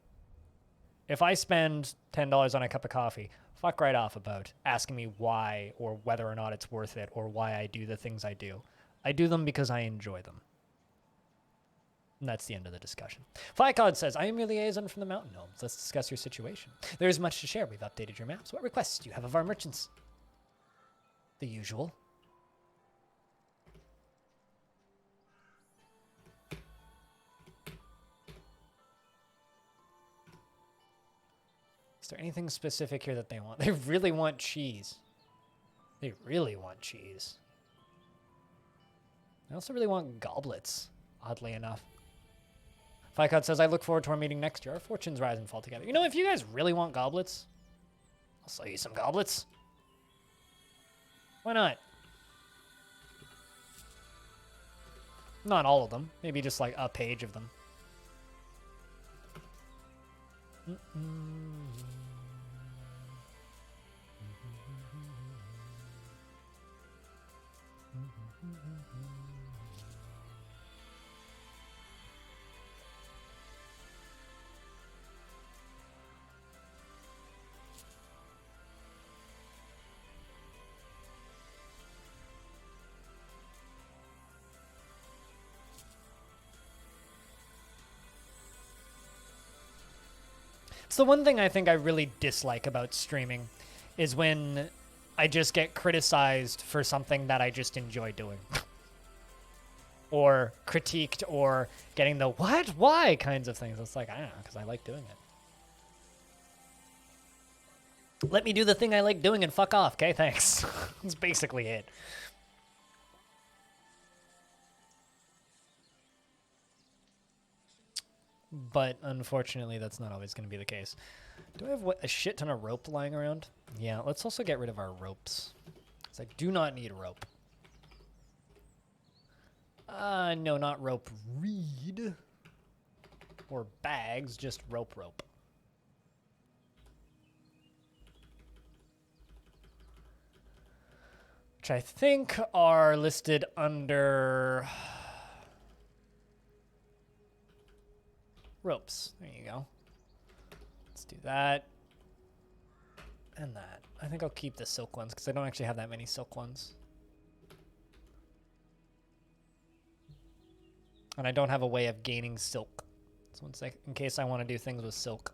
Speaker 1: If I spend $10 on a cup of coffee, fuck right off about asking me why or whether or not it's worth it or why I do the things I do. I do them because I enjoy them. And that's the end of the discussion. Flycod says, I am your liaison from the mountain gnomes. Let's discuss your situation. There is much to share. We've updated your maps. What requests do you have of our merchants? The usual. Is there anything specific here that they want? They really want cheese. They really want cheese. I also really want goblets, oddly enough. Flycod says, I look forward to our meeting next year. Our fortunes rise and fall together. You know, if you guys really want goblets, I'll sell you some goblets. Why not? Not all of them. Maybe just like a page of them. It's the one thing I think I really dislike about streaming is when I just get criticized for something that I just enjoy doing. Or critiqued or getting the what, why kinds of things. It's like, I don't know, because I like doing it. Let me do the thing I like doing and fuck off, okay? Thanks. That's basically it. But unfortunately, that's not always going to be the case. Do I have a shit ton of rope lying around? Yeah, let's also get rid of our ropes. Because I do not need rope. No, not rope reed. Or bags, just rope. Which I think are listed under ropes. There you go. Let's do that. And that. I think I'll keep the silk ones because I don't actually have that many silk ones. And I don't have a way of gaining silk. So it's like in case I want to do things with silk.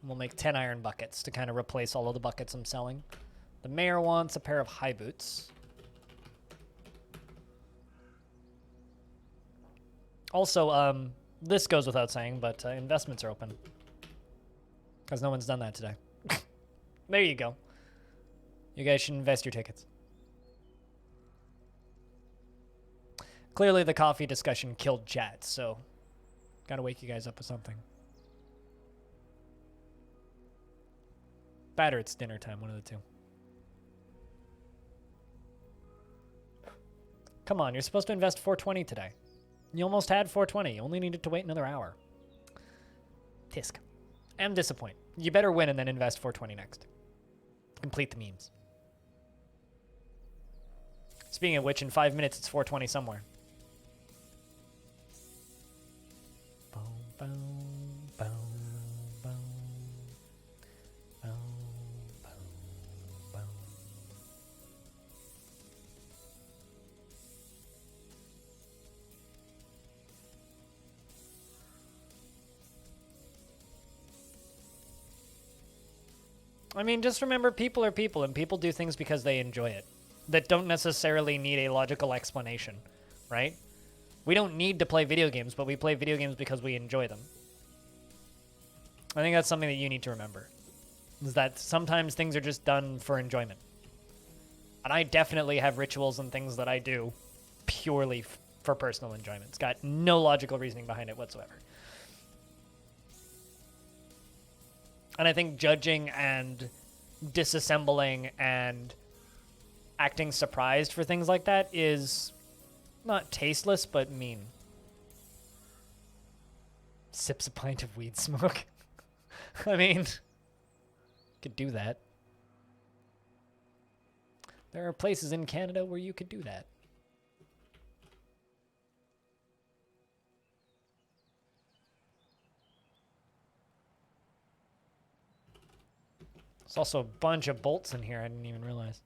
Speaker 1: We'll make 10 iron buckets to kind of replace all of the buckets I'm selling. The mayor wants a pair of high boots. Also, this goes without saying, but investments are open. Because no one's done that today. There you go. You guys should invest your tickets. Clearly the coffee discussion killed chat, so gotta wake you guys up with something. That or it's dinner time, one of the two. Come on, you're supposed to invest 420 today. You almost had 420. You only needed to wait another hour. Tisk. I'm disappointed. You better win and then invest 420 next. Complete the memes. Speaking of which, in 5 minutes, it's 420 somewhere. Bow, bow, bow. Bow, bow, bow. I mean, just remember people are people, and people do things because they enjoy it that don't necessarily need a logical explanation, right? We don't need to play video games, but we play video games because we enjoy them. I think that's something that you need to remember, is that sometimes things are just done for enjoyment. And I definitely have rituals and things that I do purely for personal enjoyment. It's got no logical reasoning behind it whatsoever. And I think judging and disassembling and acting surprised for things like that is not tasteless, but mean. Sips a pint of weed smoke. I mean, could do that. There are places in Canada where you could do that. There's also a bunch of bolts in here I didn't even realize.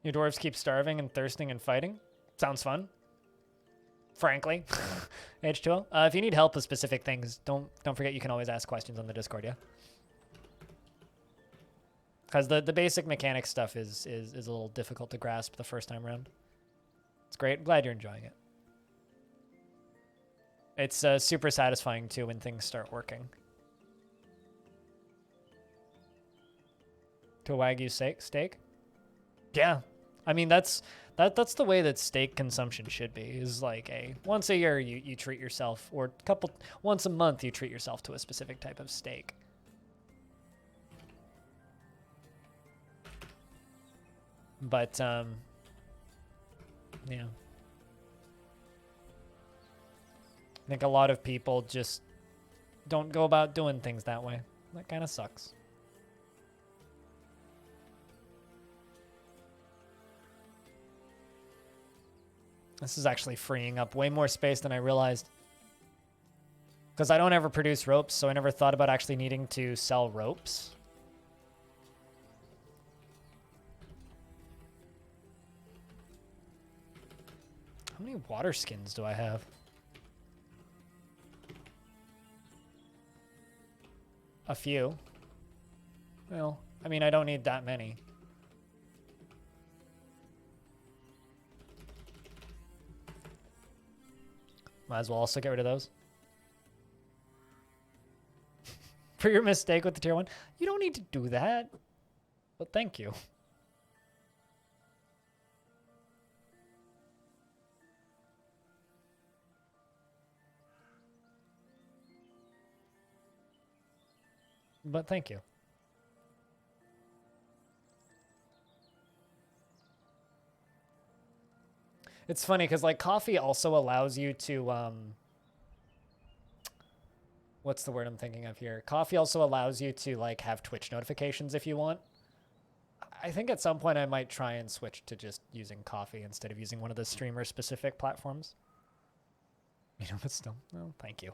Speaker 1: Your dwarves keep starving and thirsting and fighting? Sounds fun. Frankly. H2O. If you need help with specific things, don't forget you can always ask questions on the Discord, yeah? Because the basic mechanic stuff is a little difficult to grasp the first time around. It's great. I'm glad you're enjoying it. It's super satisfying, too, when things start working. To a Wagyu steak? Yeah. I mean, that's the way that steak consumption should be, is like once a year you treat yourself, or once a month you treat yourself to a specific type of steak. But, yeah. I think a lot of people just don't go about doing things that way. That kind of sucks. This is actually freeing up way more space than I realized. Because I don't ever produce ropes, so I never thought about actually needing to sell ropes. How many water skins do I have? A few. Well, I mean, I don't need that many. Might as well also get rid of those. For your mistake with the tier 1. You don't need to do that. But thank you. But thank you. It's funny because like coffee also allows you to what's the word I'm thinking of here? Coffee also allows you to like have Twitch notifications if you want. I think at some point I might try and switch to just using coffee instead of using one of the streamer specific platforms. You know, but still, well, thank you.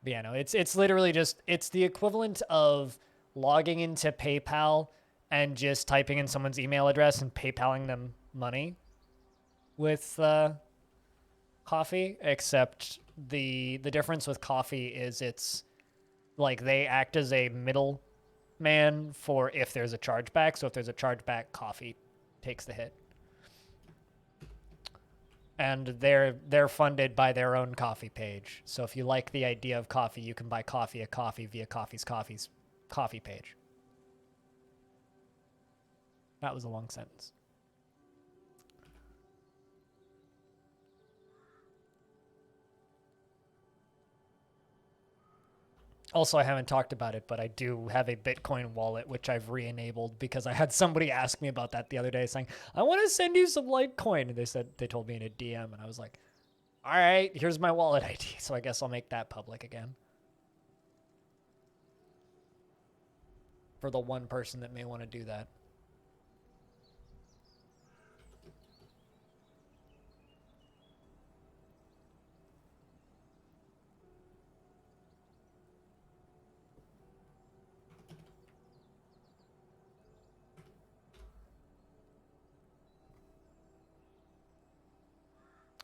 Speaker 1: But yeah, no, it's literally just, it's the equivalent of logging into PayPal and just typing in someone's email address and PayPaling them money with coffee, except the difference with coffee is it's like they act as a middle man for if there's a chargeback. So if there's a chargeback, coffee takes the hit. And they're funded by their own coffee page. So if you like the idea of coffee, you can buy coffee at coffee via coffee's coffee page. That was a long sentence. Also, I haven't talked about it, but I do have a Bitcoin wallet, which I've re-enabled because I had somebody ask me about that the other day saying, I want to send you some Litecoin. And they told me in a DM, and I was like, all right, here's my wallet ID. So I guess I'll make that public again. for the one person that may want to do that.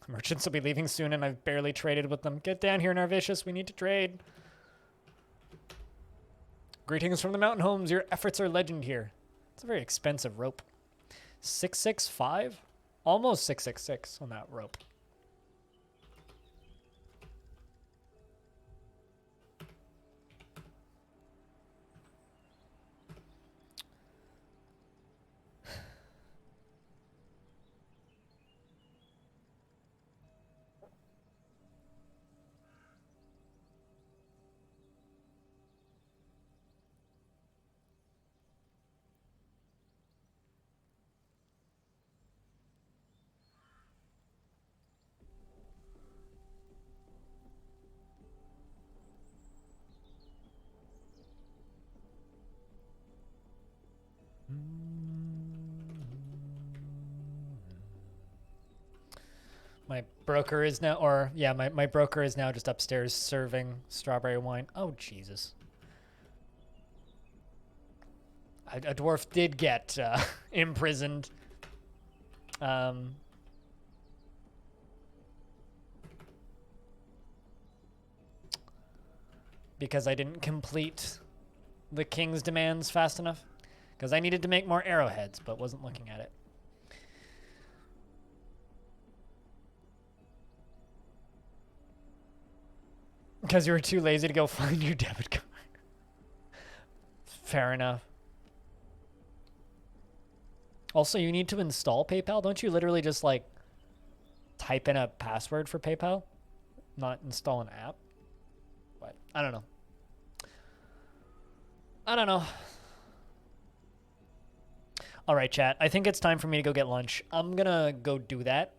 Speaker 1: Merchants will be leaving soon, and I've barely traded with them. Get down here, Narvicius. We need to trade. Greetings from the mountain homes. Your efforts are legend here. It's a very expensive rope. 665? Almost 666 on that rope. My broker is now, or yeah, my broker is now just upstairs serving strawberry wine. Oh, Jesus. A dwarf did get imprisoned. Because I didn't complete the king's demands fast enough. Because I needed to make more arrowheads, but wasn't looking at it. Because you were too lazy to go find your debit card. Fair enough. Also, you need to install PayPal. Don't you literally just, like, type in a password for PayPal? Not install an app? What? I don't know. I don't know. All right, chat. I think it's time for me to go get lunch. I'm gonna go do that.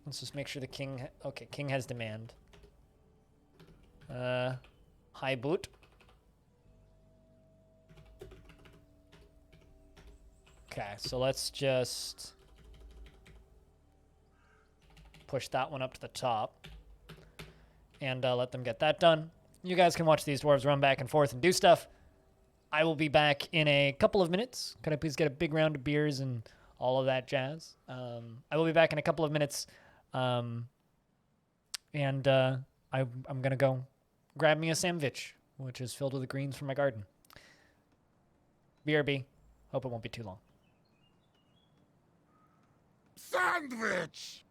Speaker 1: Let's just make sure the king... Okay, king has demand. High boot. Okay, so let's just push that one up to the top and let them get that done. You guys can watch these dwarves run back and forth and do stuff. I will be back in a couple of minutes. Could I please get a big round of beers and all of that jazz? I will be back in a couple of minutes. I'm going to go grab me a sandwich, which is filled with the greens from my garden. BRB. Hope it won't be too long.
Speaker 4: Sandwich!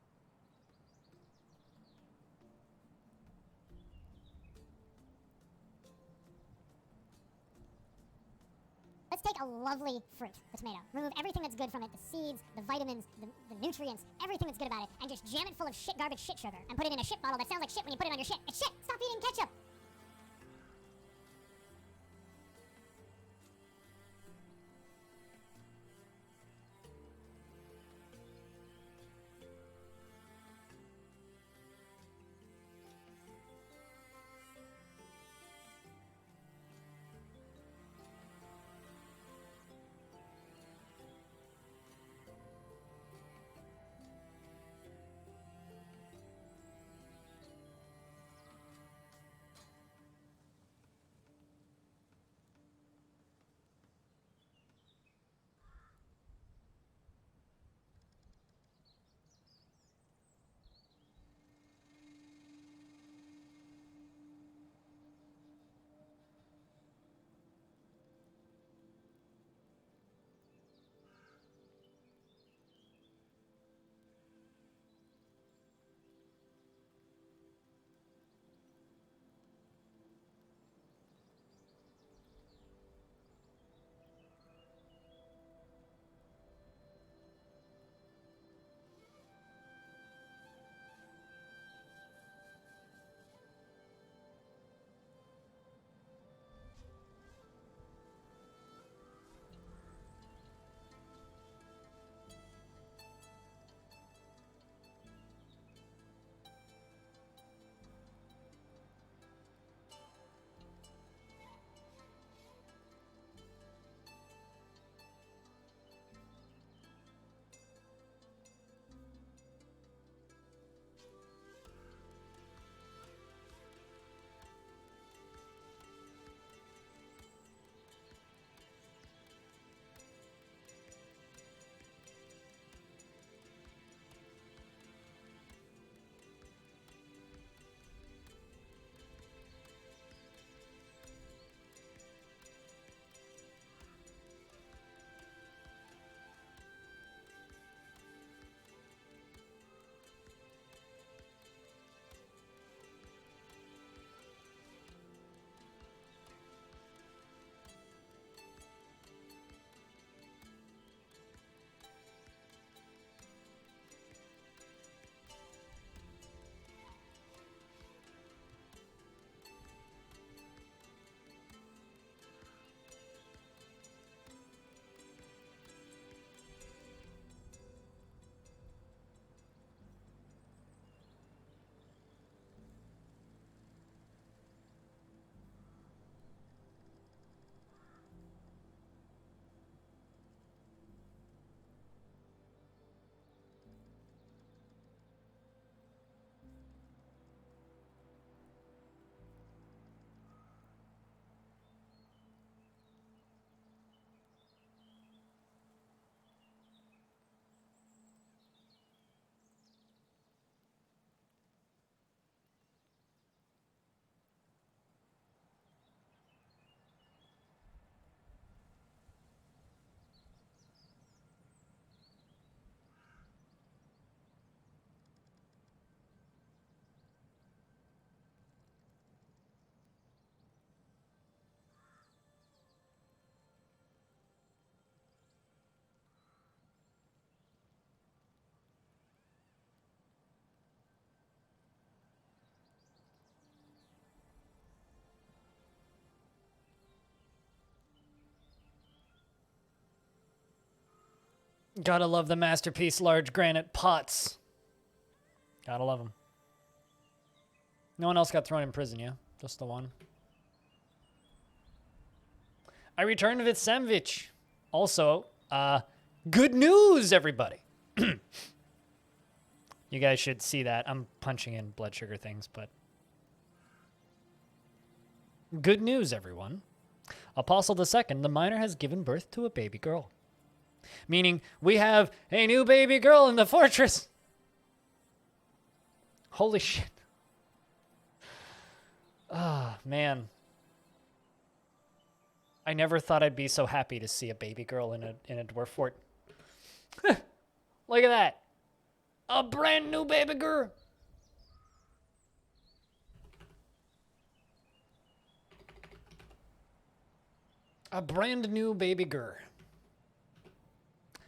Speaker 5: Let's take a lovely fruit, the tomato. Remove everything that's good from it, the seeds, the vitamins, the nutrients, everything that's good about it, and just jam it full of shit, garbage, shit sugar, and put it in a shit bottle that sounds like shit when you put it on your shit. It's shit! Stop eating ketchup!
Speaker 1: Gotta love the masterpiece large granite pots. Gotta love them. No one else got thrown in prison, yeah? Just the one. I returned with sandwich. Also, good news, everybody. You guys should see that. I'm punching in blood sugar things, but... Good news, everyone. Apostle II, the minor, has given birth to a baby girl. Meaning, we have a new baby girl in the fortress. Holy shit. Ah, man. I never thought I'd be so happy to see a baby girl in a dwarf fort. Look at that. A brand new baby girl. A brand new baby girl.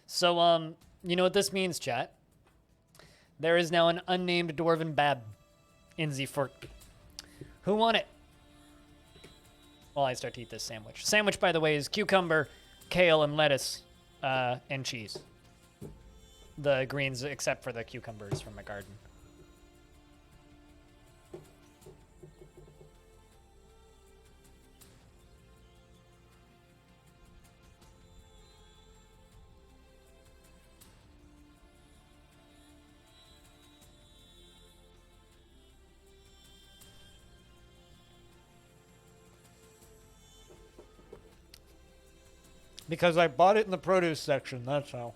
Speaker 1: So, you know what this means, chat? There is now an unnamed dwarven bab in the fort. Who won it? Well, I start to eat this sandwich. Sandwich, by the way, is cucumber, kale, and lettuce, and cheese. The greens, except for the cucumbers from my garden. Because I bought it in the produce section, that's how.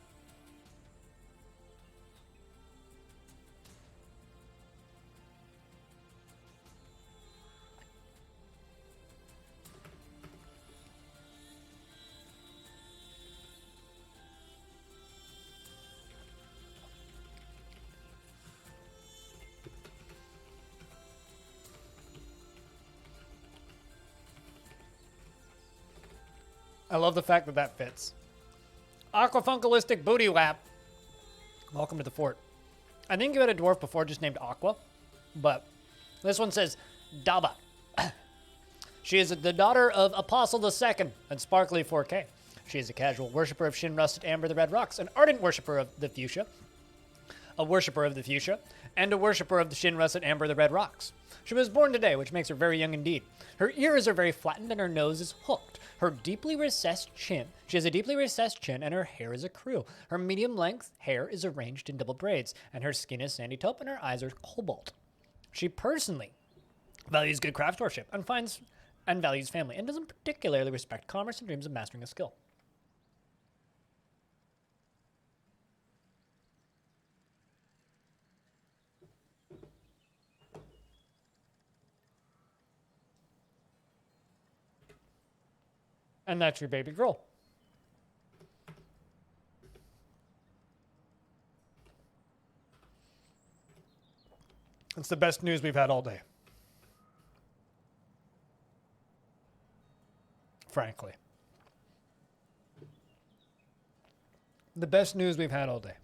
Speaker 1: I love the fact that that fits. Aquafunkalistic booty whap. Welcome to the fort. I think you had a dwarf before just named Aqua, but this one says Daba. She is the daughter of Apostle II and Sparkly 4K. She is a casual worshiper of Shin Rusted Amber the Red Rocks, an ardent worshiper of the fuchsia, a worshiper of the fuchsia, and a worshiper of the Shin Rusted Amber the Red Rocks. She was born today, which makes her very young indeed. Her ears are very flattened and her nose is hooked. She has a deeply recessed chin and her hair is a crew. Her medium length hair is arranged in double braids and her skin is sandy taupe and her eyes are cobalt. She personally values good craftsmanship and values family and doesn't particularly respect commerce and dreams of mastering a skill. And that's your baby girl. It's the best news we've had all day. Frankly. The best news we've had all day.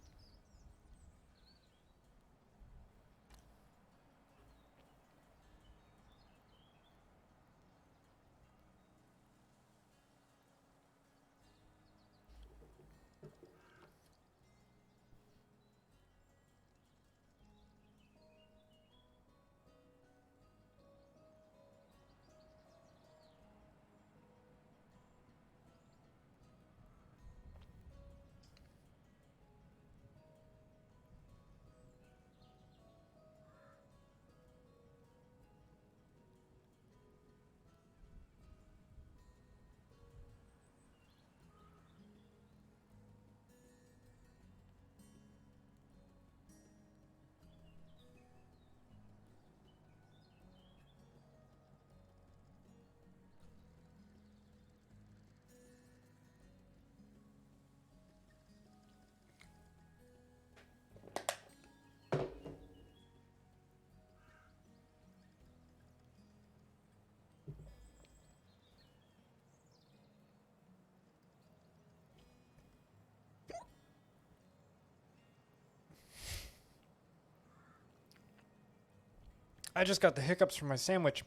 Speaker 1: I just got the hiccups from my sandwich.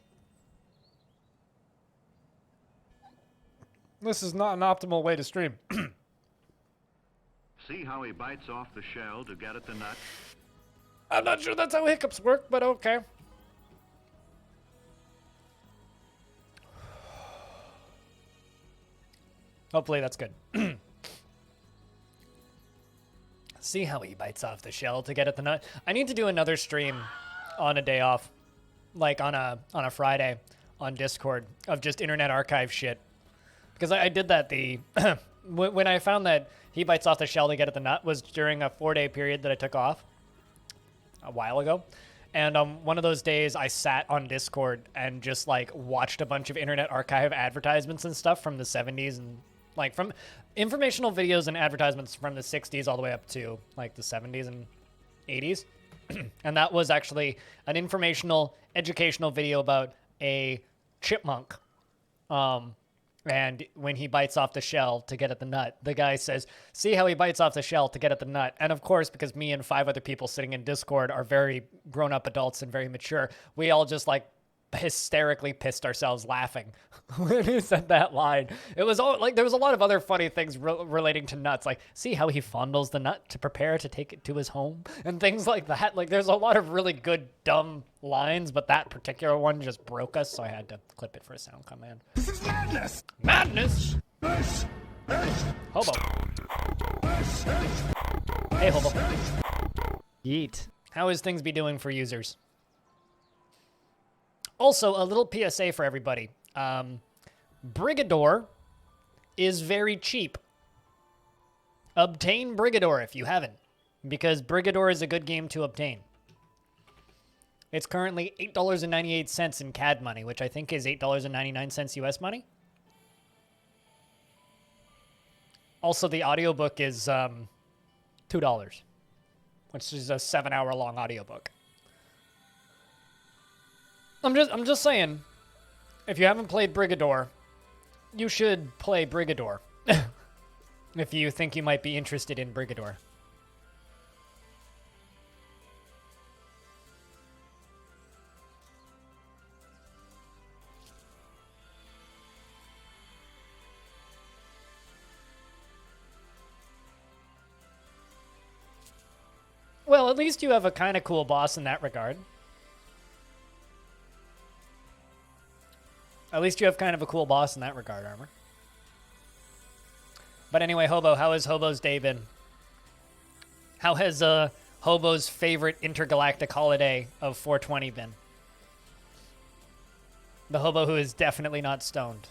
Speaker 1: This is not an optimal way to stream.
Speaker 6: See how he bites off the shell to get at the nut?
Speaker 1: I'm not sure that's how hiccups work, but okay. Hopefully that's good. See how he bites off the shell to get at the nut. I need to do another stream on a day off, like on a Friday on Discord of just Internet Archive shit. Because I did that when I found that he bites off the shell to get at the nut was during a 4-day period that I took off a while ago. And one of those days I sat on Discord and just like watched a bunch of Internet Archive advertisements and stuff from the 70s and like from informational videos and advertisements from the 60s all the way up to like the 70s and 80s. And that was actually an informational, educational video about a chipmunk. And when he bites off the shell to get at the nut, the guy says, see how he bites off the shell to get at the nut. And of course, because me and 5 other people sitting in Discord are very grown-up adults and very mature, we all just like hysterically pissed ourselves laughing when he said that line. It was all like there was a lot of other funny things relating to nuts, like see how he fondles the nut to prepare to take it to his home and things like that. Like there's a lot of really good dumb lines, but that particular one just broke us, so I had to clip it for a sound command.
Speaker 4: This is madness!
Speaker 1: Madness! Hobo. Hey, Hobo. Yeet. How is things be doing for users? Also, a little PSA for everybody. Brigador is very cheap. Obtain Brigador if you haven't, because Brigador is a good game to obtain. It's currently $8.98 in CAD money, which I think is $8.99 US money. Also, the audiobook is $2, which is a 7-hour long audiobook. I'm just saying, if you haven't played Brigador, you should play Brigador. If you think you might be interested in Brigador. Well, at least you have a kind of cool boss in that regard. At least you have kind of a cool boss in that regard, Armor. But anyway, Hobo, how has Hobo's day been? How has Hobo's favorite intergalactic holiday of 420 been? The Hobo who is definitely not stoned.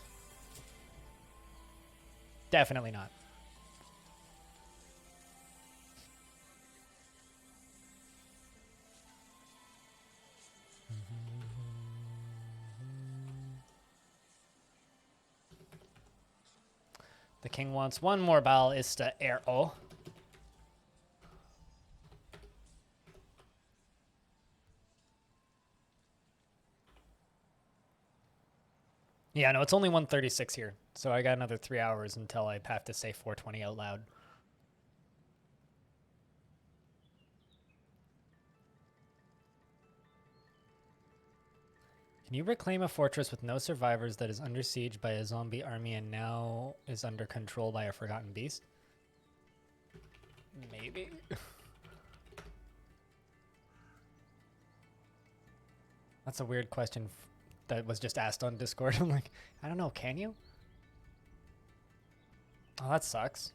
Speaker 1: Definitely not. The king wants one more ballista arrow. Yeah, no, it's only 1:36 here, so I got another 3 hours until I have to say 420 out loud. Can you reclaim a fortress with no survivors that is under siege by a zombie army and now is under control by a forgotten beast? Maybe. That's a weird question that was just asked on Discord. I'm like, I don't know, can you? Oh, that sucks.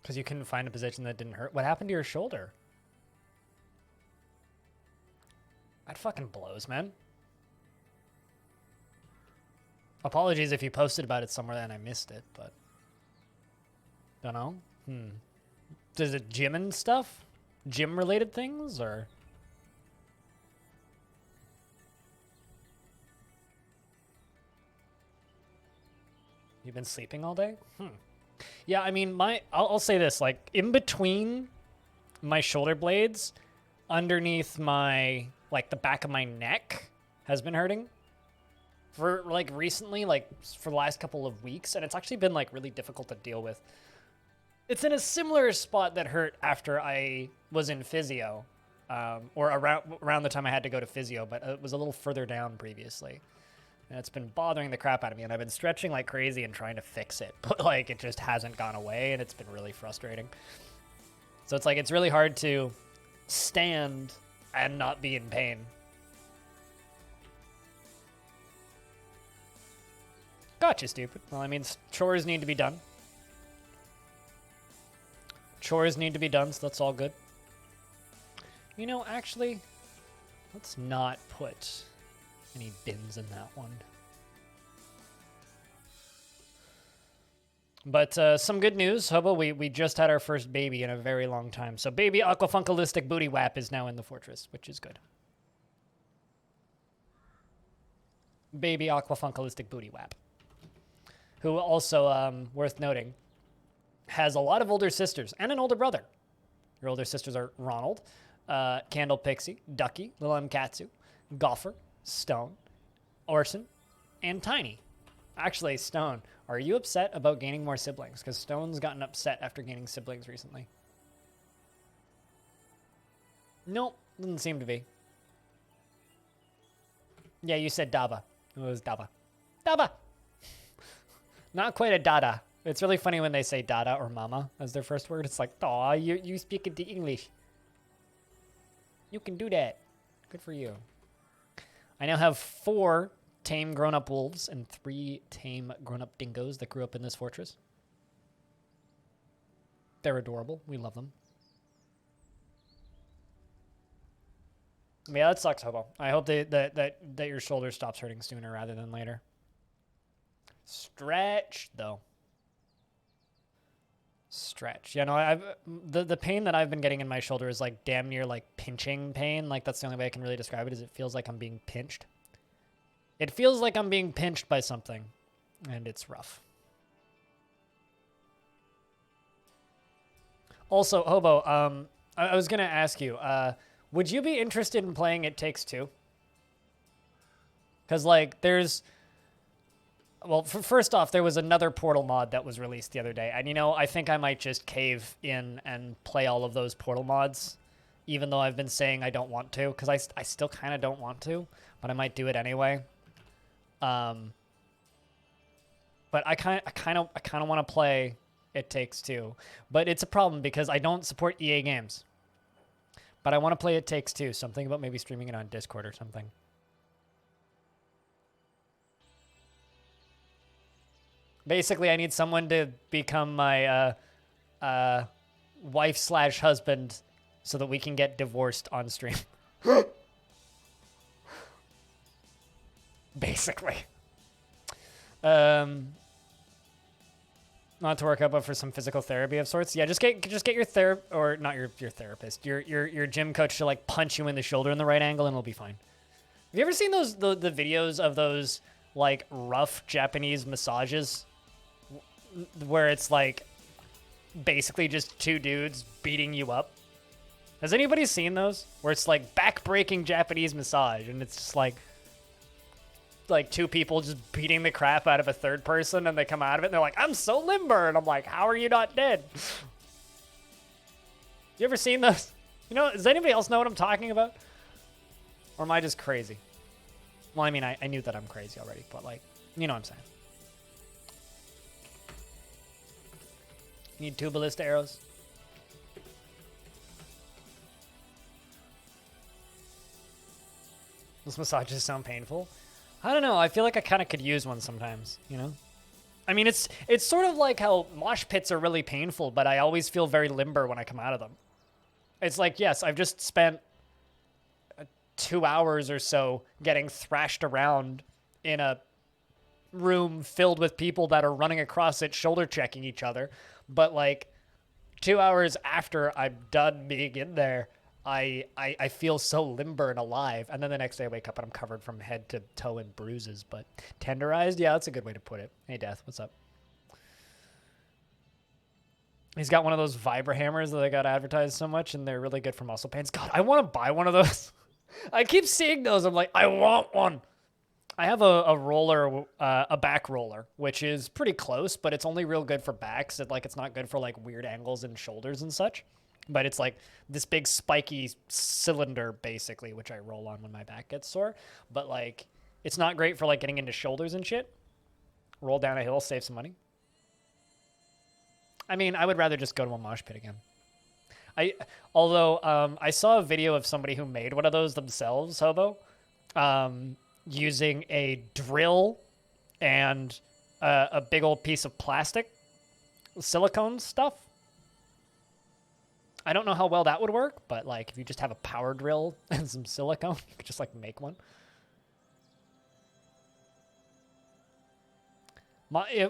Speaker 1: Because you couldn't find a position that didn't hurt. What happened to your shoulder? That fucking blows, man. Apologies if you posted about it somewhere and I missed it, but... Don't know. Is it gym and stuff? Gym-related things, or...? You've been sleeping all day? Yeah, I mean, I'll say this, like, in between my shoulder blades, underneath my... like the back of my neck has been hurting for like recently, like for the last couple of weeks. And it's actually been like really difficult to deal with. It's in a similar spot that hurt after I was in physio, or around the time I had to go to physio, but it was a little further down previously. And it's been bothering the crap out of me, and I've been stretching like crazy and trying to fix it, but like it just hasn't gone away, and it's been really frustrating. So it's like it's really hard to stand and not be in pain. Gotcha, stupid. Well, I mean, chores need to be done. Chores need to be done, so that's all good. You know, actually, let's not put any bins in that one. But some good news, Hobo, we just had our first baby in a very long time. So baby Aquafunkalistic Booty Wap is now in the fortress, which is good. Baby Aquafunkalistic Booty Wap. Who also, worth noting, has a lot of older sisters and an older brother. Your older sisters are Ronald, Candle Pixie, Ducky, Little M Katsu, Golfer, Stone, Orson, and Tiny. Actually, Stone, are you upset about gaining more siblings? Because Stone's gotten upset after gaining siblings recently. Nope, doesn't seem to be. Yeah, you said Dava. It was Dava. Dava! Not quite a Dada. It's really funny when they say Dada or Mama as their first word. It's like, aw, you speak the English. You can do that. Good for you. I now have 4 tame grown-up wolves and 3 tame grown-up dingoes that grew up in this fortress. They're adorable. We love them. Yeah, that sucks, Hobo. I hope that your shoulder stops hurting sooner rather than later. Stretch, though. Stretch. Yeah, no, the pain that I've been getting in my shoulder is like damn near like pinching pain. Like that's the only way I can really describe it, is it feels like I'm being pinched. It feels like I'm being pinched by something, and it's rough. Also, Hobo, I was gonna ask you, would you be interested in playing It Takes Two? Because like there's, well, first off, there was another Portal mod that was released the other day. And, you know, I think I might just cave in and play all of those Portal mods, even though I've been saying I don't want to, because I still kind of don't want to, but I might do it anyway. But I kind of want to play It Takes Two. But it's a problem because I don't support EA games. But I want to play It Takes Two. Something about maybe streaming it on Discord or something. Basically, I need someone to become my wife/husband so that we can get divorced on stream. Basically. Not to work out, but for some physical therapy of sorts. Yeah, just get your or not your therapist, your gym coach to like punch you in the shoulder in the right angle, and it'll be fine. Have you ever seen those the videos of those like rough Japanese massages? Where it's like basically just 2 dudes beating you up. Has anybody seen those? Where it's like back-breaking Japanese massage, and it's just like 2 people just beating the crap out of a third person, and they come out of it and they're like, I'm so limber, and I'm like, how are you not dead? You ever seen those? You know, does anybody else know what I'm talking about? Or am I just crazy? Well, I mean, I knew that I'm crazy already, but like, you know what I'm saying. Need 2 ballista arrows. Those massages sound painful. I don't know. I feel like I kind of could use one sometimes, you know? I mean, it's sort of like how mosh pits are really painful, but I always feel very limber when I come out of them. It's like, yes, I've just spent 2 hours or so getting thrashed around in a room filled with people that are running across it, shoulder checking each other. But like 2 hours after I'm done being in there, I feel so limber and alive. And then the next day I wake up and I'm covered from head to toe in bruises. But tenderized, yeah, that's a good way to put it. Hey, Death, what's up? He's got one of those vibra hammers that they got advertised so much, and they're really good for muscle pains. God, I want to buy one of those. I keep seeing those. I'm like, I want one. I have a roller, a back roller, which is pretty close, but it's only real good for backs. It's not good for like weird angles and shoulders and such. But it's like this big spiky cylinder basically, which I roll on when my back gets sore. But like, It's not great for like getting into shoulders and shit. Roll down a hill, save some money. I mean, I would rather just go to a mosh pit again. Although I saw a video of somebody who made one of those themselves, hobo, using a drill and a big old piece of plastic, silicone stuff. I don't know how well that would work, but like if you just have a power drill and some silicone, you could just like make one.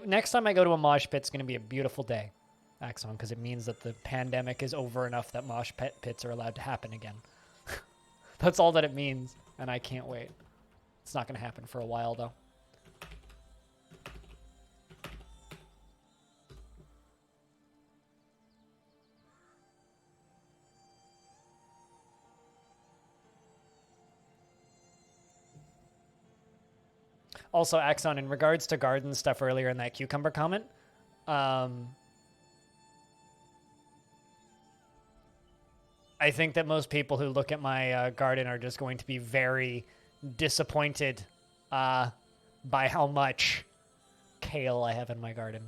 Speaker 1: Next time I go to a mosh pit, it's going to be a beautiful day, Axon, because it means that the pandemic is over enough that mosh pits are allowed to happen again. That's all that it means, and I can't wait. It's not going to happen for a while, though. Also, Axon, in regards to garden stuff earlier in that cucumber comment, I think that most people who look at my garden are just going to be very disappointed by how much kale I have in my garden.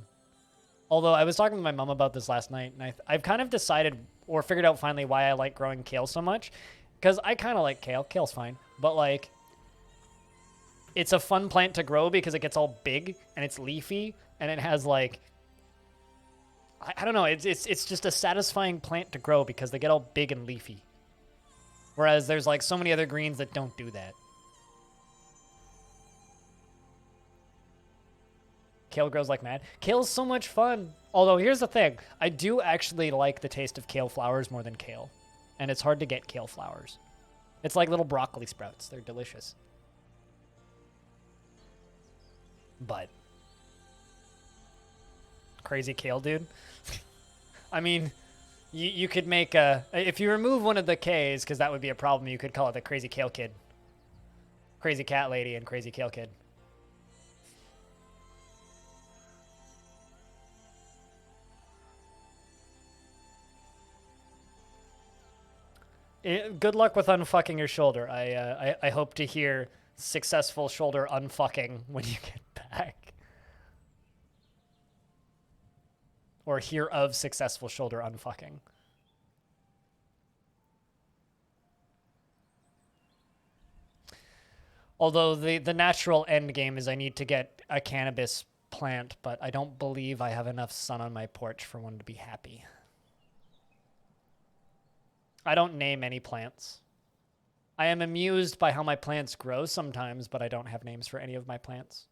Speaker 1: Although I was talking to my mom about this last night, and I've kind of decided or figured out finally why I like growing kale so much. Because I kind of like kale. Kale's fine. But, like, it's a fun plant to grow because it gets all big and it's leafy and it has, like, I don't know. It's just a satisfying plant to grow because they get all big and leafy. Whereas there's, like, so many other greens that don't do that. Kale grows like mad. Kale's so much fun. Although, here's the thing. I do actually like the taste of kale flowers more than kale. And it's hard to get kale flowers. It's like little broccoli sprouts. They're delicious. But crazy kale dude. I mean, you could make a... If you remove one of the K's, because that would be a problem, you could call it the Crazy Kale Kid. Crazy Cat Lady and Crazy Kale Kid. Good luck with unfucking your shoulder. I hope to hear successful shoulder unfucking when you get back. Or hear of successful shoulder unfucking. Although the natural end game is I need to get a cannabis plant, but I don't believe I have enough sun on my porch for one to be happy. I don't name any plants. I am amused by how my plants grow sometimes, but I don't have names for any of my plants.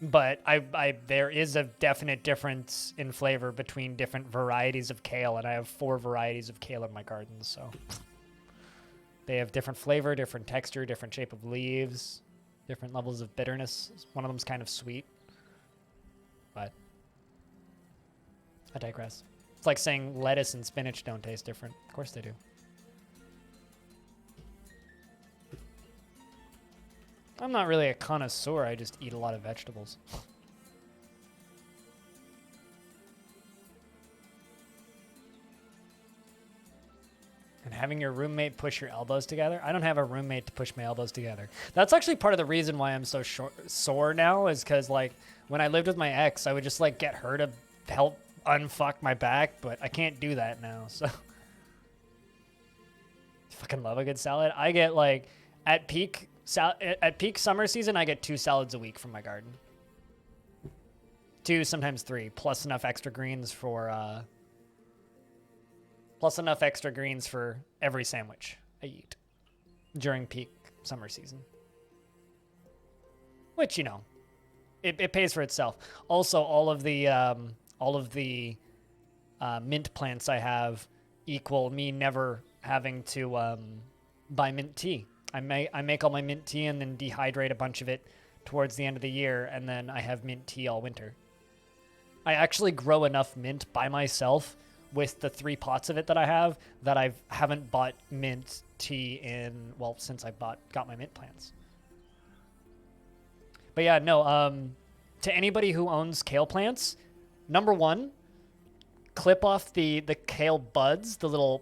Speaker 1: But there is a definite difference in flavor between different varieties of kale, and I have 4 varieties of kale in my garden, so. They have different flavor, different texture, different shape of leaves, different levels of bitterness. One of them's kind of sweet. But I digress. It's like saying lettuce and spinach don't taste different. Of course they do. I'm not really a connoisseur. I just eat a lot of vegetables. And having your roommate push your elbows together? I don't have a roommate to push my elbows together. That's actually part of the reason why I'm so sore now is because, like, when I lived with my ex, I would just, like, get her to help unfuck my back, but I can't do that now, so. Fucking love a good salad. I get, like, at peak summer season, I get 2 salads a week from my garden. 2, sometimes 3, plus enough extra greens for every sandwich I eat during peak summer season. Which, you know, it pays for itself. Also, all of the mint plants I have equal me never having to buy mint tea. I make all my mint tea and then dehydrate a bunch of it towards the end of the year, and then I have mint tea all winter. I actually grow enough mint by myself with the 3 pots of it that I have that I haven't bought mint tea in, well, since I got my mint plants. But yeah, no, to anybody who owns kale plants, number 1, clip off the kale buds, the little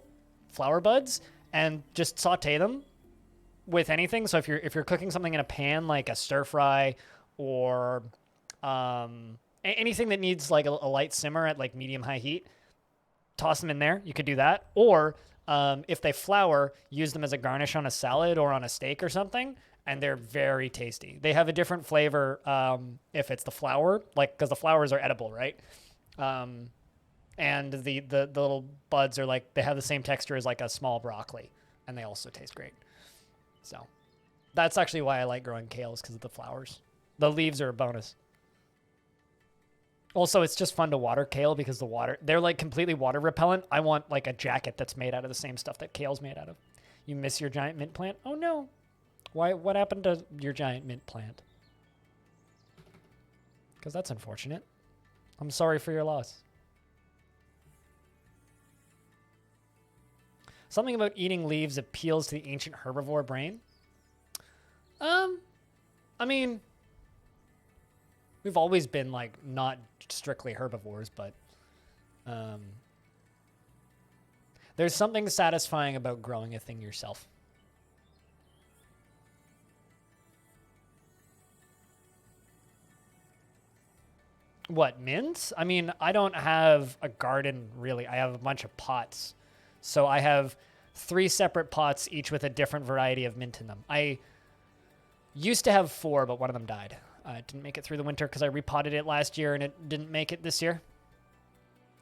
Speaker 1: flower buds and just saute them with anything. So if you're cooking something in a pan, like a stir fry or anything that needs like a light simmer at like medium high heat, toss them in there. You could do that. Or if they flour, use them as a garnish on a salad or on a steak or something, and they're very tasty. They have a different flavor if it's the flour, like because the flowers are edible, right? And the little buds are like, they have the same texture as like a small broccoli, and they also taste great. So that's actually why I like growing kale, is because of the flowers. The leaves are a bonus. Also, it's just fun to water kale because they're like completely water repellent. I want like a jacket that's made out of the same stuff that kale's made out of. You miss your giant mint plant? Oh no. Why? What happened to your giant mint plant? Because that's unfortunate. I'm sorry for your loss. Something about eating leaves appeals to the ancient herbivore brain. I mean, we've always been like not strictly herbivores, but there's something satisfying about growing a thing yourself. What, mints? I mean, I don't have a garden really. I have a bunch of pots. So I have 3 separate pots, each with a different variety of mint in them. I used to have 4, but one of them died. It didn't make it through the winter because I repotted it last year and it didn't make it this year.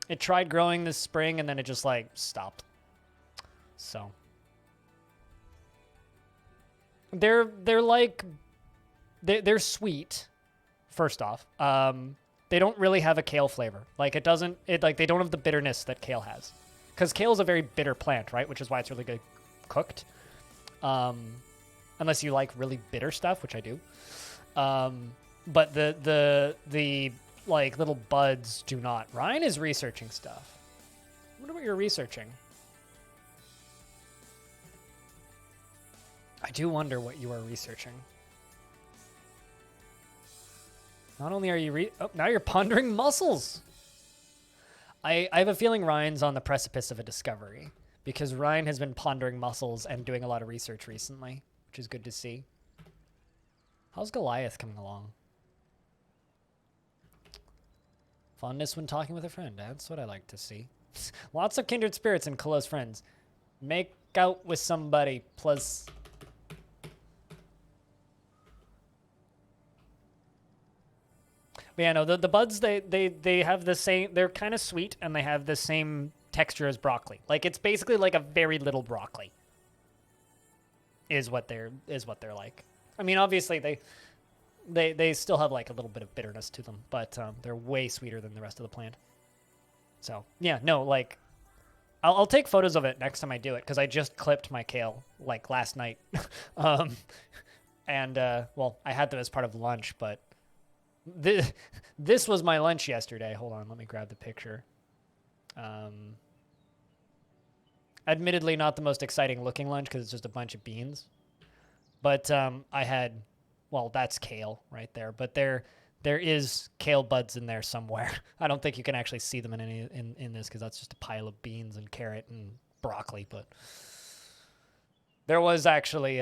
Speaker 1: It tried growing this spring and then it just like stopped. So they're sweet. First off, they don't really have a kale flavor. Like they don't have the bitterness that kale has. Because kale is a very bitter plant, right? Which is why it's really good cooked. Unless you like really bitter stuff, which I do. But the like little buds do not. Ryan is researching stuff. I wonder what you're researching. I do wonder what you are researching. Not only are you now you're pondering mussels. I have a feeling Ryan's on the precipice of a discovery because Ryan has been pondering mussels and doing a lot of research recently, which is good to see. How's Goliath coming along? Fondness when talking with a friend. That's what I like to see. Lots of kindred spirits and close friends. Make out with somebody, plus. But yeah, no, the buds, they have the same, they're kind of sweet and they have the same texture as broccoli. Like it's basically like a very little broccoli is what they're like. I mean, obviously they still have like a little bit of bitterness to them, but they're way sweeter than the rest of the plant. So yeah, no, like I'll take photos of it next time I do it because I just clipped my kale like last night. And well, I had them as part of lunch, but this was my lunch yesterday. Hold on, let me grab the picture. Admittedly, not the most exciting looking lunch because it's just a bunch of beans. But I had, well, that's kale right there. But there is kale buds in there somewhere. I don't think you can actually see them in this because that's just a pile of beans and carrot and broccoli. But there was actually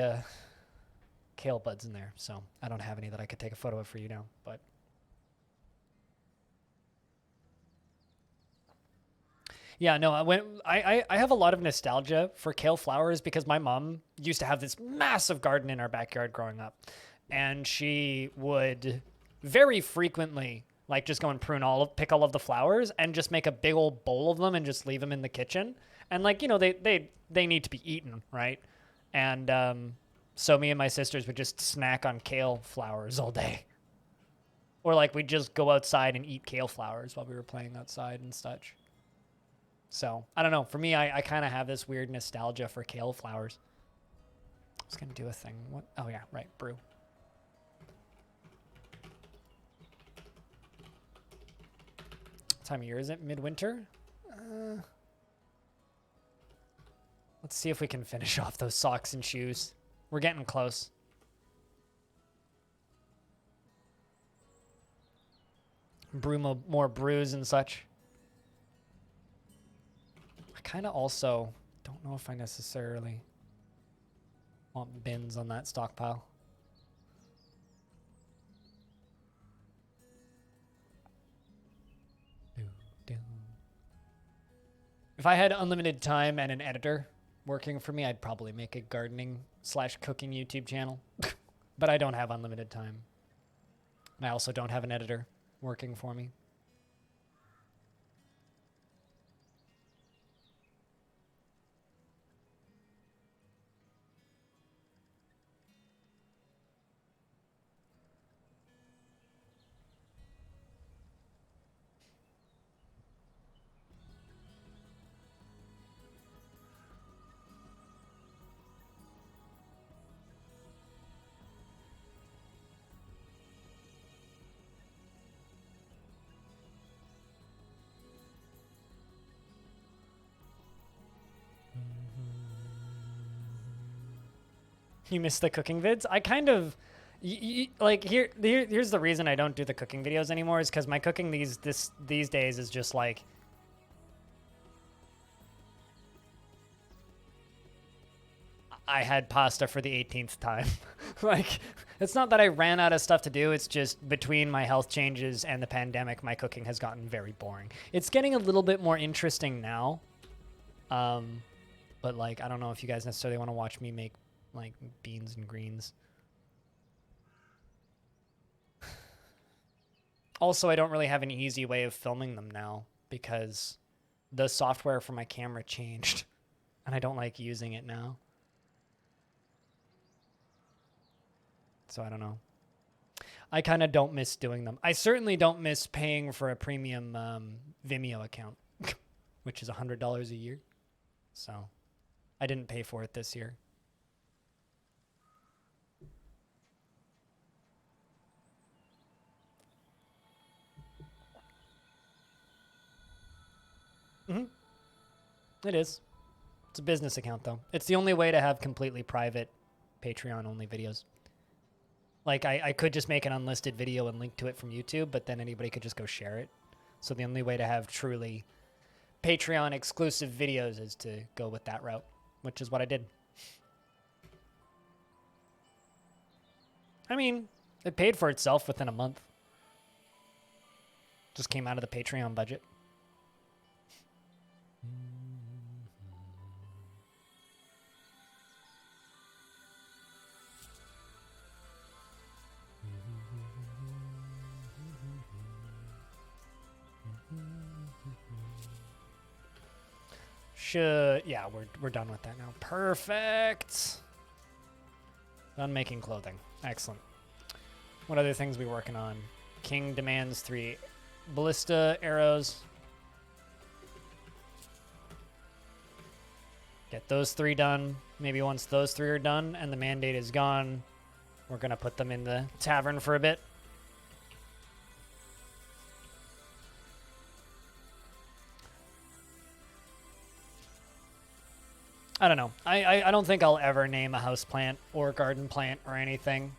Speaker 1: kale buds in there. So I don't have any that I could take a photo of for you now. But yeah, no, I have a lot of nostalgia for kale flowers because my mom used to have this massive garden in our backyard growing up. And she would very frequently like just go and pick all of the flowers and just make a big old bowl of them and just leave them in the kitchen. And like, you know, they need to be eaten, right? And so me and my sisters would just snack on kale flowers all day. Or like we'd just go outside and eat kale flowers while we were playing outside and such. So, I don't know. For me, I kind of have this weird nostalgia for kale flowers. I was going to do a thing. What? Oh, yeah, right. Brew. What time of year is it? Midwinter? Let's see if we can finish off those socks and shoes. We're getting close. Brew more brews and such. I kind of also don't know if I necessarily want bins on that stockpile. If I had unlimited time and an editor working for me, I'd probably make a gardening/cooking YouTube channel. But I don't have unlimited time. And I also don't have an editor working for me. You miss the cooking vids? I kind of like here's the reason I don't do the cooking videos anymore is because my cooking these days is just like I had pasta for the 18th time. Like it's not that I ran out of stuff to do, it's just between my health changes and the pandemic my cooking has gotten very boring. It's getting a little bit more interesting now. But like I don't know if you guys necessarily want to watch me make like beans and greens. Also, I don't really have an easy way of filming them now because the software for my camera changed and I don't like using it now. So I don't know. I kind of don't miss doing them. I certainly don't miss paying for a premium Vimeo account, which is $100 a year. So I didn't pay for it this year. It is. It's a business account, though. It's the only way to have completely private Patreon-only videos. Like, I could just make an unlisted video and link to it from YouTube, but then anybody could just go share it. So the only way to have truly Patreon-exclusive videos is to go with that route, which is what I did. I mean, it paid for itself within a month. Just came out of the Patreon budget. Yeah, we're done with that now. Perfect. Done making clothing. Excellent. What other things we working on? King demands 3 ballista arrows. Get those 3 done. Maybe once those 3 are done and the mandate is gone, we're gonna put them in the tavern for a bit. I don't know. I don't think I'll ever name a houseplant or garden plant or anything.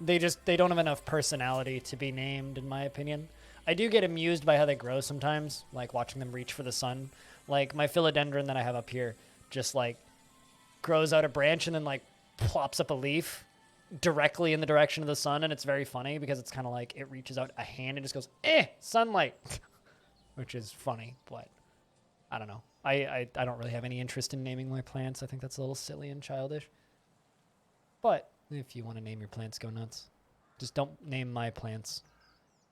Speaker 1: They don't have enough personality to be named, in my opinion. I do get amused by how they grow sometimes, like watching them reach for the sun. Like my philodendron that I have up here just like grows out a branch and then like plops up a leaf directly in the direction of the sun, and it's very funny because it's kind of like it reaches out a hand and just goes, sunlight, which is funny, but I don't know. I don't really have any interest in naming my plants. I think that's a little silly and childish. But if you want to name your plants, go nuts. Just don't name my plants.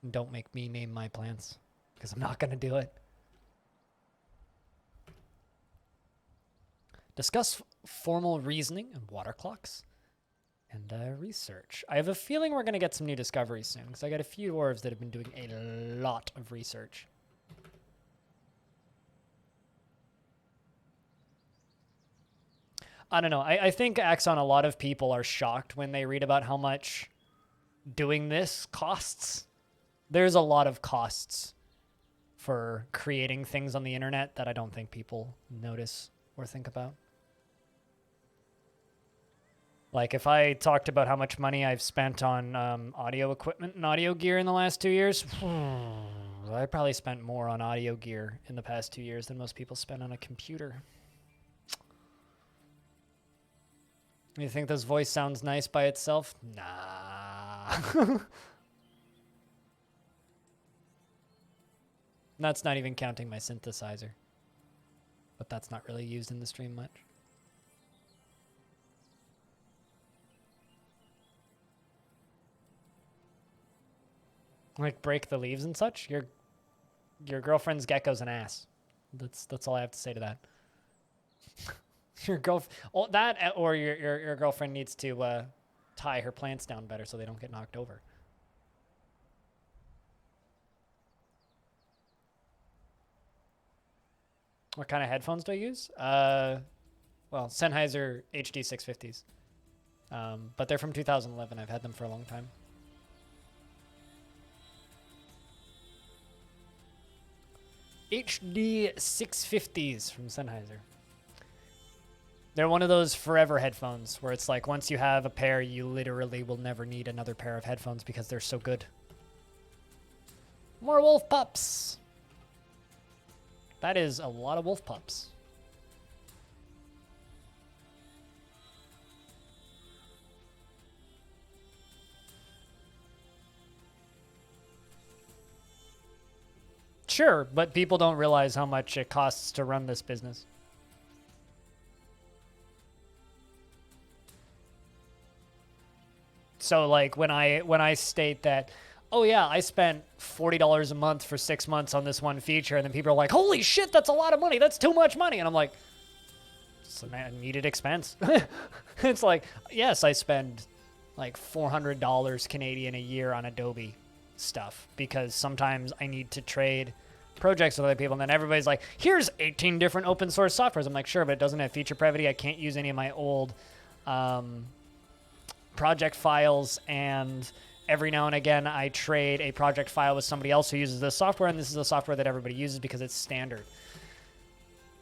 Speaker 1: And don't make me name my plants, because I'm not going to do it. Discuss formal reasoning and water clocks and research. I have a feeling we're going to get some new discoveries soon, because I got a few dwarves that have been doing a lot of research. I don't know. I think, Axon, a lot of people are shocked when they read about how much doing this costs. There's a lot of costs for creating things on the internet that I don't think people notice or think about. Like, if I talked about how much money I've spent on audio equipment and audio gear in the last 2 years, I probably spent more on audio gear in the past 2 years than most people spend on a computer. You think this voice sounds nice by itself? Nah. That's not even counting my synthesizer. But that's not really used in the stream much. Like break the leaves and such? Your girlfriend's gecko's an ass. That's all I have to say to that. Your girlfriend needs to tie her plants down better so they don't get knocked over. What kind of headphones do I use? Well, Sennheiser HD 650s. But they're from 2011. I've had them for a long time. HD 650s from Sennheiser. They're one of those forever headphones where it's like once you have a pair, you literally will never need another pair of headphones because they're so good. More wolf pups. That is a lot of wolf pups. Sure, but people don't realize how much it costs to run this business. So like when I state that, oh yeah, I spent $40 a month for 6 months on this one feature, and then people are like, holy shit, that's a lot of money. That's too much money. And I'm like, it's a needed expense. It's like, yes, I spend like $400 Canadian a year on Adobe stuff because sometimes I need to trade projects with other people, and then everybody's like, here's 18 different open source softwares. I'm like, sure, but it doesn't have feature brevity. I can't use any of my old project files, and every now and again I trade a project file with somebody else who uses this software, and this is the software that everybody uses because it's standard.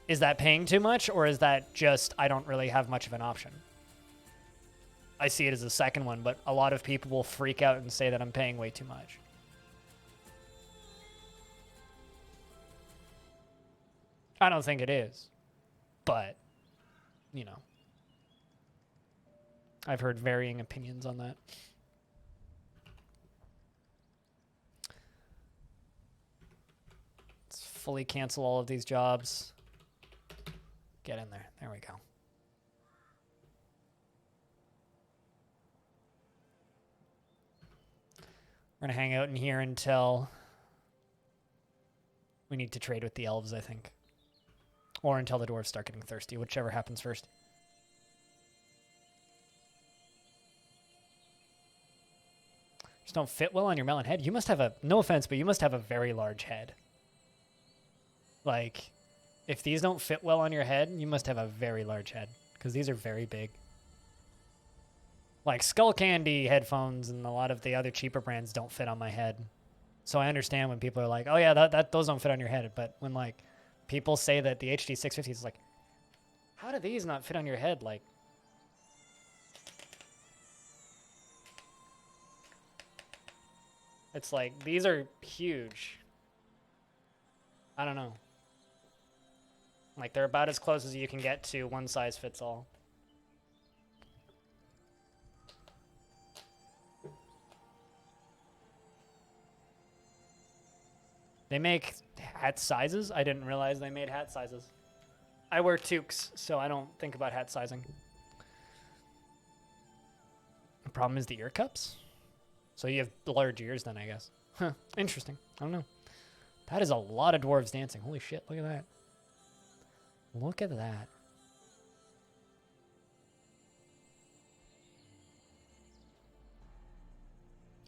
Speaker 1: Is that paying too much, or is that just I don't really have much of an option? I see it as the second one, but a lot of people will freak out and say that I'm paying way too much. I don't think it is, but, you know, I've heard varying opinions on that. Let's fully cancel all of these jobs. Get in there. There we go. We're going to hang out in here until we need to trade with the elves, I think. Or until the dwarves start getting thirsty, whichever happens first. Just don't fit well on your melon head. You must have a, no offense, but you must have a very large head. Like, if these don't fit well on your head, you must have a very large head. Because these are very big. Like, Skull Candy headphones and a lot of the other cheaper brands don't fit on my head. So I understand when people are like, oh yeah, those don't fit on your head. But when, like, people say that the HD 650 is like, how do these not fit on your head? Like, it's like, these are huge. I don't know. Like, they're about as close as you can get to one size fits all. They make hat sizes? I didn't realize they made hat sizes. I wear toques, so I don't think about hat sizing. The problem is the ear cups? So you have large ears then, I guess. Huh, interesting. I don't know. That is a lot of dwarves dancing. Holy shit, look at that. Look at that.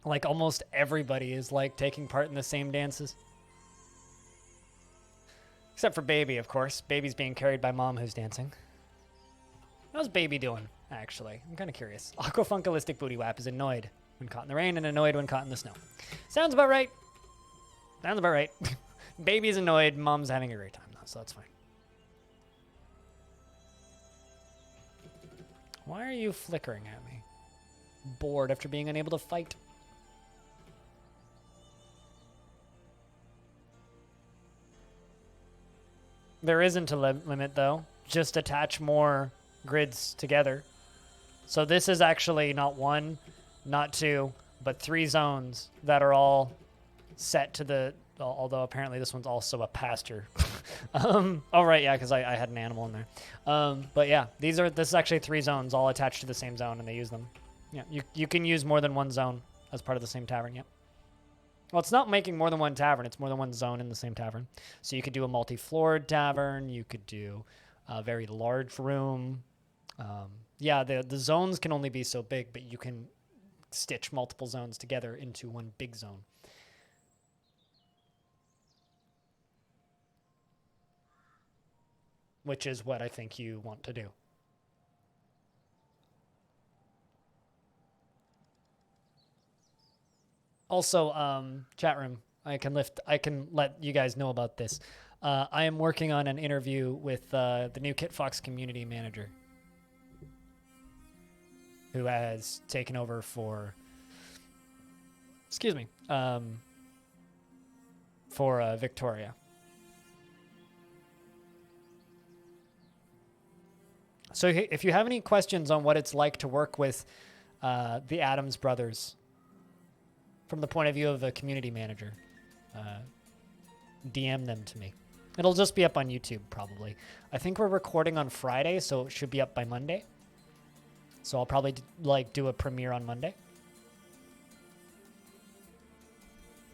Speaker 1: Like almost everybody is like taking part in the same dances. Except for Baby, of course. Baby's being carried by Mom, who's dancing. How's Baby doing, actually? I'm kind of curious. Aquafunkalistic Booty Wap is annoyed when caught in the rain and annoyed when caught in the snow. Sounds about right. Sounds about right. Baby's annoyed. Mom's having a great time, though, so that's fine. Why are you flickering at me? Bored after being unable to fight. There isn't a limit, though. Just attach more grids together. So this is actually not 1, not 2, but 3 zones that are all set to the, although apparently this one's also a pasture. Oh, right, yeah, because I had an animal in there. But yeah, this is actually 3 zones all attached to the same zone, and they use them. Yeah, you can use more than 1 zone as part of the same tavern, yep. Well, it's not making more than 1 tavern. It's more than 1 zone in the same tavern. So you could do a multi-floored tavern. You could do a very large room. Yeah, the zones can only be so big, but you can stitch multiple zones together into one big zone. Which is what I think you want to do. Also, chat room, I can let you guys know about this. I am working on an interview with the new Kit Fox community manager, who has taken over for, for Victoria. So if you have any questions on what it's like to work with the Addams brothers from the point of view of a community manager, DM them to me. It'll just be up on YouTube, probably. I think we're recording on Friday, so it should be up by Monday. So I'll probably do a premiere on Monday.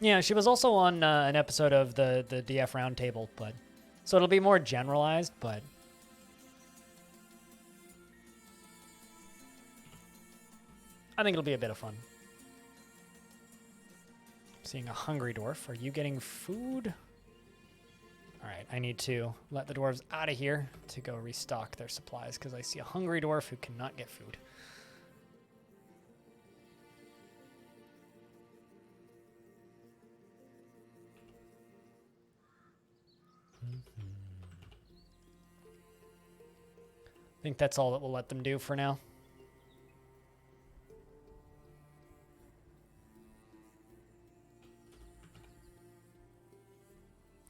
Speaker 1: Yeah, she was also on an episode of the DF Roundtable, but so it'll be more generalized, but I think it'll be a bit of fun. Seeing a hungry dwarf. Are you getting food? All right, I need to let the dwarves out of here to go restock their supplies because I see a hungry dwarf who cannot get food. I think that's all that we'll let them do for now.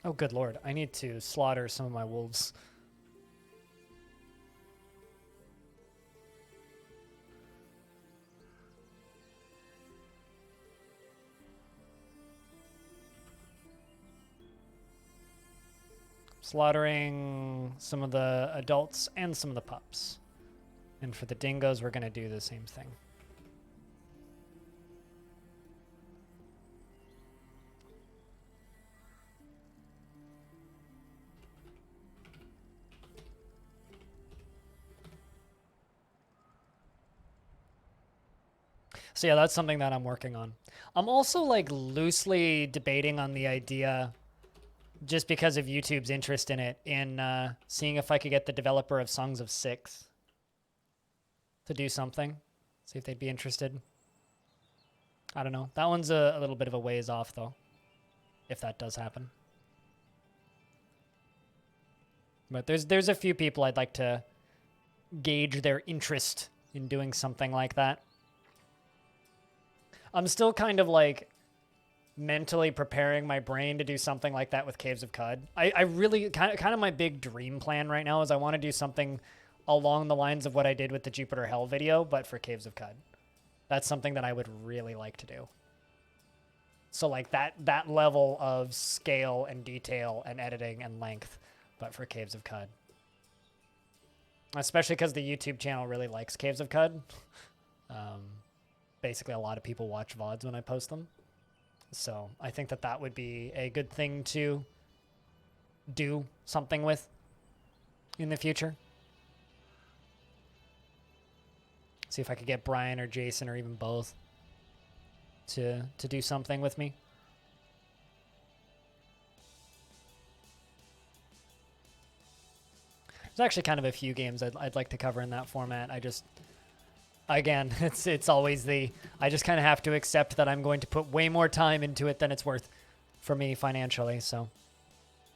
Speaker 1: Oh, good lord. I need to slaughter some of my wolves. Slaughtering some of the adults and some of the pups. And for the dingoes, we're going to do the same thing. So yeah, that's something that I'm working on. I'm also like loosely debating on the idea, just because of YouTube's interest in it, in seeing if I could get the developer of Songs of Six to do something. See if they'd be interested. I don't know. That one's a little bit of a ways off, though, if that does happen. But there's a few people I'd like to gauge their interest in doing something like that. I'm still kind of like mentally preparing my brain to do something like that with Caves of Cud. I really kind of my big dream plan right now is I want to do something along the lines of what I did with the Jupiter Hell video, but for Caves of Cud. That's something that I would really like to do. So like that level of scale and detail and editing and length, but for Caves of Cud. Especially because the YouTube channel really likes Caves of Cud. Basically, a lot of people watch VODs when I post them. So I think that would be a good thing to do something with in the future. See if I could get Brian or Jason or even both to do something with me. There's actually kind of a few games I'd like to cover in that format. Again, it's always I just kind of have to accept that I'm going to put way more time into it than it's worth for me financially, so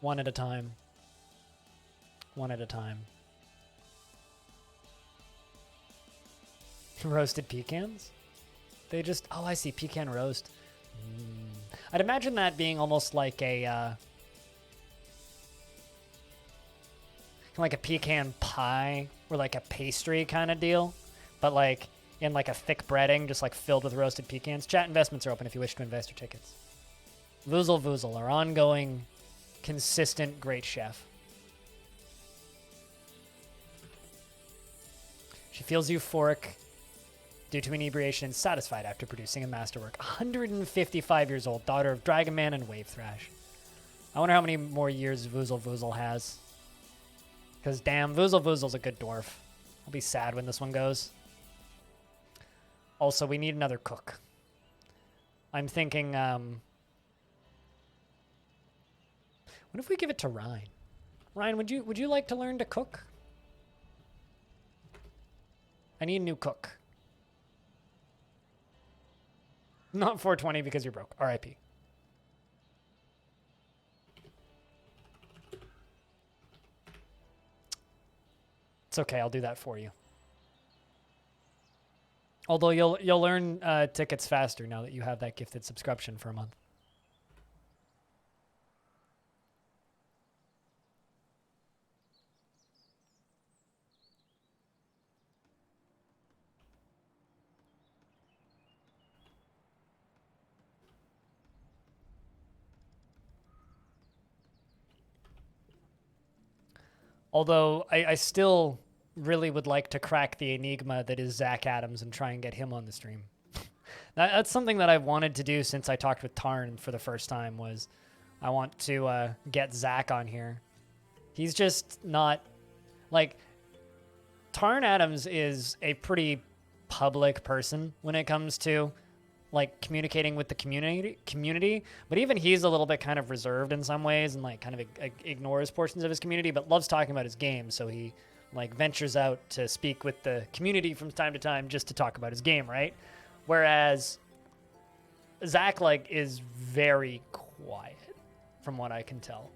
Speaker 1: one at a time. One at a time. Roasted pecans? They just, oh, I see, pecan roast. I'd imagine that being almost like a pecan pie or like a pastry kind of deal, but like in like a thick breading, just like filled with roasted pecans. Chat investments are open if you wish to invest your tickets. Voozle Voozle, our ongoing, consistent great chef. She feels euphoric due to inebriation and satisfied after producing a masterwork. 155 years old, daughter of Dragon Man and Wave Thrash. I wonder how many more years Voozle Voozle has. Because damn, Voozle Voozle's a good dwarf. I'll be sad when this one goes. Also, we need another cook. I'm thinking, what if we give it to Ryan? Ryan, would you like to learn to cook? I need a new cook. Not 420 because you're broke. R.I.P. It's okay. I'll do that for you. Although you'll earn tickets faster now that you have that gifted subscription for a month. Although I still really would like to crack the enigma that is Zach Adams and try and get him on the stream. That's something that I've wanted to do since I talked with Tarn for the first time. Was I want to get Zach on here. He's just not like Tarn Adams is a pretty public person when it comes to like communicating with the community, but even he's a little bit kind of reserved in some ways and like kind of ignores portions of his community, but loves talking about his game. So he like ventures out to speak with the community from time to time just to talk about his game, right? Whereas Zach like is very quiet from what I can tell.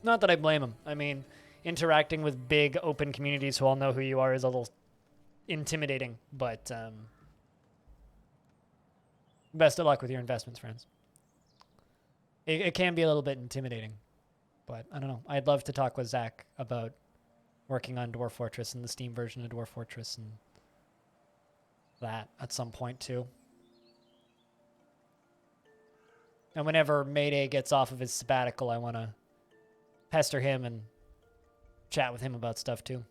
Speaker 1: Not that I blame him. I mean, interacting with big open communities who all know who you are is a little intimidating, but best of luck with your investments, friends. It can be a little bit intimidating, but I don't know. I'd love to talk with Zach about working on Dwarf Fortress and the Steam version of Dwarf Fortress and that at some point too. And whenever Mayday gets off of his sabbatical, I want to pester him and chat with him about stuff too.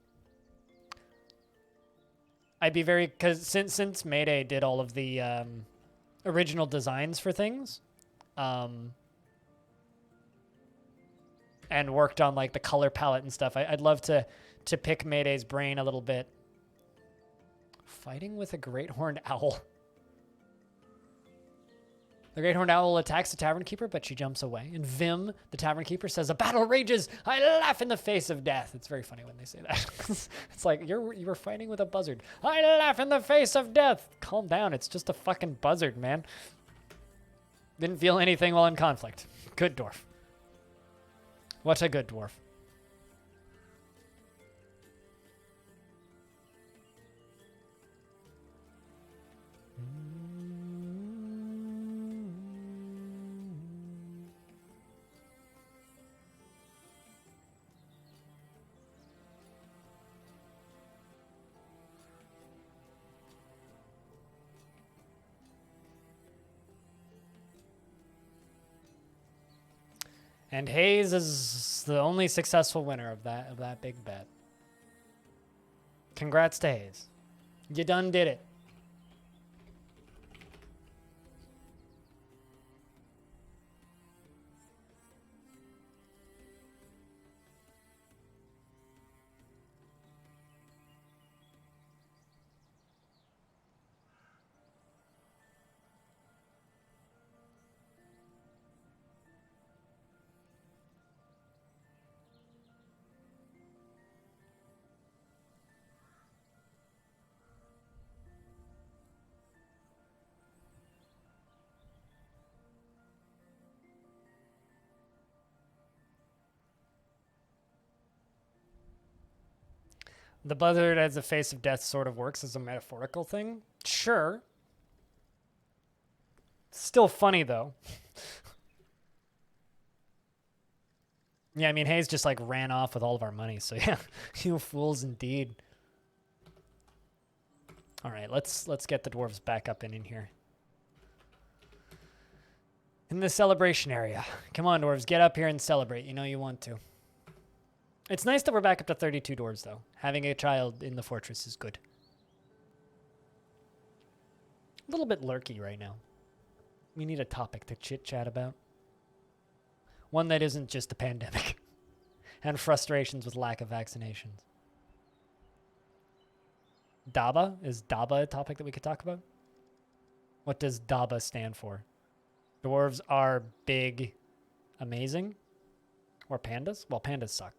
Speaker 1: I'd be very, because since Mayday did all of the original designs for things, and worked on like the color palette and stuff, I'd love to pick Mayday's brain a little bit. Fighting with a great horned owl. The great horned owl attacks the tavern keeper, but she jumps away. And Vim, the tavern keeper, says, "A battle rages. I laugh in the face of death." It's very funny when they say that. It's like you were fighting with a buzzard. I laugh in the face of death. Calm down. It's just a fucking buzzard, man. Didn't feel anything while in conflict. Good dwarf. What a good dwarf. And Hayes is the only successful winner of that big bet. Congrats to Hayes. You done did it. The buzzard as a face of death sort of works as a metaphorical thing. Sure. Still funny, though. Yeah, I mean, Hayes just, like, ran off with all of our money, so yeah. You fools indeed. All right, let's get the dwarves back up and in here. In the celebration area. Come on, dwarves, get up here and celebrate. You know you want to. It's nice that we're back up to 32 dwarves, though. Having a child in the fortress is good. A little bit lurky right now. We need a topic to chit-chat about. One that isn't just the pandemic and frustrations with lack of vaccinations. Daba? Is Daba a topic that we could talk about? What does Daba stand for? Dwarves are big, amazing? Or pandas? Well, pandas suck.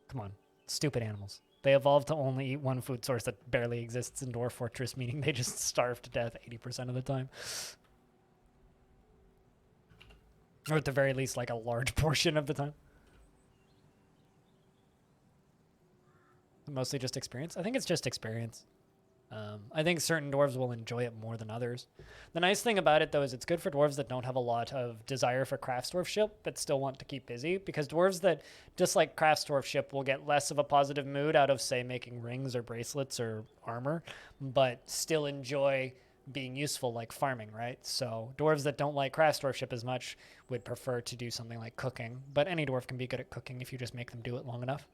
Speaker 1: Come on. Stupid animals. They evolved to only eat one food source that barely exists in Dwarf Fortress, meaning they just starve to death 80% of the time. Or at the very least, like a large portion of the time. Mostly just experience? I think it's just experience. I think certain dwarves will enjoy it more than others. The nice thing about it, though, is it's good for dwarves that don't have a lot of desire for craftsdwarfship, but still want to keep busy, because dwarves that dislike craftsdwarfship will get less of a positive mood out of, say, making rings or bracelets or armor, but still enjoy being useful, like farming, right? So dwarves that don't like craftsdwarfship as much would prefer to do something like cooking, but any dwarf can be good at cooking if you just make them do it long enough.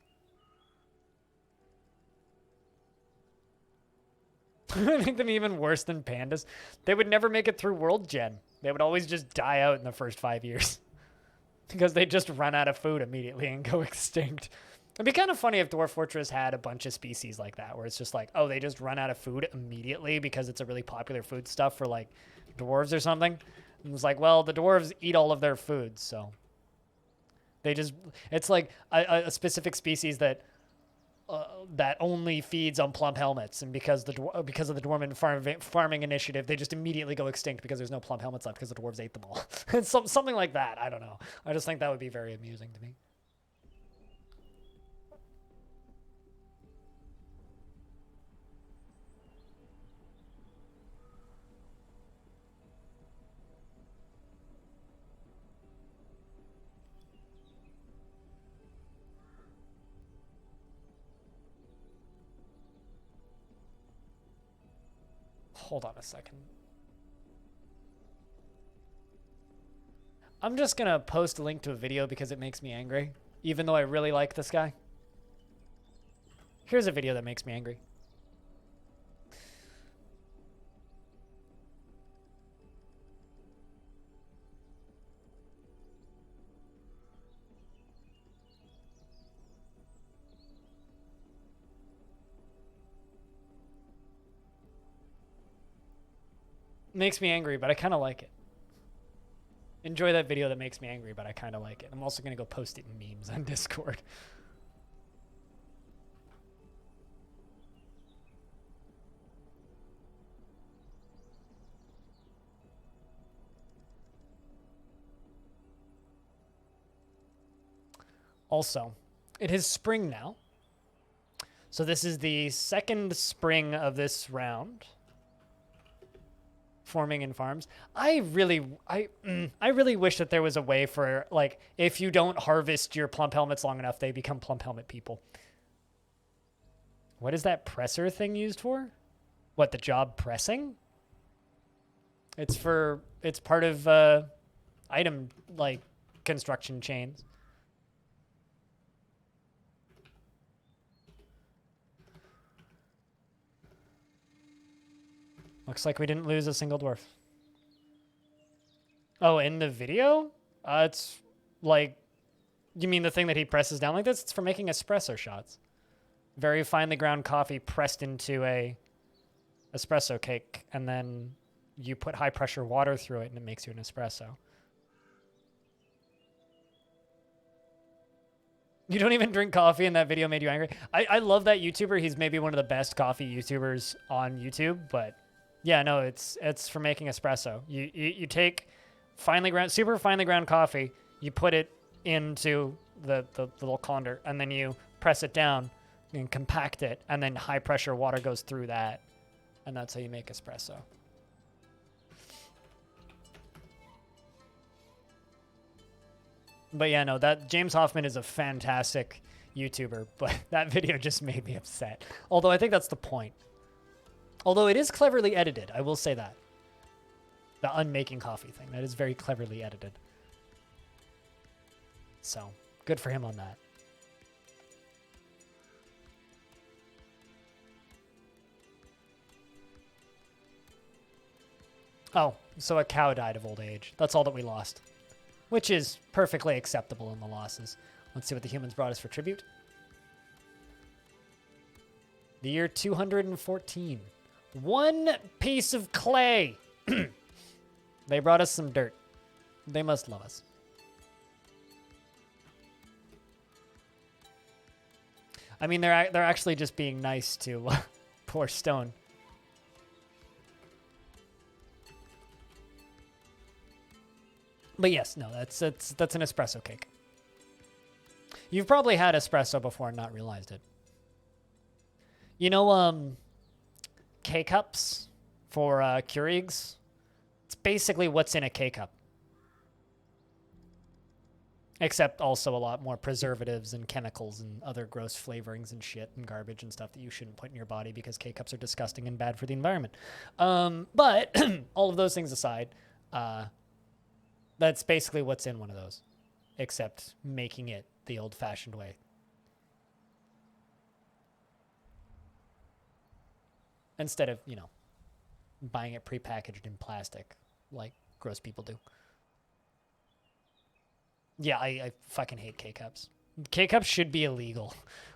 Speaker 1: I make them even worse than pandas. They would never make it through World Gen. They would always just die out in the first 5 years. Because they just run out of food immediately and go extinct. It'd be kind of funny if Dwarf Fortress had a bunch of species like that, where it's just like, oh, they just run out of food immediately because it's a really popular food stuff for, like, dwarves or something. And it's like, well, the dwarves eat all of their food, so... They just... It's like a specific species that... that only feeds on plump helmets, and because of the dwarven farming initiative, they just immediately go extinct because there's no plump helmets left because the dwarves ate them all. It's something like that. I don't know. I just think that would be very amusing to me. Hold on a second. I'm just gonna post a link to a video because it makes me angry, even though I really like this guy. Here's a video that makes me angry. Makes me angry, but I kind of like it. Enjoy that video that makes me angry, but I kind of like it. I'm also going to go post it in memes on Discord. Also, it is spring now. So this is the second spring of this round. Forming in farms. I really wish that there was a way for, like, if you don't harvest your plump helmets long enough, they become plump helmet people. What is that presser thing used for? What, the job pressing? It's part of item, like, construction chains. Looks like we didn't lose a single dwarf. Oh, in the video? It's like, you mean the thing that he presses down like this? It's for making espresso shots. Very finely ground coffee pressed into a espresso cake, and then you put high pressure water through it and it makes you an espresso. You don't even drink coffee and that video made you angry? I love that YouTuber. He's maybe one of the best coffee YouTubers on YouTube, but yeah, no, it's for making espresso. You take super finely ground coffee, you put it into the little colander, and then you press it down and compact it, and then high pressure water goes through that, and that's how you make espresso. But yeah, no, that James Hoffman is a fantastic YouTuber, but that video just made me upset. Although I think that's the point. Although it is cleverly edited, I will say that. The unmaking coffee thing, that is very cleverly edited. So, good for him on that. Oh, so a cow died of old age. That's all that we lost. Which is perfectly acceptable in the losses. Let's see what the humans brought us for tribute. The year 214. One piece of clay. They brought us some dirt. They must love us. I mean, they're actually just being nice to poor Stone. But yes, no, that's an espresso cake. You've probably had espresso before and not realized it. You know, K-cups for Keurigs? It's basically what's in a K-cup. Except also a lot more preservatives and chemicals and other gross flavorings and shit and garbage and stuff that you shouldn't put in your body because K-cups are disgusting and bad for the environment. But all of those things aside, that's basically what's in one of those, except making it the old-fashioned way. Instead of, you know, buying it prepackaged in plastic like gross people do. Yeah, I fucking hate K-cups. K-cups should be illegal.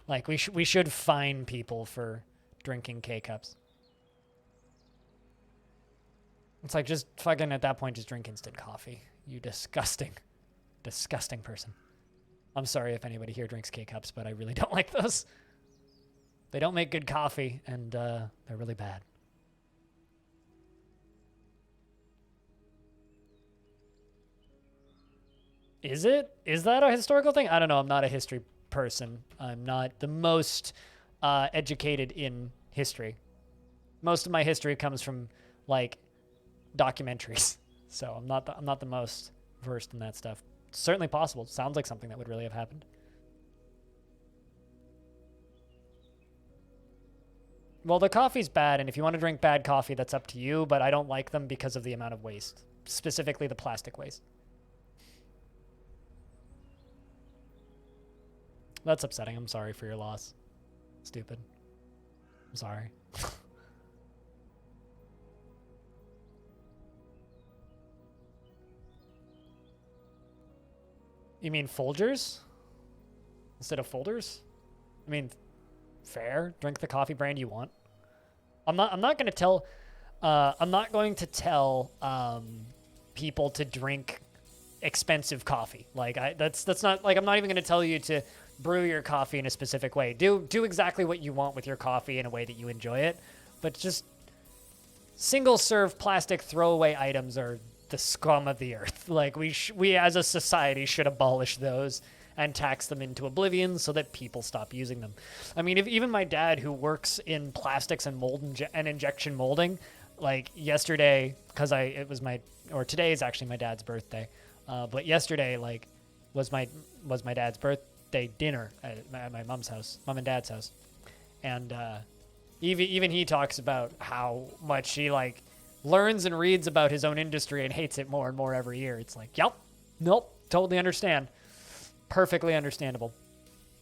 Speaker 1: Like, we should fine people for drinking K-cups. It's like, just fucking, at that point, just drink instant coffee. You disgusting, disgusting person. I'm sorry if anybody here drinks K-cups, but I really don't like those. They don't make good coffee, and they're really bad. Is it? Is that a historical thing? I don't know. I'm not a history person. I'm not the most educated in history. Most of my history comes from, like, documentaries. So I'm not the most versed in that stuff. It's certainly possible. Sounds like something that would really have happened. Well, the coffee's bad, and if you want to drink bad coffee, that's up to you, but I don't like them because of the amount of waste, specifically the plastic waste. That's upsetting. I'm sorry for your loss. Stupid. I'm sorry. You mean Folgers? Instead of folders? I mean, fair. Drink the coffee brand you want. I'm not going to tell people to drink expensive coffee. Like that's not like, I'm not even going to tell you to brew your coffee in a specific way. Do exactly what you want with your coffee in a way that you enjoy it, but just single serve plastic throwaway items are the scum of the earth. Like we as a society should abolish those and tax them into oblivion so that people stop using them. I mean, if even my dad, who works in plastics and and injection molding, like yesterday, because today is actually my dad's birthday, but yesterday like was my dad's birthday dinner at my mom's house, mom and dad's house, and even he talks about how much he like learns and reads about his own industry and hates it more and more every year. It's like, yep, nope, totally understand. Perfectly understandable.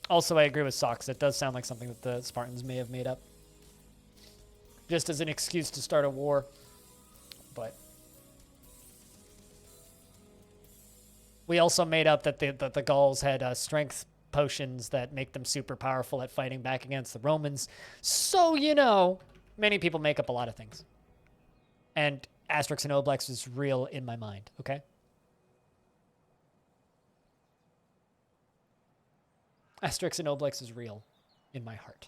Speaker 1: Also, I agree with Socks. It does sound like something that the Spartans may have made up. Just as an excuse to start a war. But we also made up that the Gauls had strength potions that make them super powerful at fighting back against the Romans. So, you know, many people make up a lot of things. And Asterix and Obelix is real in my mind, okay? Asterix and Obelix is real in my heart.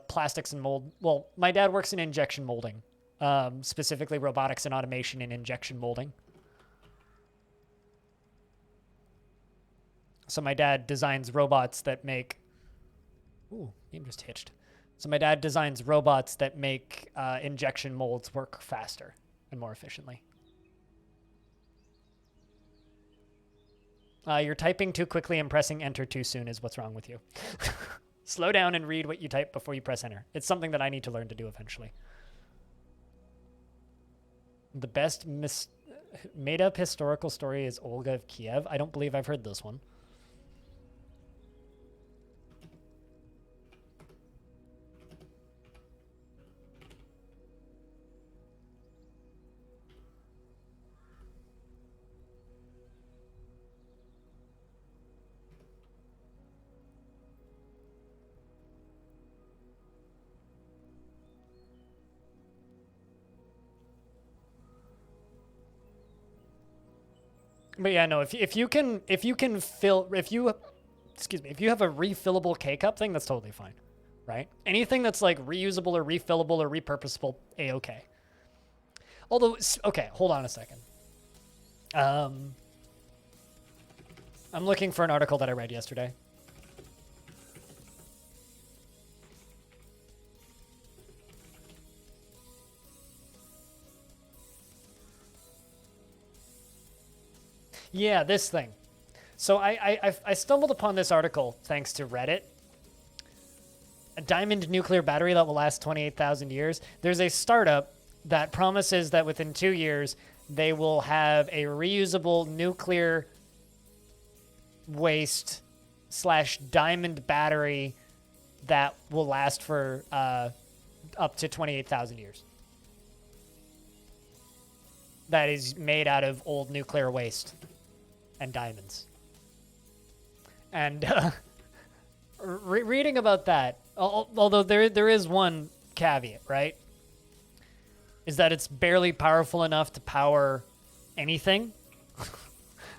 Speaker 1: Plastics and mold. Well, my dad works in injection molding, specifically robotics and automation in injection molding. So my dad designs robots that make... Ooh, game just hitched. So my dad designs robots that make injection molds work faster and more efficiently. You're typing too quickly and pressing enter too soon is what's wrong with you. Slow down and read what you type before you press enter. It's something that I need to learn to do eventually. The best made-up historical story is Olga of Kiev. I don't believe I've heard this one. But yeah, no, if you can fill, if you have a refillable K-cup thing, that's totally fine, right? Anything that's like reusable or refillable or repurposable, A-okay. Although, okay, hold on a second. I'm looking for an article that I read yesterday. Yeah, this thing. So I stumbled upon this article thanks to Reddit. A diamond nuclear battery that will last 28,000 years. There's a startup that promises that within 2 years they will have a reusable nuclear waste / diamond battery that will last for up to 28,000 years. That is made out of old nuclear waste and diamonds. And reading about that, although there is one caveat, right? Is that it's barely powerful enough to power anything.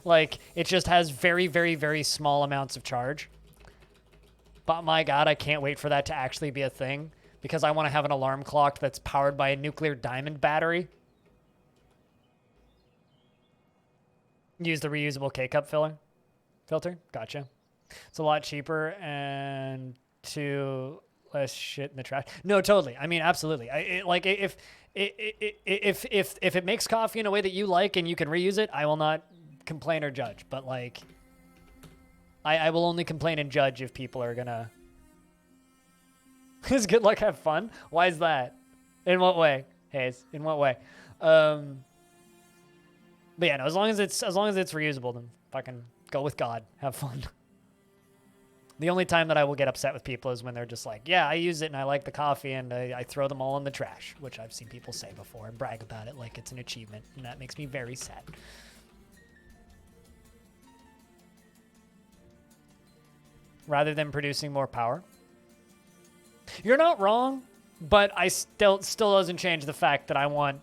Speaker 1: Like, it just has very, very, very small amounts of charge. But my God, I can't wait for that to actually be a thing, because I want to have an alarm clock that's powered by a nuclear diamond battery. Use the reusable K-cup filter. Gotcha. It's a lot cheaper and too less shit in the trash. No, totally. I mean, absolutely. If it makes coffee in a way that you like and you can reuse it, I will not complain or judge. But like, I will only complain and judge if people are gonna. Is good luck, have fun? Why is that? In what way, Hayes? In what way? But yeah, no, as long as it's reusable, then fucking go with God. Have fun. The only time that I will get upset with people is when they're just like, yeah, I use it and I like the coffee and I throw them all in the trash, which I've seen people say before and brag about it like it's an achievement, and that makes me very sad. Rather than producing more power. You're not wrong, but I still doesn't change the fact that I want.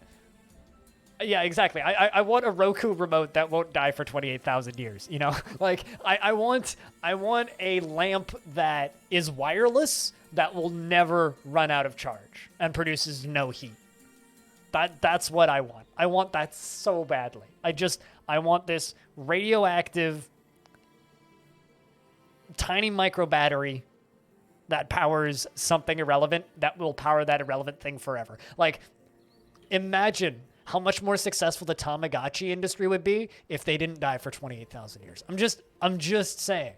Speaker 1: Yeah, exactly. I want a Roku remote that won't die for 28,000 years, you know? Like, I want a lamp that is wireless that will never run out of charge and produces no heat. That's what I want. I want that so badly. I want this radioactive tiny micro battery that powers something irrelevant that will power that irrelevant thing forever. Like, imagine how much more successful the Tamagotchi industry would be if they didn't die for 28,000 years. I'm just saying.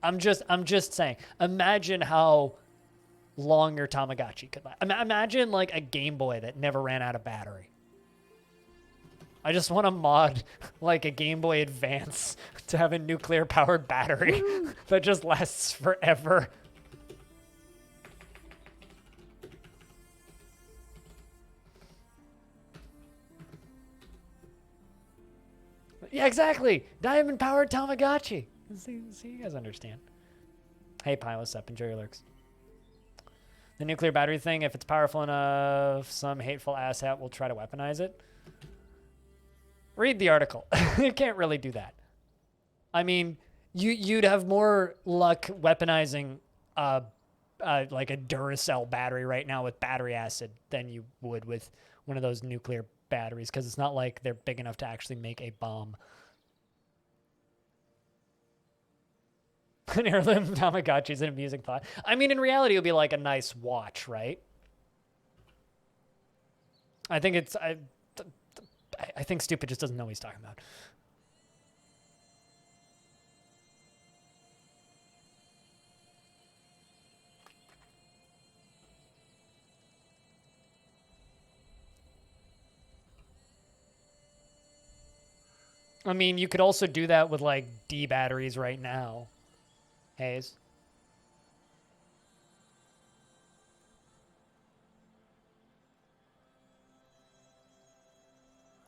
Speaker 1: I'm just saying. Imagine how long your Tamagotchi could last. Imagine like a Game Boy that never ran out of battery. I just want to mod like a Game Boy Advance to have a nuclear powered battery that just lasts forever. Yeah, exactly. Diamond-powered Tamagotchi. See, you guys understand. Hey, Pi, what's up? Enjoy your lurks. The nuclear battery thing, if it's powerful enough, some hateful asshat will try to weaponize it. Read the article. You can't really do that. I mean, you'd have more luck weaponizing like a Duracell battery right now with battery acid than you would with one of those nuclear batteries, because it's not like they're big enough to actually make a bomb. An heirloom Tamagotchi is an amusing thought. I mean, in reality, it would be like a nice watch, right? I think it's I think stupid just doesn't know what he's talking about. I mean, you could also do that with like D batteries right now. Hayes.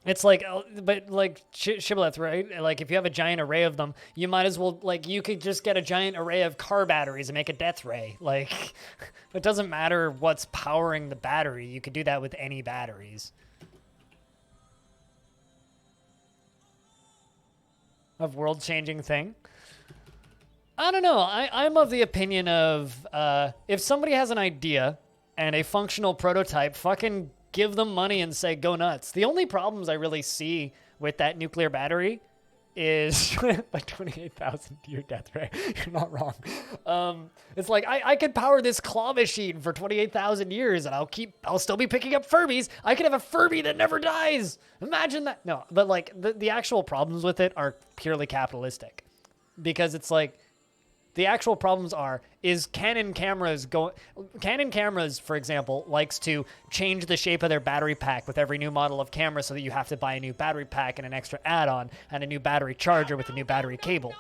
Speaker 1: It's like, but like Shibboleth, right? Like if you have a giant array of them, you might as well, like you could just get a giant array of car batteries and make a death ray. Like it doesn't matter what's powering the battery. You could do that with any batteries. Of world-changing thing. I don't know. I'm of the opinion of if somebody has an idea and a functional prototype, fucking give them money and say go nuts. The only problems I really see with that nuclear battery is like 28,000 year death ray. You're not wrong. It's like I could power this claw machine for 28,000 years and I'll still be picking up Furbies. I could have a Furby that never dies. Imagine that. No, but like the actual problems with it are purely capitalistic, because it's like the actual problems is Canon cameras, for example, likes to change the shape of their battery pack with every new model of camera so that you have to buy a new battery pack and an extra add-on and a new battery charger with a new battery cable.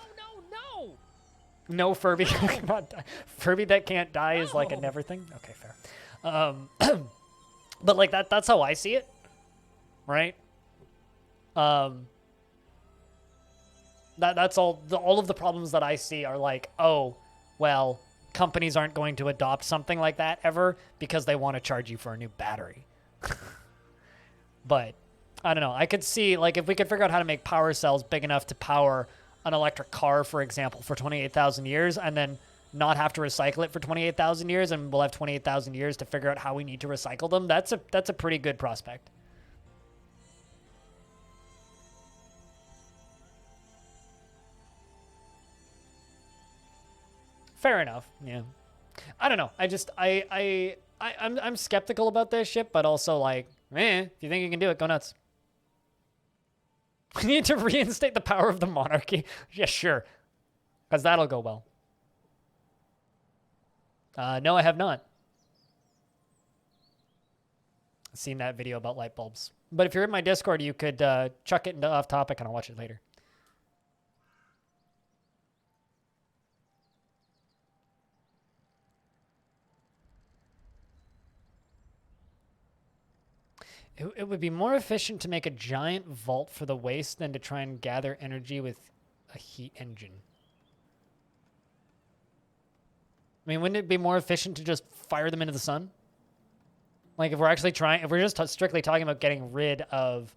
Speaker 1: No Furby cannot die. Furby that can't die is like a never thing? Okay, fair. But like that's how I see it, right? That's all of the problems that I see are like, oh, well, companies aren't going to adopt something like that ever because they want to charge you for a new battery. But I don't know. I could see, like, if we could figure out how to make power cells big enough to power an electric car, for example, for 28,000 years, and then not have to recycle it for 28,000 years, and we'll have 28,000 years to figure out how we need to recycle them. That's a pretty good prospect. Fair enough. Yeah. I don't know. I'm skeptical about this shit, but also like, if you think you can do it, go nuts. We need to reinstate the power of the monarchy. Yeah, sure. Because that'll go well. No, I have not. I've seen that video about light bulbs. But if you're in my Discord, you could chuck it into off topic and I'll watch it later. It would be more efficient to make a giant vault for the waste than to try and gather energy with a heat engine. I mean, wouldn't it be more efficient to just fire them into the sun? Like, if we're just strictly talking about getting rid of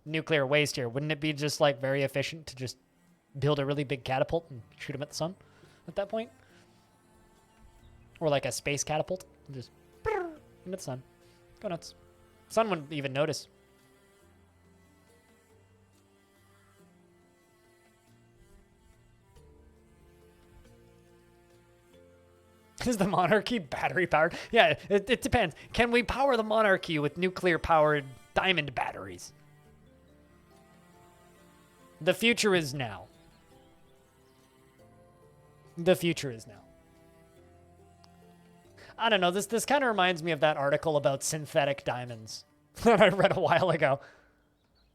Speaker 1: nuclear waste here, wouldn't it be just, like, very efficient to just build a really big catapult and shoot them at the sun at that point? Or, like, a space catapult? Just into the sun. Go nuts. Sun wouldn't even notice. Is the monarchy battery powered? Yeah, it depends. Can we power the monarchy with nuclear powered diamond batteries? The future is now. The future is now. I don't know, this kind of reminds me of that article about synthetic diamonds that I read a while ago.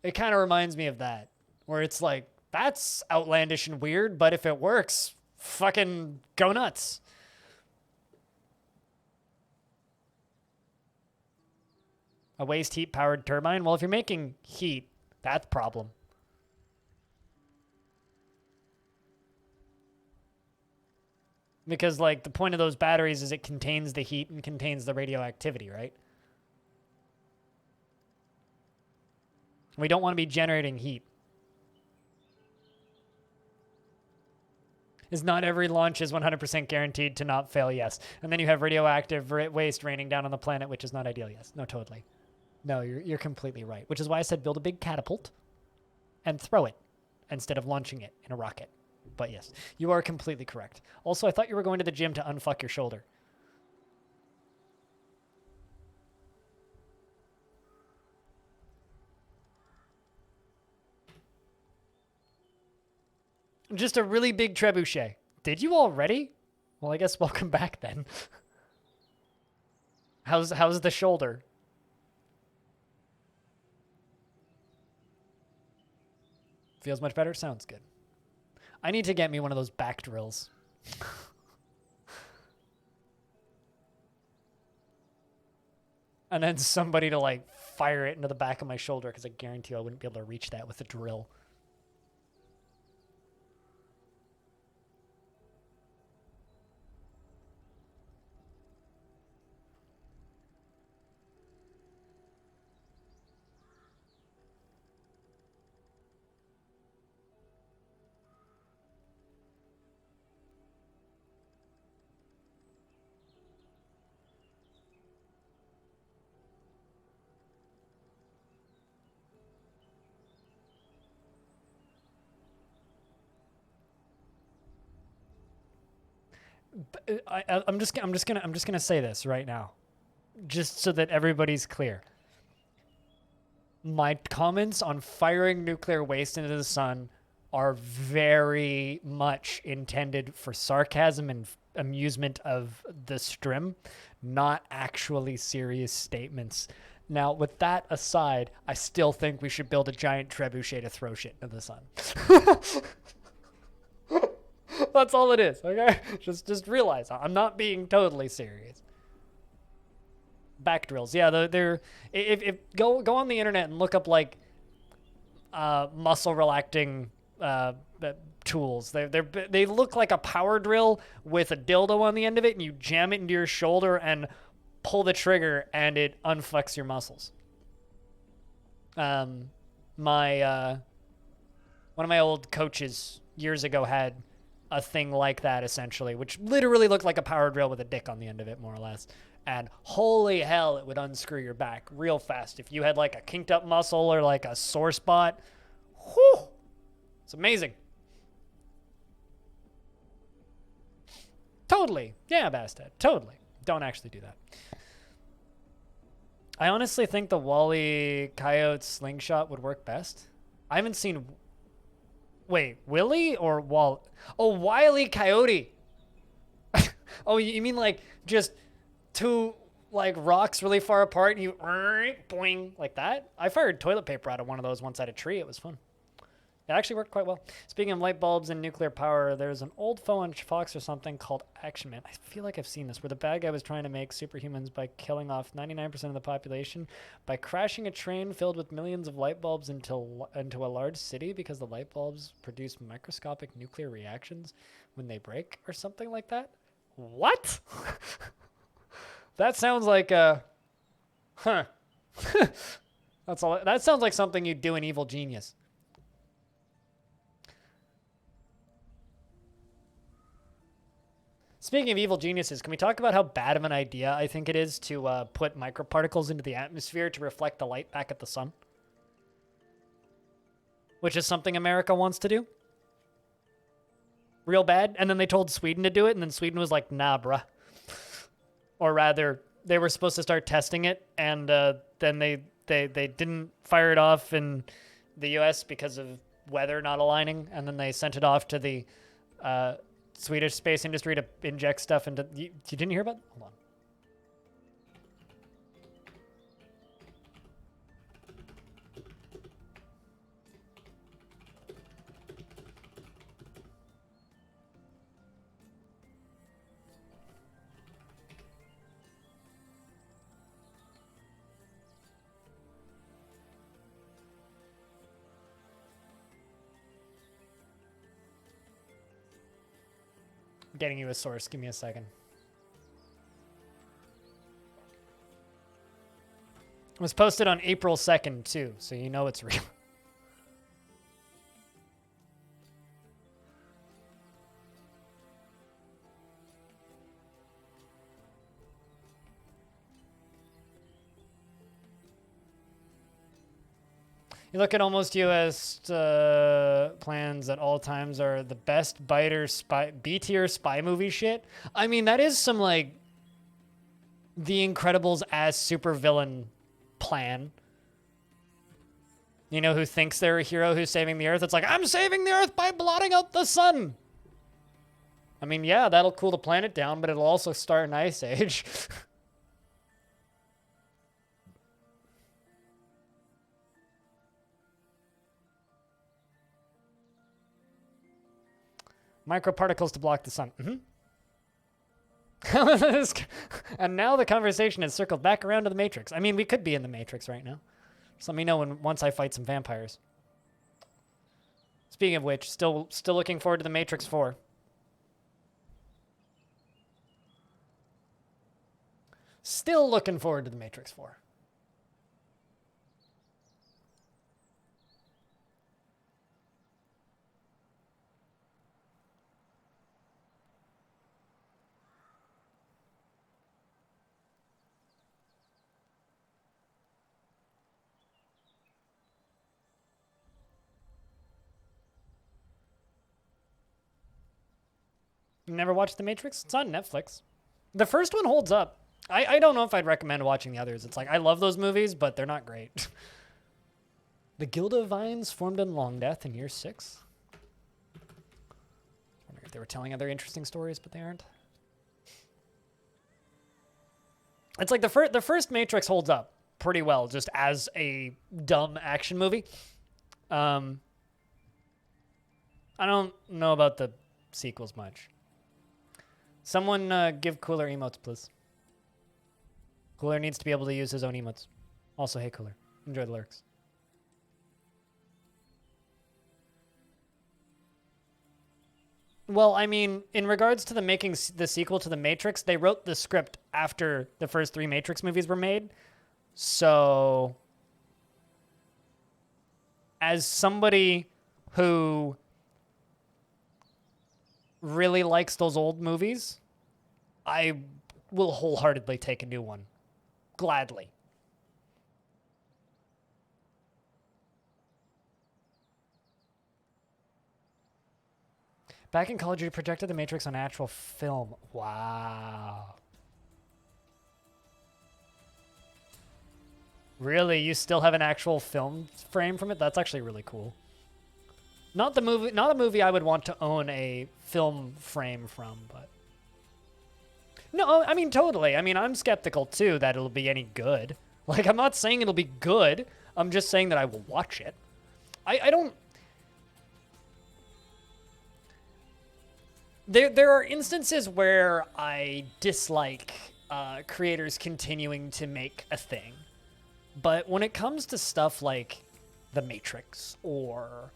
Speaker 1: It kind of reminds me of that, where it's like, that's outlandish and weird, but if it works, fucking go nuts. A waste heat powered turbine? Well, if you're making heat, that's a problem. Because, like, the point of those batteries is it contains the heat and contains the radioactivity, right? We don't want to be generating heat. Is not every launch is 100% guaranteed to not fail? Yes. And then you have radioactive waste raining down on the planet, which is not ideal? Yes. No, totally. No, you're completely right. Which is why I said build a big catapult and throw it instead of launching it in a rocket. But yes, you are completely correct. Also, I thought you were going to the gym to unfuck your shoulder. Just a really big trebuchet. Did you already? Well, I guess welcome back then. How's the shoulder? Feels much better? Sounds good. I need to get me one of those back drills. And then somebody to like fire it into the back of my shoulder, because I guarantee you I wouldn't be able to reach that with a drill. I'm just gonna say this right now, just so that everybody's clear. My comments on firing nuclear waste into the sun are very much intended for sarcasm and amusement of the stream, not actually serious statements. Now, with that aside, I still think we should build a giant trebuchet to throw shit into the sun. That's all it is, okay? Just realize I'm not being totally serious. Back drills, yeah, they're if go on the internet and look up like muscle relaxing tools. They look like a power drill with a dildo on the end of it, and you jam it into your shoulder and pull the trigger, and it unflex your muscles. One of my old coaches years ago had a thing like that, essentially, which literally looked like a power drill with a dick on the end of it, more or less. And holy hell, it would unscrew your back real fast. If you had like a kinked up muscle or like a sore spot, whew, it's amazing. Totally. Yeah, Bastet, totally. Don't actually do that. I honestly think the Wally Coyote slingshot would work best. I haven't seen... Wait, Willie or Wall? Oh, Wile E. Coyote. Oh, you mean like just two like rocks really far apart and you boing like that? I fired toilet paper out of one of those once at a tree. It was fun. It actually worked quite well. Speaking of light bulbs and nuclear power, there's an old phone on Fox or something called Action Man. I feel like I've seen this, where the bad guy was trying to make superhumans by killing off 99% of the population by crashing a train filled with millions of light bulbs into a large city because the light bulbs produce microscopic nuclear reactions when they break or something like that. What? That sounds like huh. That's all. That sounds like something you'd do in Evil Genius. Speaking of evil geniuses, can we talk about how bad of an idea I think it is to put microparticles into the atmosphere to reflect the light back at the sun? Which is something America wants to do. Real bad. And then they told Sweden to do it, and then Sweden was like, nah, bruh. Or rather, they were supposed to start testing it, and then they didn't fire it off in the US because of weather not aligning, and then they sent it off to the... Swedish space industry to inject stuff into... You didn't hear about... Hold on. Getting you a source. Give me a second. It was posted on April 2nd, too, so you know it's real. You look at almost U.S. plans at all times are the best biter spy, B-tier spy movie shit. I mean, that is some, like, The Incredibles as supervillain plan. You know, who thinks they're a hero who's saving the Earth. It's like, I'm saving the Earth by blotting out the sun. I mean, yeah, that'll cool the planet down, but it'll also start an ice age. Microparticles to block the sun. And now the conversation has circled back around to the Matrix. I mean, we could be in the Matrix right now. Just let me know once I fight some vampires. Speaking of which, still looking forward to the Matrix 4. Still looking forward to the Matrix 4. You never watched The Matrix? It's on Netflix. The first one holds up. I don't know if I'd recommend watching the others. It's like, I love those movies, but they're not great. The Guild of Vines formed in Longdeath in year 6. Wondering if they were telling other interesting stories, but they aren't. It's like the first Matrix holds up pretty well, just as a dumb action movie. I don't know about the sequels much. Someone give Cooler emotes, please. Cooler needs to be able to use his own emotes. Also, hey, Cooler. Enjoy the lyrics. Well, I mean, in regards to making the sequel to The Matrix, they wrote the script after the first 3 Matrix movies were made. So, as somebody who really likes those old movies, I will wholeheartedly take a new one. Gladly. Back in college, you projected The Matrix on actual film. Wow. Really? You still have an actual film frame from it? That's actually really cool. Not a movie I would want to own a film frame from, but... No, I mean, totally. I mean, I'm skeptical, too, that it'll be any good. Like, I'm not saying it'll be good. I'm just saying that I will watch it. I don't... There are instances where I dislike creators continuing to make a thing. But when it comes to stuff like The Matrix or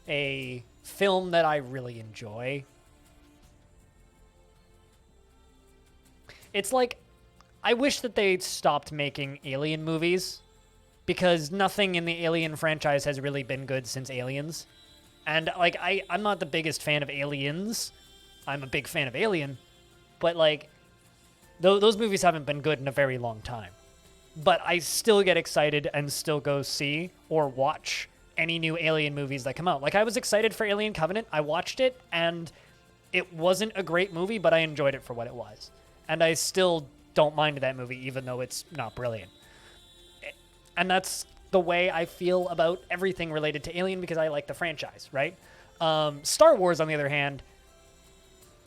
Speaker 1: a film that I really enjoy, it's like, I wish that they'd stopped making Alien movies, because nothing in the Alien franchise has really been good since Aliens. And, like, I'm not the biggest fan of Aliens. I'm a big fan of Alien. But, like, those movies haven't been good in a very long time. But I still get excited and still go see or watch any new Alien movies that come out. Like, I was excited for Alien Covenant. I watched it, and it wasn't a great movie, but I enjoyed it for what it was. And I still don't mind that movie, even though it's not brilliant. And that's the way I feel about everything related to Alien, because I like the franchise, right? Star Wars, on the other hand,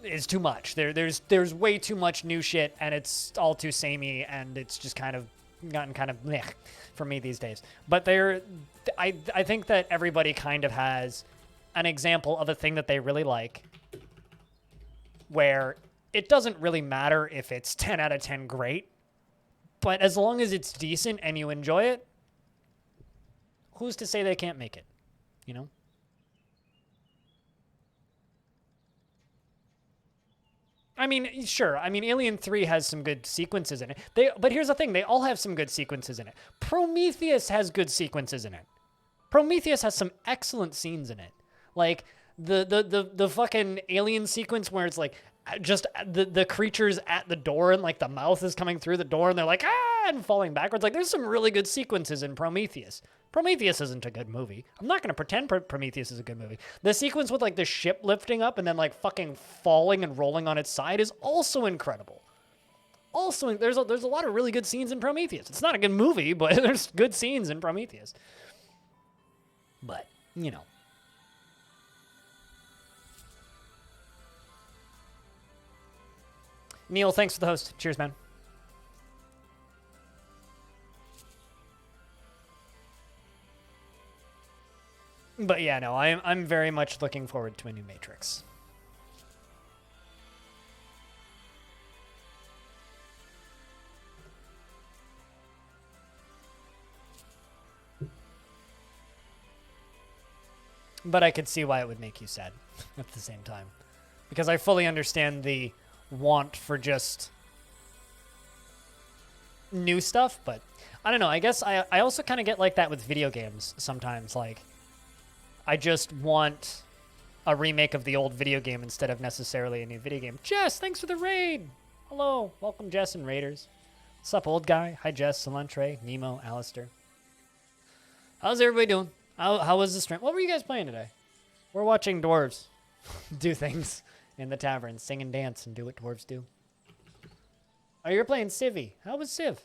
Speaker 1: is too much. There's way too much new shit, and it's all too samey, and it's just kind of gotten kind of bleh for me these days. But I think that everybody kind of has an example of a thing that they really like, where it doesn't really matter if it's 10 out of 10 great, but as long as it's decent and you enjoy it, who's to say they can't make it, you know? I mean, sure. I mean, Alien 3 has some good sequences in it. But here's the thing. They all have some good sequences in it. Prometheus has good sequences in it. Prometheus has some excellent scenes in it. Like, the fucking alien sequence where it's like, just the creatures at the door and, like, the mouth is coming through the door and they're like, ah, and falling backwards. Like, there's some really good sequences in Prometheus. Prometheus isn't a good movie. I'm not going to pretend Prometheus is a good movie. The sequence with, like, the ship lifting up and then, like, fucking falling and rolling on its side is also incredible. Also, there's a lot of really good scenes in Prometheus. It's not a good movie, but there's good scenes in Prometheus. But, you know. Neil, thanks for the host. Cheers, man. But yeah, no, I'm very much looking forward to a new Matrix. But I could see why it would make you sad at the same time. Because I fully understand the want for just new stuff, but I don't know. I guess I also kind of get like that with video games sometimes. Like, I just want a remake of the old video game instead of necessarily a new video game. Jess, thanks for the raid. Hello. Welcome, Jess and Raiders. What's up, old guy? Hi, Jess, Solantre, Nemo, Alistair. How's everybody doing? How was the stream? What were you guys playing today? We're watching dwarves do things in the tavern, sing and dance and do what dwarves do. Oh, you're playing Civvy. How was Civ?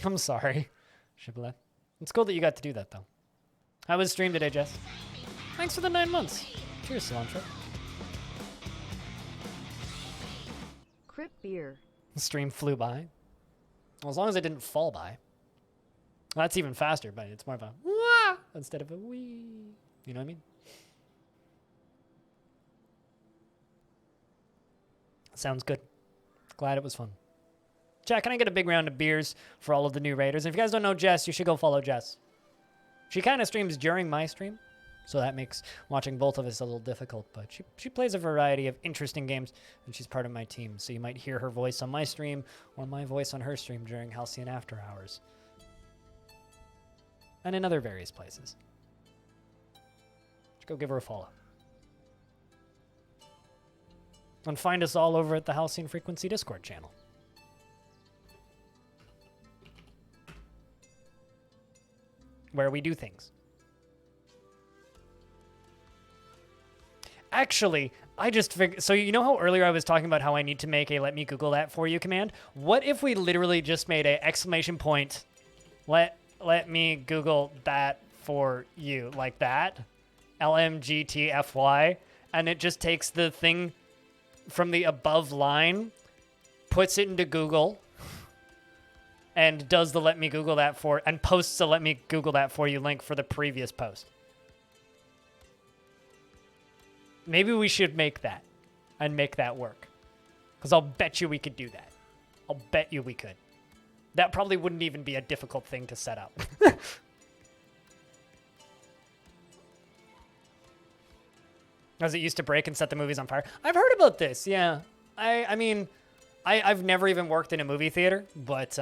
Speaker 1: I'm sorry, Shibboleth. It's cool that you got to do that, though. How was stream today, Jess? Thanks for the 9 months. Cheers, Cilantro.
Speaker 2: Crip beer.
Speaker 1: The stream flew by. Well, as long as it didn't fall by. Well, that's even faster, but it's more of a wah instead of a wee. You know what I mean? Sounds good. Glad it was fun. Chat, can I get a big round of beers for all of the new raiders? If you guys don't know Jess, you should go follow Jess. She kind of streams during my stream, so that makes watching both of us a little difficult, but she plays a variety of interesting games, and she's part of my team, so you might hear her voice on my stream or my voice on her stream during Halcyon After Hours. And in other various places. Just go give her a follow. And find us all over at the Halcyon Frequency Discord channel. Where we do things. Actually, I just figured... So you know how earlier I was talking about how I need to make a let me Google that for you command? What if we literally just made a exclamation point, let me Google that for you, like that? LMGTFY. And it just takes the thing from the above line, puts it into Google, and does the let me Google that for, and posts a let me Google that for you link for the previous post. Maybe we should make that and make that work. Because I'll bet you we could do that. I'll bet you we could. That probably wouldn't even be a difficult thing to set up. As it used to break and set the movies on fire. I've heard about this, yeah. I mean, I've never even worked in a movie theater, but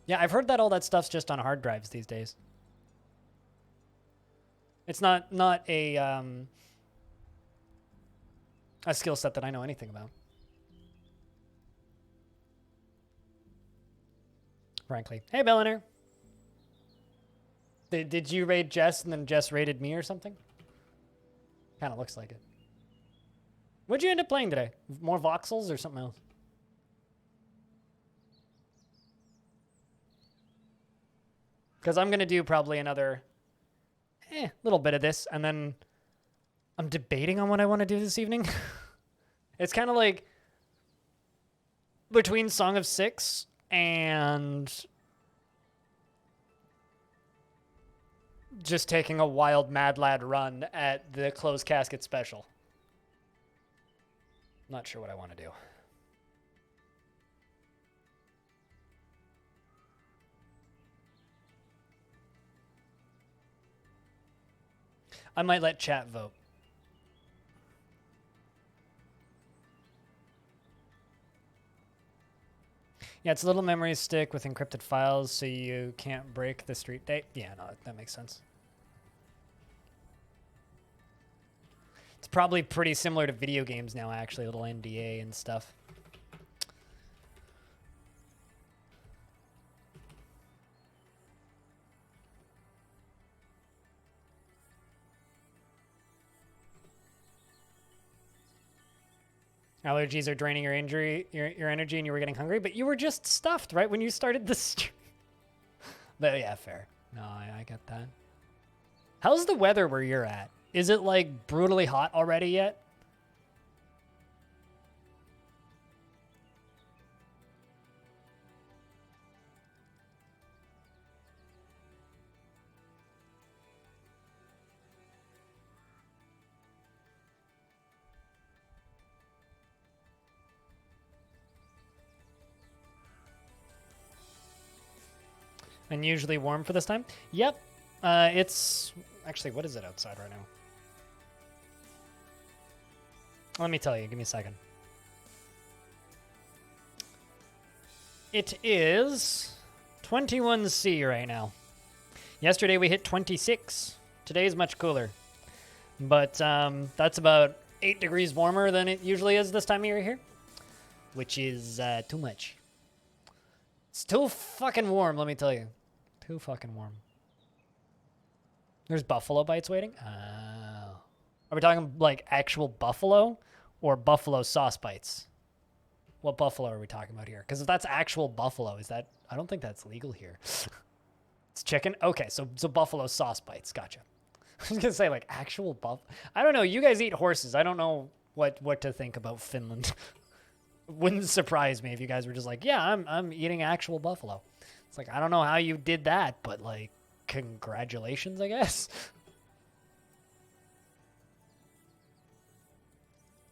Speaker 1: yeah, I've heard that all that stuff's just on hard drives these days. It's not a skill set that I know anything about. Frankly. Hey, Belliner. Did you raid Jess and then Jess raided me or something? Kind of looks like it. What'd you end up playing today? More voxels or something else? Because I'm going to do probably another little bit of this, and then I'm debating on what I want to do this evening. It's kind of like between Song of Six and just taking a wild Mad Lad run at the Closed Casket special. Not sure what I want to do. I might let chat vote. Yeah, it's a little memory stick with encrypted files so you can't break the street date. Yeah, no, that makes sense. It's probably pretty similar to video games now, actually, a little NDA and stuff. Allergies are draining your your energy, and you were getting hungry, but you were just stuffed right when you started the stream. But yeah, fair. No, I get that. How's the weather where you're at? Is it like brutally hot already yet? Unusually warm for this time? Yep. It's... Actually, what is it outside right now? Let me tell you. Give me a second. It is 21°C right now. Yesterday we hit 26. Today is much cooler. But that's about 8 degrees warmer than it usually is this time of year here. Which is too much. It's too fucking warm, let me tell you. Too fucking warm. There's buffalo bites waiting? Oh. Are we talking like actual buffalo or buffalo sauce bites? What buffalo are we talking about here? Because if that's actual buffalo, is that... I don't think that's legal here. It's chicken? Okay, so buffalo sauce bites. Gotcha. I was going to say like actual buff... I don't know. You guys eat horses. I don't know what to think about Finland. Wouldn't surprise me if you guys were just like, yeah, I'm eating actual buffalo. It's like, I don't know how you did that, but like, congratulations, I guess.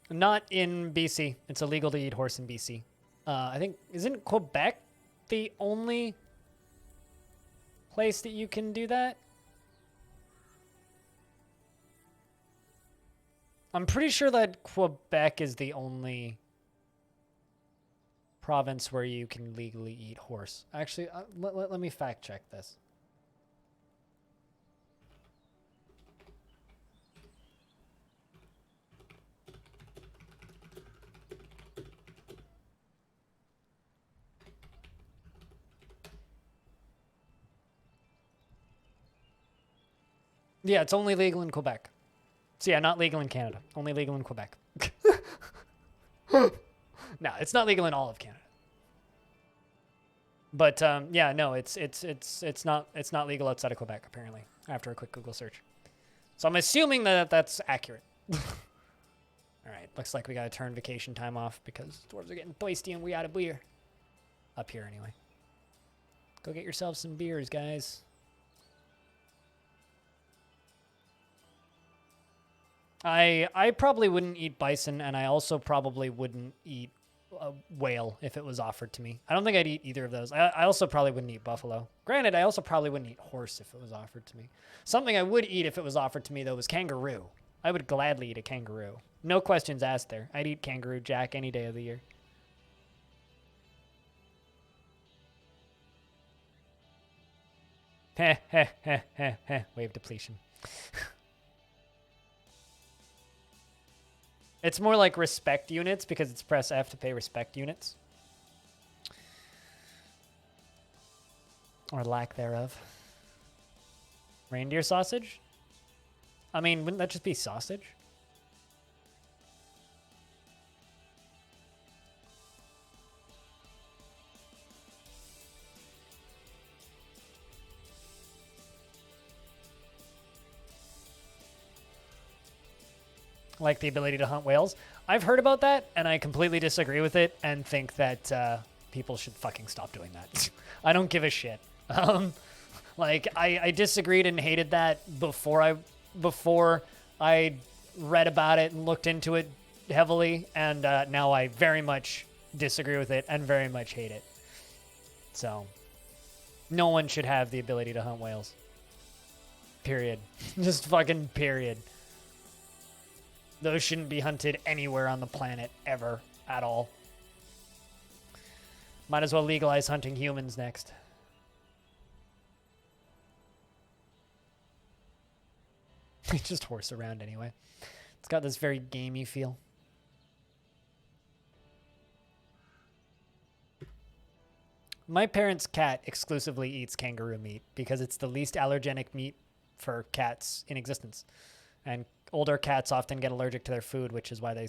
Speaker 1: Not in BC. It's illegal to eat horse in BC. I think, isn't Quebec the only place that you can do that? I'm pretty sure that Quebec is the only province where you can legally eat horse. Actually, let me fact check this. Yeah, it's only legal in Quebec. So yeah, not legal in Canada. Only legal in Quebec. No, it's not legal in all of Canada. But yeah, no, it's not legal outside of Quebec apparently. After a quick Google search, so I'm assuming that that's accurate. All right, looks like we gotta turn vacation time off because dwarves are getting thirsty and we out of beer. Up here anyway. Go get yourselves some beers, guys. I probably wouldn't eat bison, and I also probably wouldn't eat a whale if it was offered to me. I don't think I'd eat either of those. I also probably wouldn't eat buffalo. Granted, I also probably wouldn't eat horse if it was offered to me. Something I would eat if it was offered to me, though, was kangaroo. I would gladly eat a kangaroo. No questions asked there. I'd eat kangaroo jack any day of the year. Heh, heh, heh, heh, heh. Wave depletion. It's more like respect units because it's press F to pay respect units. Or lack thereof. Reindeer sausage? I mean, wouldn't that just be sausage? Like the ability to hunt whales. I've heard about that, and I completely disagree with it and think that people should fucking stop doing that. I don't give a shit. Like, I disagreed and hated that before I read about it and looked into it heavily, and now I very much disagree with it and very much hate it. So, no one should have the ability to hunt whales. Period. Just fucking period. Those shouldn't be hunted anywhere on the planet, ever, at all. Might as well legalize hunting humans next. Just horse around anyway. It's got this very gamey feel. My parents' cat exclusively eats kangaroo meat because it's the least allergenic meat for cats in existence. And older cats often get allergic to their food, which is why they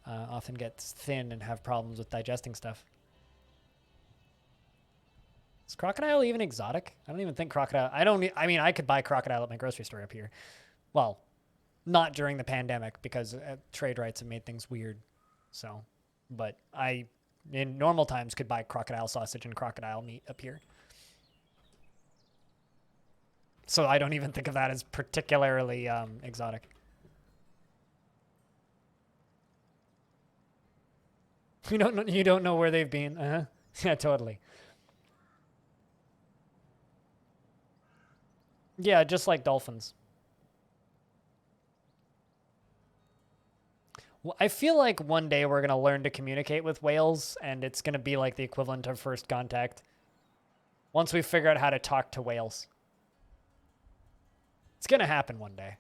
Speaker 1: often get thin and have problems with digesting stuff. Is crocodile even exotic? I don't even think crocodile. I mean, I could buy crocodile at my grocery store up here. Well, not during the pandemic because trade rights have made things weird. So, but I, in normal times, could buy crocodile sausage and crocodile meat up here. So I don't even think of that as particularly exotic. You don't know where they've been. Uh-huh. Yeah, totally. Yeah, just like dolphins. Well, I feel like one day we're going to learn to communicate with whales, and it's going to be like the equivalent of first contact. Once we figure out how to talk to whales. It's going to happen one day.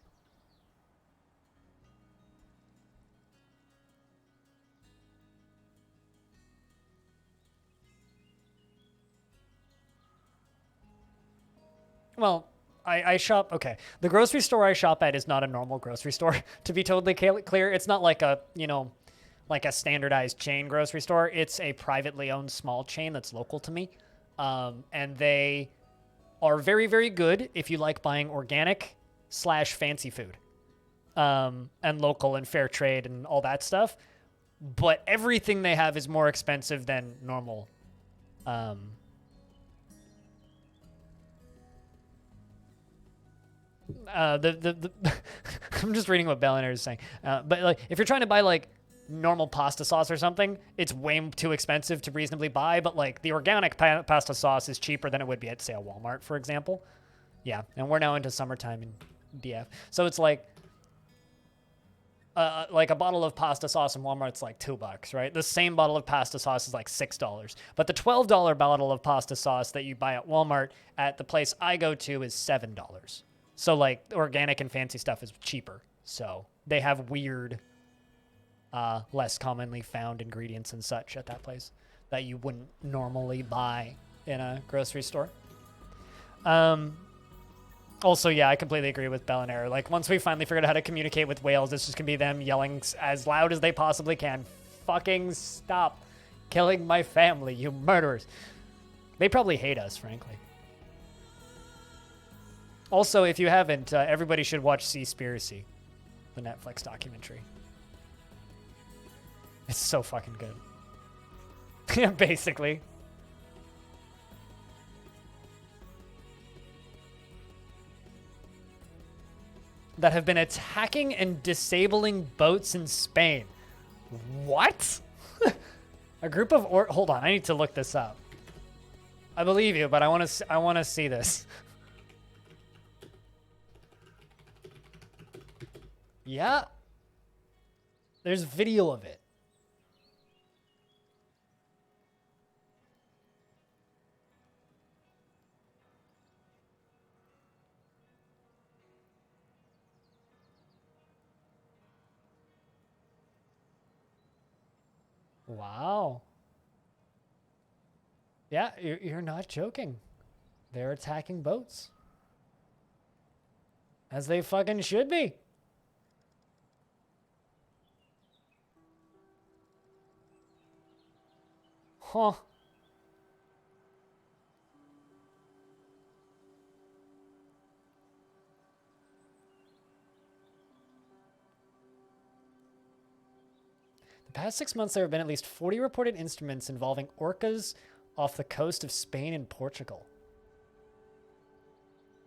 Speaker 1: Well, I shop, okay. The grocery store I shop at is not a normal grocery store, to be totally clear. It's not like a, like a standardized chain grocery store. It's a privately owned small chain that's local to me. And they are very, very good if you like buying organic / fancy food. And local and fair trade and all that stuff. But everything they have is more expensive than normal. I'm just reading what Bellinaire is saying. But like, if you're trying to buy like normal pasta sauce or something, it's way too expensive to reasonably buy. But like the organic pasta sauce is cheaper than it would be at, say, a Walmart, for example. Yeah, and we're now into summertime in DF, so it's like a bottle of pasta sauce in Walmart's like $2, right? The same bottle of pasta sauce is like $6, but the $12 bottle of pasta sauce that you buy at Walmart at the place I go to is $7. So, like, organic and fancy stuff is cheaper. So, they have weird, less commonly found ingredients and such at that place that you wouldn't normally buy in a grocery store. Also, yeah, I completely agree with Bellinaire. Like, once we finally figured out how to communicate with whales, it's just going to be them yelling as loud as they possibly can. Fucking stop killing my family, you murderers. They probably hate us, frankly. Also, if you haven't, everybody should watch Seaspiracy, the Netflix documentary. It's so fucking good. Yeah, basically. That have been attacking and disabling boats in Spain. What? A group of hold on, I need to look this up. I believe you, but I want to see this. Yeah. There's video of it. Wow. Yeah, you're not joking. They're attacking boats. As they fucking should be. Huh. The past 6 months, there have been at least 40 reported incidents involving orcas off the coast of Spain and Portugal.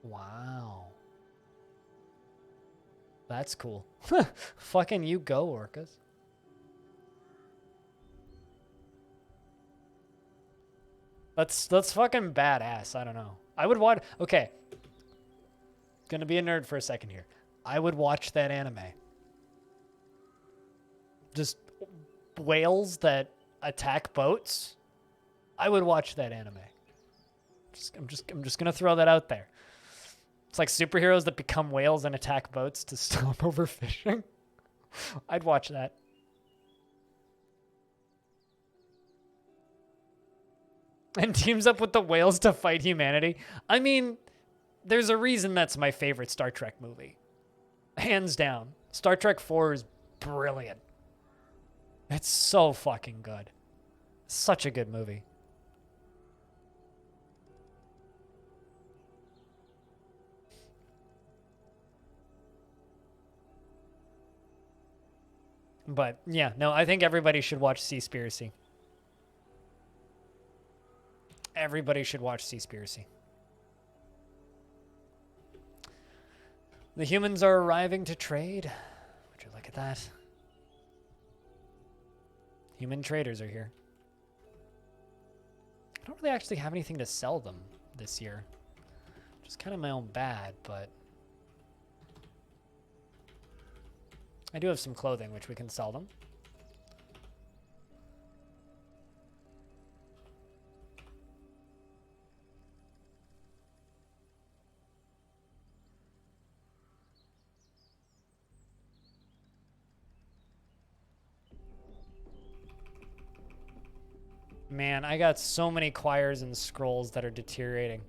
Speaker 1: Wow. That's cool. Fucking you go, orcas. That's fucking badass. I don't know. I would watch. Okay. Gonna be a nerd for a second here. I would watch that anime. Just whales that attack boats. I would watch that anime. I'm just gonna throw that out there. It's like superheroes that become whales and attack boats to stop overfishing. I'd watch that. And teams up with the whales to fight humanity. I mean, there's a reason that's my favorite Star Trek movie. Hands down. Star Trek 4 is brilliant. It's so fucking good. Such a good movie. But yeah, no, I think everybody should watch Seaspiracy. Everybody should watch Seaspiracy. The humans are arriving to trade. Would you look at that? Human traders are here. I don't really actually have anything to sell them this year. Which is kind of my own bad, but I do have some clothing which we can sell them. Man, I got so many choirs and scrolls that are deteriorating.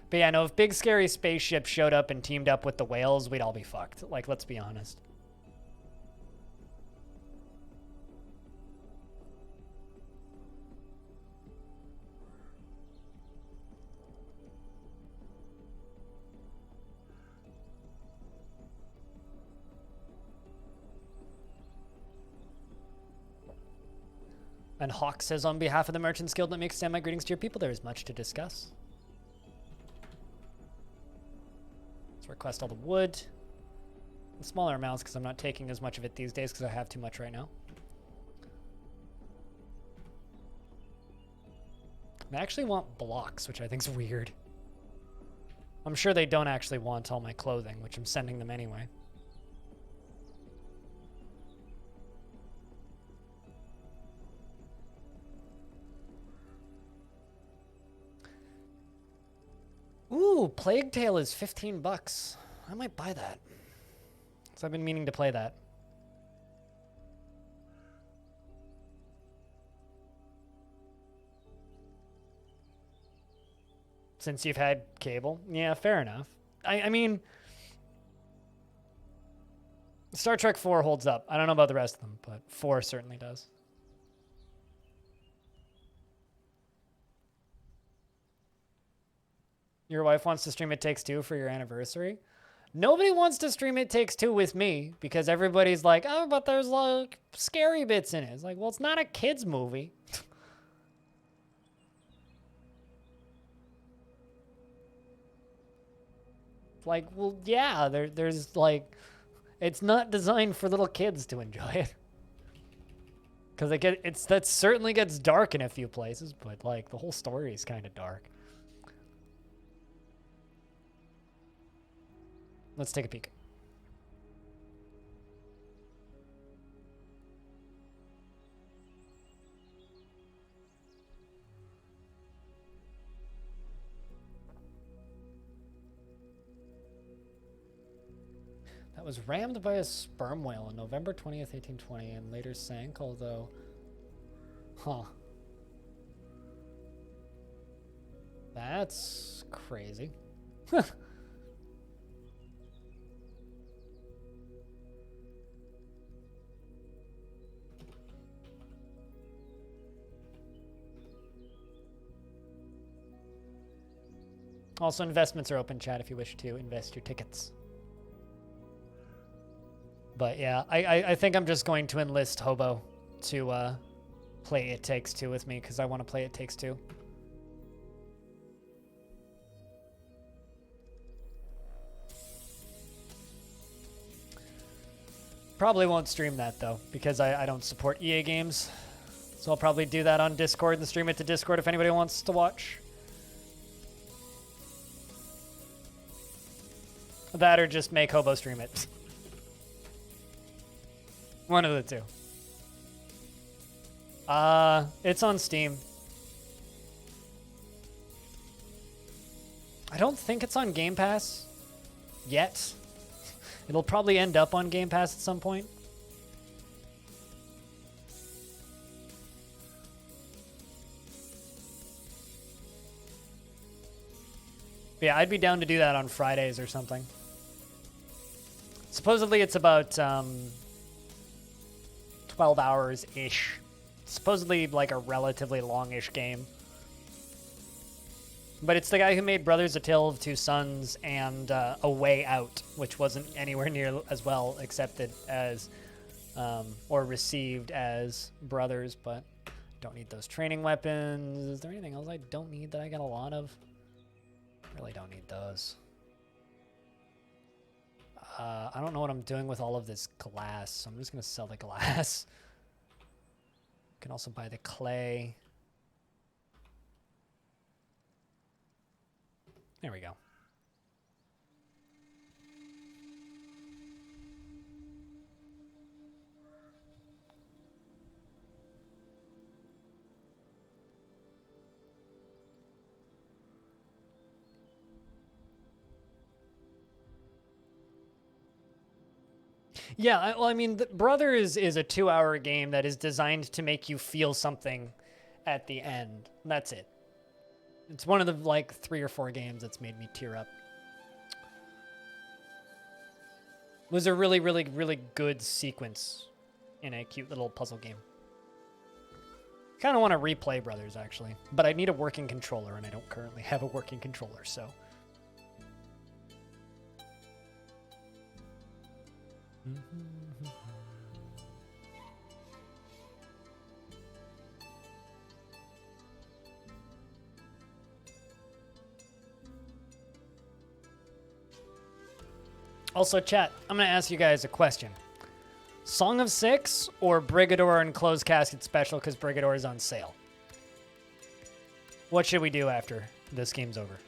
Speaker 1: But yeah, no, if big scary spaceship showed up and teamed up with the whales, we'd all be fucked. Like, let's be honest. And Hawk says, on behalf of the Merchants Guild, let me extend my greetings to your people. There is much to discuss. Let's request all the wood. In smaller amounts, because I'm not taking as much of it these days, because I have too much right now. I actually want blocks, which I think is weird. I'm sure they don't actually want all my clothing, which I'm sending them anyway. Ooh, Plague Tale is 15 bucks. I might buy that. So I've been meaning to play that. Since you've had cable? Yeah, fair enough. I mean, Star Trek 4 holds up. I don't know about the rest of them, but 4 certainly does. Your wife wants to stream It Takes Two for your anniversary? Nobody wants to stream It Takes Two with me because everybody's like, oh, but there's like scary bits in it. It's like, well, it's not a kid's movie. Like, well, yeah, there's like, it's not designed for little kids to enjoy it. Because that certainly gets dark in a few places, but like the whole story is kind of dark. Let's take a peek. That was rammed by a sperm whale on November 20th, 1820, and later sank, although... Huh. That's crazy. Also, investments are open, chat, if you wish to invest your tickets. But yeah, I think I'm just going to enlist Hobo to play It Takes Two with me, because I want to play It Takes Two. Probably won't stream that, though, because I don't support EA games. So I'll probably do that on Discord and stream it to Discord if anybody wants to watch. That or just make Hobo stream it. One of the two. It's on Steam. I don't think it's on Game Pass yet. It'll probably end up on Game Pass at some point. But yeah, I'd be down to do that on Fridays or something. Supposedly it's about 12 hours-ish. Supposedly like a relatively long-ish game. But it's the guy who made Brothers: A Tale of Two Sons and A Way Out, which wasn't anywhere near as well accepted as or received as Brothers, but don't need those training weapons. Is there anything else I don't need that I got a lot of? Really don't need those. I don't know what I'm doing with all of this glass, so I'm just going to sell the glass. Can also buy the clay. There we go. Yeah, well, I mean, Brothers is a 2-hour game that is designed to make you feel something at the end. That's it. It's one of the, like, 3 or 4 games that's made me tear up. It was a really, really, really good sequence in a cute little puzzle game. Kind of want to replay Brothers, actually. But I need a working controller, and I don't currently have a working controller, so... Also, chat, I'm going to ask you guys a question. Song of Six or Brigador and Closed Casket Special because Brigador is on sale? What should we do after this game's over?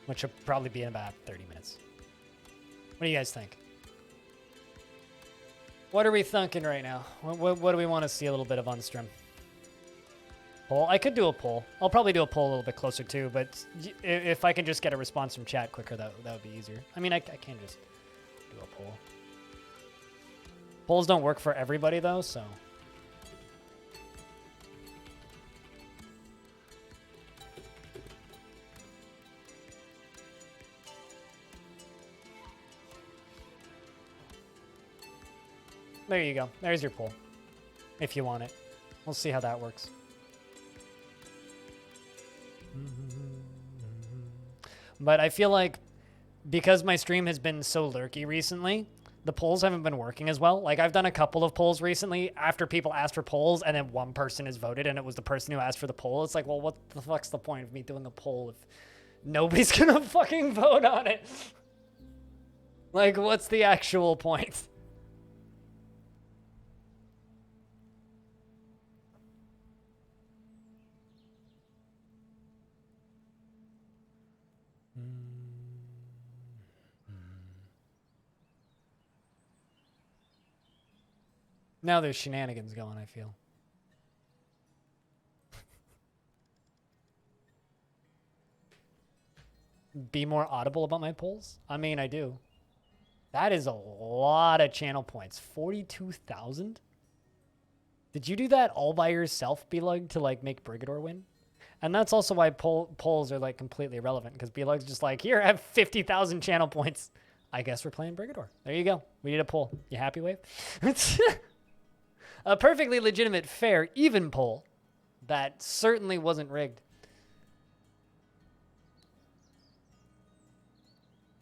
Speaker 1: Which should probably be in about 30 minutes. What do you guys think? What are we thinking right now? What do we want to see a little bit of on stream? Poll? I could do a poll. I'll probably do a poll a little bit closer too, but if I can just get a response from chat quicker, that would be easier. I mean, I can just do a poll. Polls don't work for everybody though, so... There you go. There's your poll. If you want it. We'll see how that works. But I feel like because my stream has been so lurky recently, the polls haven't been working as well. Like, I've done a couple of polls recently after people asked for polls, and then one person has voted, and it was the person who asked for the poll. It's like, well, what the fuck's the point of me doing a poll if nobody's gonna fucking vote on it? Like, what's the actual point? Now there's shenanigans going, I feel. Be more audible about my polls? I mean, I do. That is a lot of channel points. 42,000? Did you do that all by yourself, Belug, to, like, make Brigador win? And that's also why polls are, like, completely irrelevant, because Belug's just like, here, I have 50,000 channel points. I guess we're playing Brigador. There you go. We did a poll. You happy, Wave? A perfectly legitimate, fair, even poll that certainly wasn't rigged.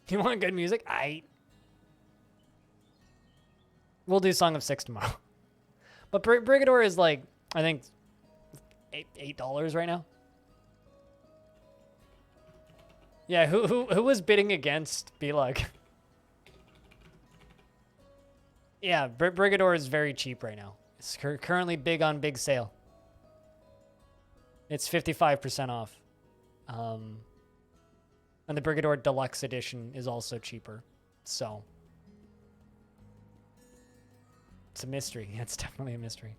Speaker 1: You want good music? We'll do Song of Six tomorrow. But Brigador is like, I think, $8 right now. Yeah, who was bidding against Belug? Yeah, Brigador is very cheap right now. It's currently big on big sale. It's 55% off. And the Brigador Deluxe Edition is also cheaper. So. It's a mystery. Yeah, it's definitely a mystery.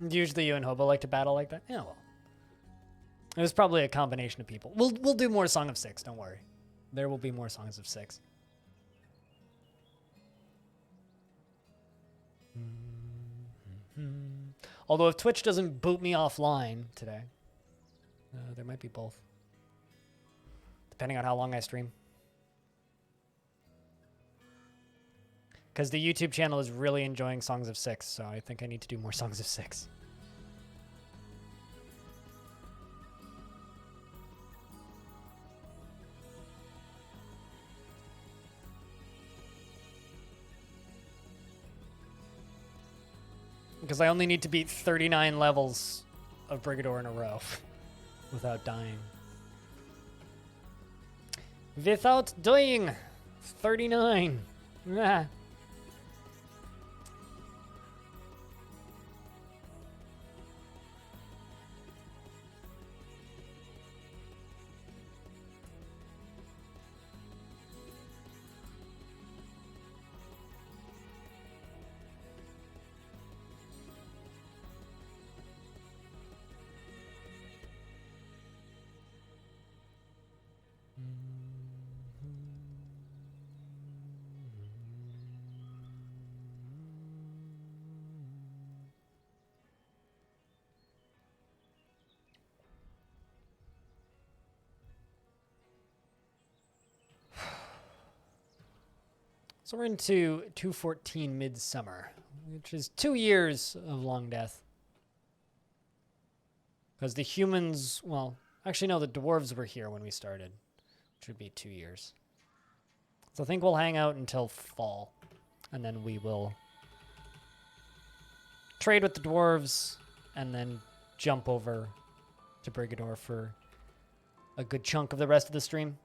Speaker 1: Usually you and Hobo like to battle like that? Yeah, well. It was probably a combination of people. We'll do more Song of Six, don't worry. There will be more Songs of Six.
Speaker 7: Although if Twitch doesn't boot me offline today, there might be both. Depending on how long I stream. Because the YouTube channel is really enjoying Songs of Six, so I think I need to do more Songs of Six. Because I only need to beat 39 levels of Brigador in a row without dying. Without dying! 39! Ah. So we're into 214 Midsummer, which is 2 years of Longdeath. Because the humans, well, actually no, the dwarves were here when we started, which would be 2 years. So I think we'll hang out until fall, and then we will trade with the dwarves, and then jump over to Brigador for a good chunk of the rest of the stream.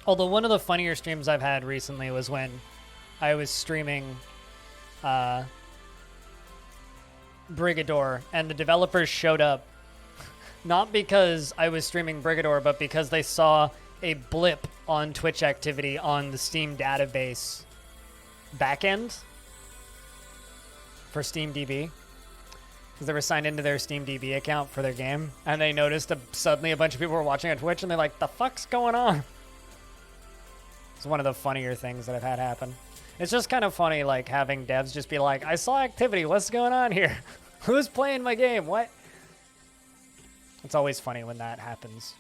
Speaker 7: Although one of the funnier streams I've had recently was when I was streaming Brigador, and the developers showed up not because I was streaming Brigador, but because they saw a blip on Twitch activity on the Steam database backend for SteamDB. Because they were signed into their SteamDB account for their game, and they noticed suddenly a bunch of people were watching on Twitch, and they're like, the fuck's going on? It's one of the funnier things that I've had happen. It's just kind of funny, like, having devs just be like, I saw activity, what's going on here? Who's playing my game? What? It's always funny when that happens.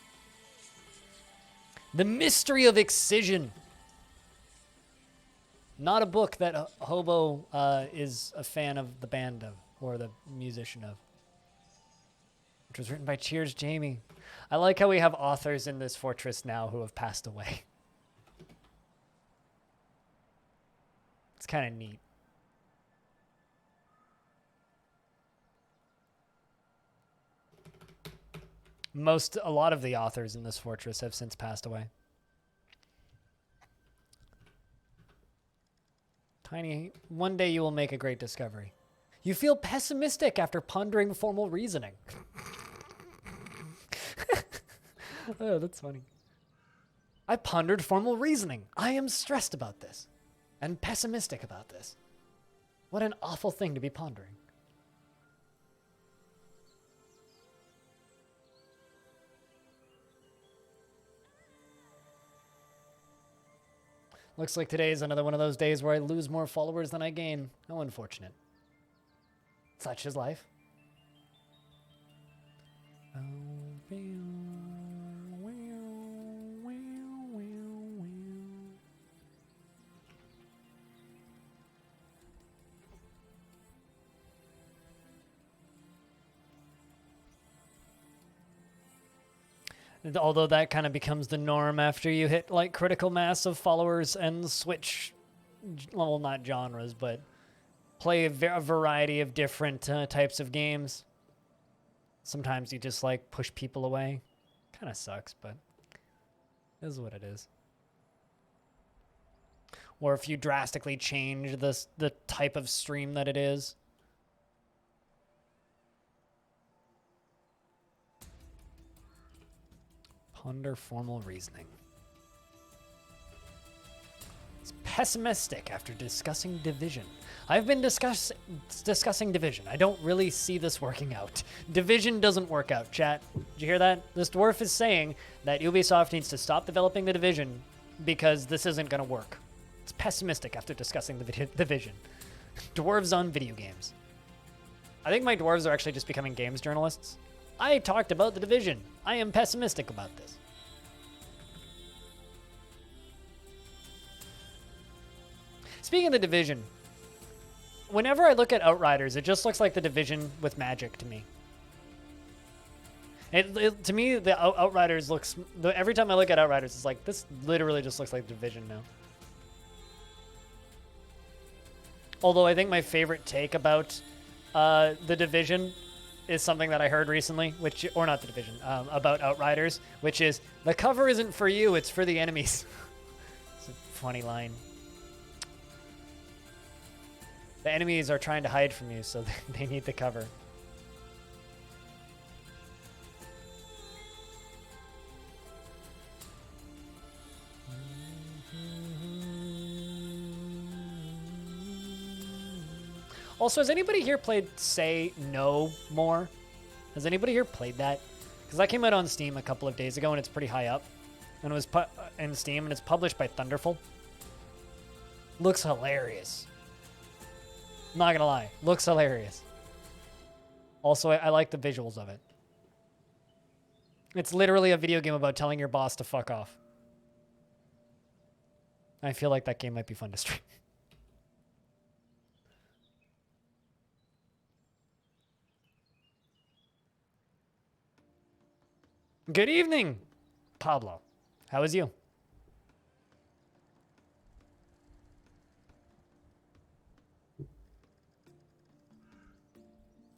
Speaker 7: The Mystery of Excision. Not a book that Hobo is a fan of the band of, or the musician of. Which was written by Cheers Jamie. I like how we have authors in this fortress now who have passed away. It's kind of neat. A lot of the authors in this fortress have since passed away. Tiny, one day you will make a great discovery. You feel pessimistic after pondering formal reasoning. Oh, that's funny. I pondered formal reasoning. I am stressed about this. And pessimistic about this. What an awful thing to be pondering. Looks like today is another one of those days where I lose more followers than I gain. How unfortunate. Such is life. Although that kind of becomes the norm after you hit like critical mass of followers and switch, well, not genres, but play a variety of different types of games. Sometimes you just like push people away. Kind of sucks, but it is what it is. Or if you drastically change the type of stream that it is. Ponder formal reasoning. It's pessimistic after discussing division. I've been discussing division. I don't really see this working out. Division doesn't work out, chat. Did you hear that? This dwarf is saying that Ubisoft needs to stop developing the division because this isn't going to work. It's pessimistic after discussing the division. Dwarves on video games. I think my dwarves are actually just becoming games journalists. I talked about the division. I am pessimistic about this. Speaking of the division, whenever I look at Outriders, it just looks like the division with magic to me. To me, the Outriders looks... Every time I look at Outriders, it's like, this literally just looks like division now. Although I think my favorite take about the division is something that I heard recently, or not the division, about Outriders, which is, the cover isn't for you, it's for the enemies. It's a funny line. The enemies are trying to hide from you, so they need the cover. Also, has anybody here played Say No More? Has anybody here played that? Because that came out on Steam a couple of days ago, and it's pretty high up. And it was put in Steam, and it's published by Thunderful. Looks hilarious. Not gonna lie, looks hilarious. Also, I like the visuals of it. It's literally a video game about telling your boss to fuck off. I feel like that game might be fun to stream. Good evening, Pablo. How is you?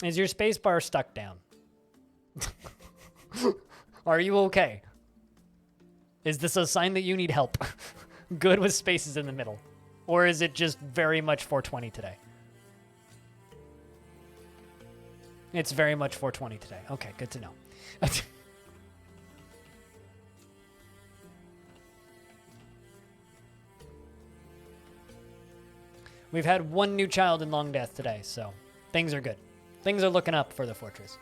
Speaker 7: Is your spacebar stuck down? Are you okay? Is this a sign that you need help? Good with spaces in the middle. Or is it just very much 420 today? It's very much 420 today. Okay, good to know. We've had one new child in Longdeath today, so things are good. Things are looking up for the fortress.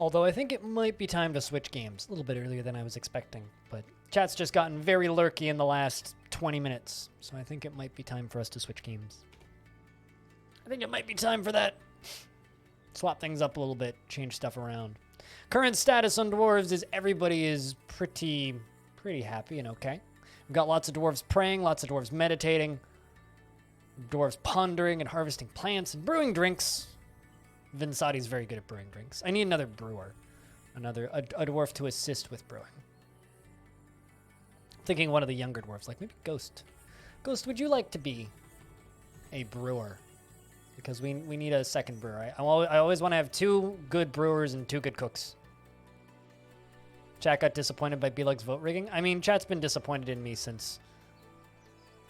Speaker 7: Although I think it might be time to switch games a little bit earlier than I was expecting, but chat's just gotten very lurky in the last 20 minutes, so I think it might be time for us to switch games. I think it might be time for that. Swap things up a little bit, change stuff around. Current status on Dwarves is everybody is pretty happy and okay. We've got lots of Dwarves praying, lots of Dwarves meditating, Dwarves pondering and harvesting plants and brewing drinks. Vinsati's very good at brewing drinks. I need another brewer. A dwarf to assist with brewing. Thinking one of the younger dwarves, like maybe Ghost. Ghost, would you like to be a brewer? Because we need a second brewer. I always want to have 2 good brewers and 2 good cooks. Chat got disappointed by B-Lug's vote rigging. I mean, chat's been disappointed in me since,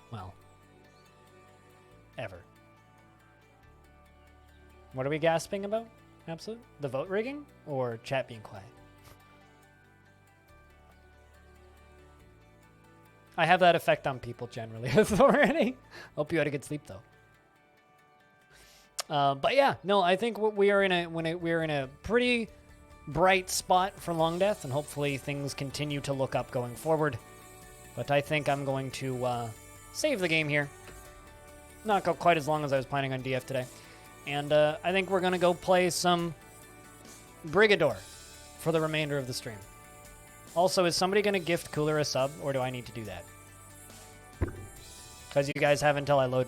Speaker 7: well, ever. What are we gasping about? Absolute? The vote rigging? Or chat being quiet? I have that effect on people generally already. Hope you had a good sleep, though. But yeah, no, I think we are in a pretty bright spot for Longdeath, and hopefully things continue to look up going forward. But I think I'm going to save the game here. Not go quite as long as I was planning on DF today. And I think we're going to go play some Brigador for the remainder of the stream. Also, is somebody going to gift Cooler a sub, or do I need to do that? Because you guys have until I load